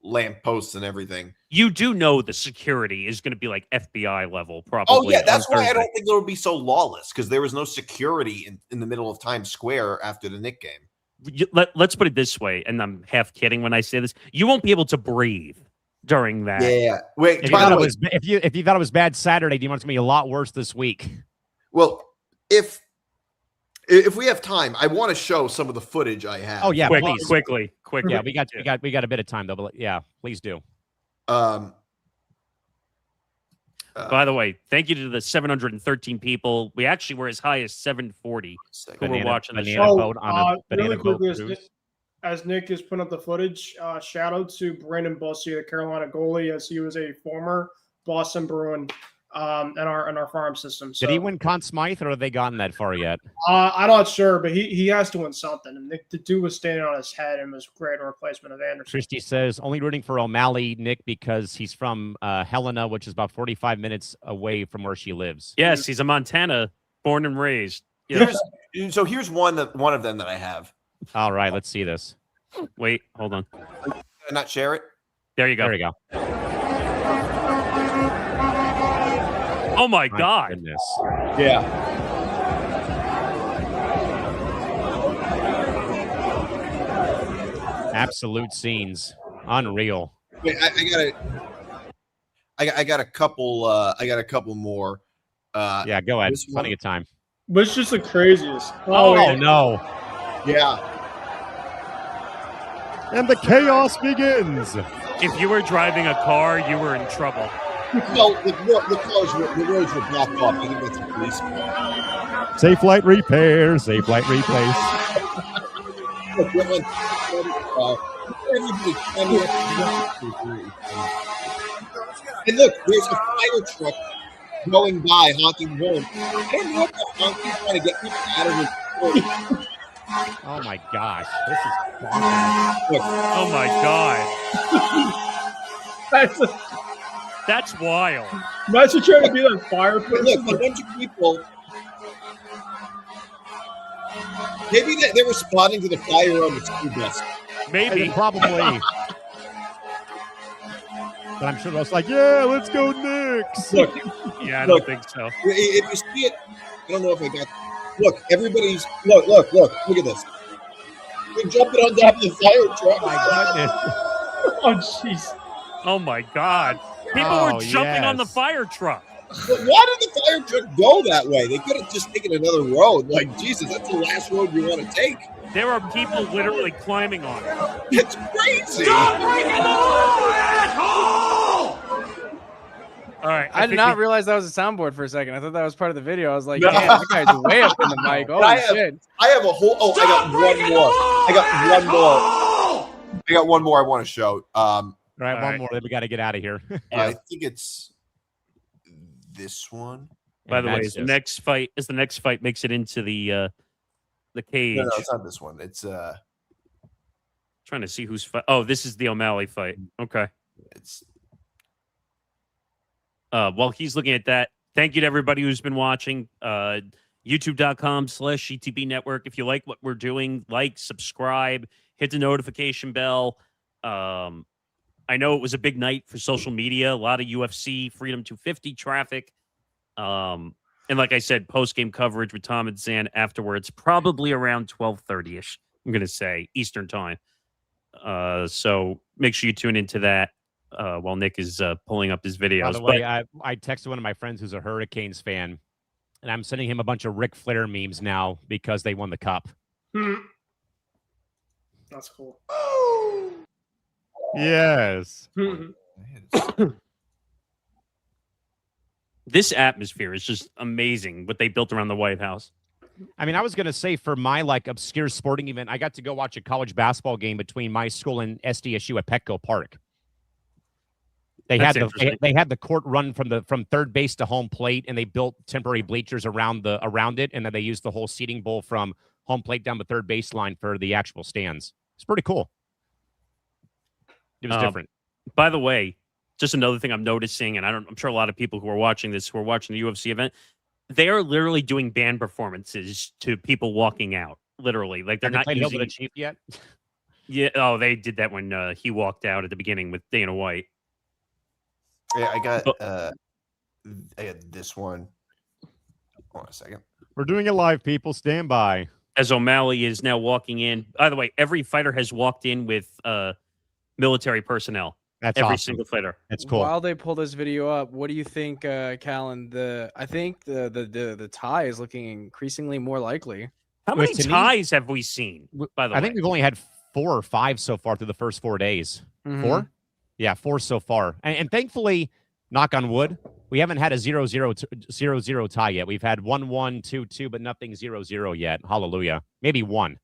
lamp posts and everything. You do know the security is going to be like FBI level, probably. Oh, yeah. That's why I don't think it'll be so lawless, because there was no security in the middle of Times Square after the Knicks game. Let's put it this way, and I'm half kidding when I say this. You won't be able to breathe during that. Yeah. Wait, if you thought it was bad Saturday, do you want it to be a lot worse this week? Well, if we have time, I want to show some of the footage I have. Oh yeah, quickly. Yeah, we got a bit of time though, but yeah, please do. By the way, thank you to the 713 people. We actually were as high as 740 who were watching the show. Boat on a banana really quickly, boat as Nick is putting up the footage, shout out to Brandon Bussey, the Carolina goalie, as he was a former Boston Bruin in our farm system. So, did he win Conn Smythe, or have they gotten that far yet? I'm not sure, but he has to win something. And the dude was standing on his head and was a great replacement of Anderson. Christy says only rooting for O'Malley, Nick, because he's from Helena, which is about 45 minutes away from where she lives. Yes, he's a Montana, born and raised. Yes. Here's one of them that I have. All right, let's see this. Wait, hold on. Can I not share it? There you go. There we go. Oh my God. Goodness. Yeah. Absolute scenes. Unreal. Wait, I got a couple. I got a couple more. Yeah, go ahead. Plenty of time. But it's just the craziest. Oh no. Yeah. And the chaos begins. If you were driving a car, you were in trouble. Well, the roads were blocked off. I think that's a police car. Safe light repair. Safe light replace. And look, there's a fire truck going by, honking horn. I don't know if that honking's trying to get people out of his road. Oh my gosh. This is bonkers. Oh my God. That's wild. Imagine trying to be that fire person. Look, a bunch of people. Maybe they're responding to the fire on the school bus. Maybe. Probably. But I'm sure that's like, yeah, let's go Knicks. Look, Yeah, I Look. don't think so. if you see it, I don't know if I got. Look, everybody's look at this. They're jumping on top of the fire truck. My goodness. Oh, jeez. Oh my God! People Oh, were jumping on the yes. fire truck. But why did the fire truck go that way? They could have just taken another road. Like, Jesus, that's the last road you want to take. There are people literally climbing on it. It's crazy. All right, I did think not we- realize that was a soundboard for a second. I thought that was part of the video. I was like, No. damn, that guy's way up in the mic. But I Holy have- shit. I have a whole. Oh, I got one more. I got one more I want to show. All right, All one right. more. Then we got to get out of here. I think it's this one. By the way, That's as the just- next fight makes it into the cage. No, it's not this one. It's Trying to see who's fight. Oh, this is the O'Malley fight. Okay. it's While he's looking at that, thank you to everybody who's been watching. YouTube.com/ETB Network. If you like what we're doing, like, subscribe, hit the notification bell. I know it was a big night for social media. A lot of UFC Freedom 250 traffic. And like I said, post-game coverage with Tom and Zan afterwards, probably around 12:30ish. I'm gonna say Eastern time. So make sure you tune into that while Nick is pulling up his videos. By the way, I texted one of my friends who's a Hurricanes fan, and I'm sending him a bunch of Ric Flair memes now because they won the cup. That's cool. Yes. This atmosphere is just amazing. What they built around the White House. I mean, I was going to say for my like obscure sporting event, I got to go watch a college basketball game between my school and SDSU at Petco Park. They That's had interesting. they had the court run from third base to home plate, and they built temporary bleachers around it, and then they used the whole seating bowl from home plate down the third baseline for the actual stands. It's pretty cool. It was different. By the way, just another thing I'm noticing, and I'm sure a lot of people who are watching this, who are watching the UFC event, they are literally doing band performances to people walking out. Literally, like they're not played Hail to using. the Chief yet. Yeah. Oh, they did that when he walked out at the beginning with Dana White. yeah. I got Oh. this one. Hold on a second. We're doing it live, people. Stand by. As O'Malley is now walking in. By the way, every fighter has walked in with military personnel. That's Every awesome. single fighter. That's cool. While they pull this video up, what do you think, Callan? I think the tie is looking increasingly more likely. How Well, many to me- ties have we seen? By the I way, think we've only had 4 or 5 so far through the first 4 days. Mhm. 4? Yeah, 4 so far. And thankfully, knock on wood, we haven't had a 0-0 tie yet. We've had 1-1, 2-2, but nothing 0-0 yet. Hallelujah. Maybe 1.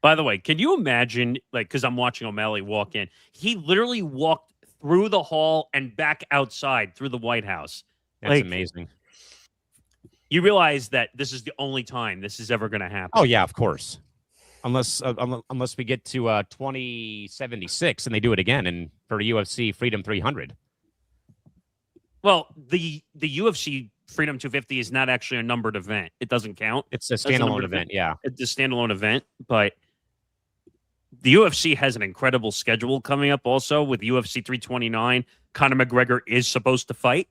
By the way, can you imagine, like, because I'm watching O'Malley walk in, he literally walked through the hall and back outside through the White House. That's Like, amazing. You realize that this is the only time this is ever going to happen. Oh, yeah, of course. Unless we get to 2076 and they do it again and for UFC Freedom 300. Well, the UFC Freedom 250 is not actually a numbered event. It doesn't count. It's a a standalone numbered event, yeah. It's a standalone event, but the UFC has an incredible schedule coming up also with UFC 329. Conor McGregor is supposed to fight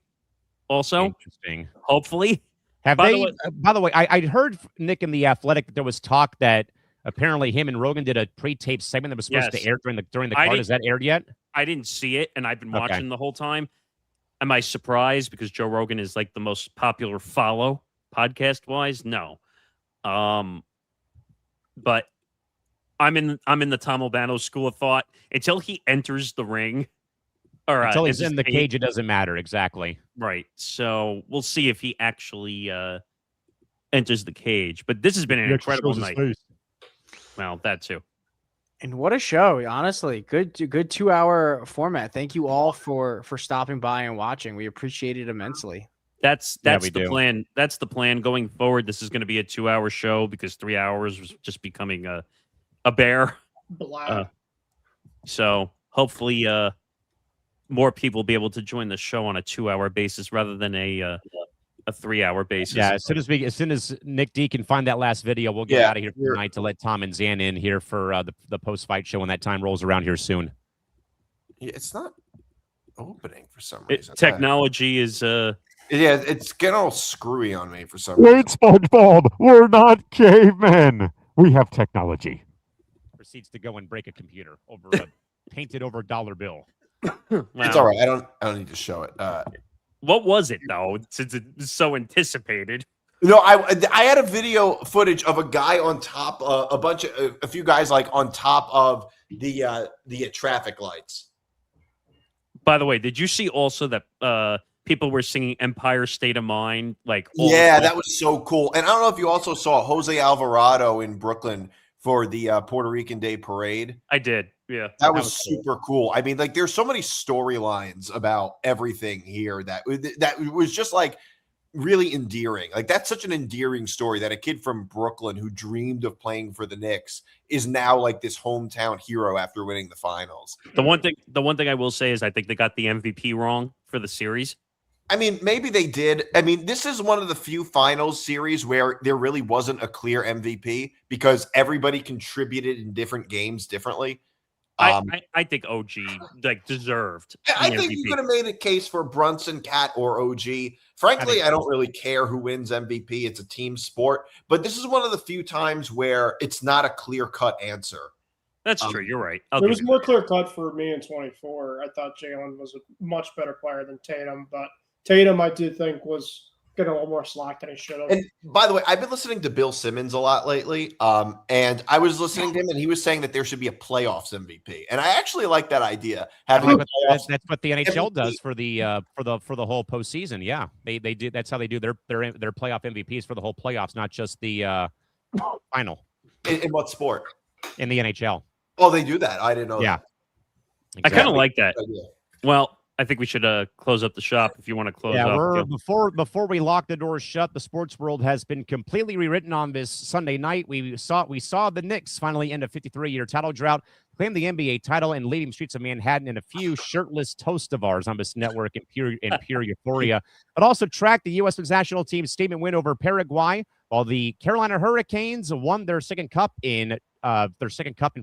also, Interesting. hopefully. Have By the they? way- By the way, I heard Nick in the Athletic that there was talk that apparently him and Rogan did a pre-taped segment that was supposed Yes. to air during the I card. didn't- Is that aired yet? I didn't see it, and I've been Okay. watching the whole time. Am I surprised because Joe Rogan is like the most popular follow podcast-wise? No. But I'm in the Tom Albano school of thought. Until he enters the ring, or Until he's enters in the cage, it doesn't matter. Exactly. right? So we'll see if he actually enters the cage. But this has been an incredible night. Well, that too. And what a show, honestly. Good 2-hour format. Thank you all for stopping by and watching. We appreciate it immensely. That's Yeah, the we do. plan. That's the plan going forward. This is going to be a 2-hour show because 3 hours was just becoming a bear. Blah. So hopefully more people will be able to join the show on a 2-hour basis rather than a a 3-hour basis. Yeah, as soon as Nick D can find that last video, we'll get out of here tonight to let Tom and Zan in here for the post-fight show when that time rolls around here soon. Yeah, it's not opening for some reason. Technology is it's getting all screwy on me for some reason. Wait, SpongeBob, we're not cavemen. We have technology. Proceeds to go and break a computer over a painted over dollar bill. wow. It's all right. I don't need to show it. What was it though? Since it was so anticipated. No, I had a video footage of a guy on top, a few guys like on top of the traffic lights. By the way, did you see also that people were singing Empire State of Mind? Like, Yeah, that was so cool. And I don't know if you also saw Jose Alvarado in Brooklyn for the Puerto Rican Day Parade. I did. Yeah. That was super cool. I mean, like, there's so many storylines about everything here that was just like really endearing. Like, that's such an endearing story that a kid from Brooklyn who dreamed of playing for the Knicks is now like this hometown hero after winning the finals. The one thing I will say is I think they got the MVP wrong for the series. I mean, maybe they did. I mean, this is one of the few finals series where there really wasn't a clear MVP because everybody contributed in different games differently. I think OG like deserved. I think you could have made a case for Brunson, Cat, or OG. Frankly, I don't really care who wins MVP. It's a team sport. But this is one of the few times where it's not a clear-cut answer. That's true. You're right. It was more clear-cut for me in 24. I thought Jalen was a much better player than Tatum. But Tatum, I did think, was getting a little more slack than he should have. And by the way, I've been listening to Bill Simmons a lot lately. And I was listening to him, and he was saying that there should be a playoffs MVP. And I actually like that idea. That's what the NHL does for the whole postseason. Yeah, they do. That's how they do their playoff MVPs for the whole playoffs, not just the final. In what sport? In the NHL. Oh, they do that. I didn't know. Yeah, that. Exactly. I kind of like that. Well, I think we should close up the shop if you want to close up. Before we lock the doors shut, the sports world has been completely rewritten on this Sunday night. We saw the Knicks finally end a 53-year title drought, claim the NBA title, and leading streets of Manhattan in a few shirtless toast of ours on this network in pure euphoria. But also track the U.S. men's national team's statement win over Paraguay, while the Carolina Hurricanes won their second cup in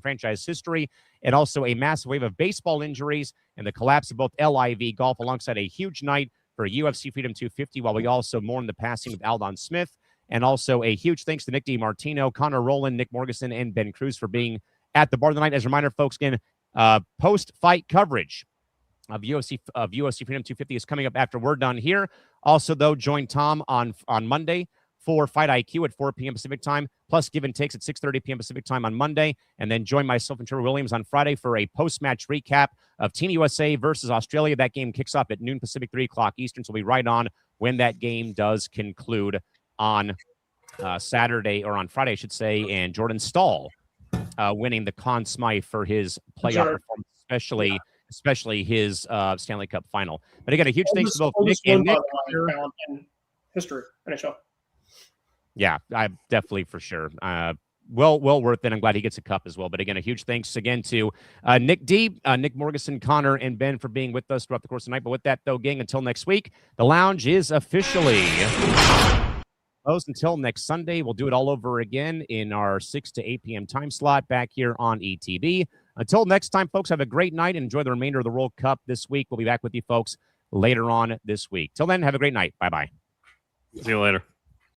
franchise history, and also a massive wave of baseball injuries and the collapse of both LIV Golf alongside a huge night for UFC Freedom 250, while we also mourn the passing of Aldon Smith. And also a huge thanks to Nick DiMartino, Connor Rowland, Nick Morganson, and Ben Cruz for being at the bar tonight. As a reminder, folks, again, post-fight coverage of UFC Freedom 250 is coming up after we're done here. Also, though, join Tom on Monday for Fight IQ at 4 p.m. Pacific time, plus Give and Takes at 6:30 p.m. Pacific time on Monday, and then join myself and Trevor Williams on Friday for a post-match recap of Team USA versus Australia. That game kicks off at noon Pacific, 3 o'clock Eastern, so we'll be right on when that game does conclude on Saturday, or on Friday, I should say, and Jordan Stahl winning the Conn Smythe for his playoff performance, especially his Stanley Cup final. But again, a huge thanks to both Nick and Nick. History, NHL. Yeah, I definitely for sure. Well worth it. I'm glad he gets a cup as well. But again, a huge thanks again to Nick D, Nick Morganson, Connor, and Ben for being with us throughout the course of the night. But with that, though, gang, until next week, the lounge is officially closed until next Sunday. We'll do it all over again in our 6 to 8 p.m. time slot back here on ETB. Until next time, folks, have a great night and enjoy the remainder of the World Cup this week. We'll be back with you folks later on this week. Till then, have a great night. Bye-bye. See you later.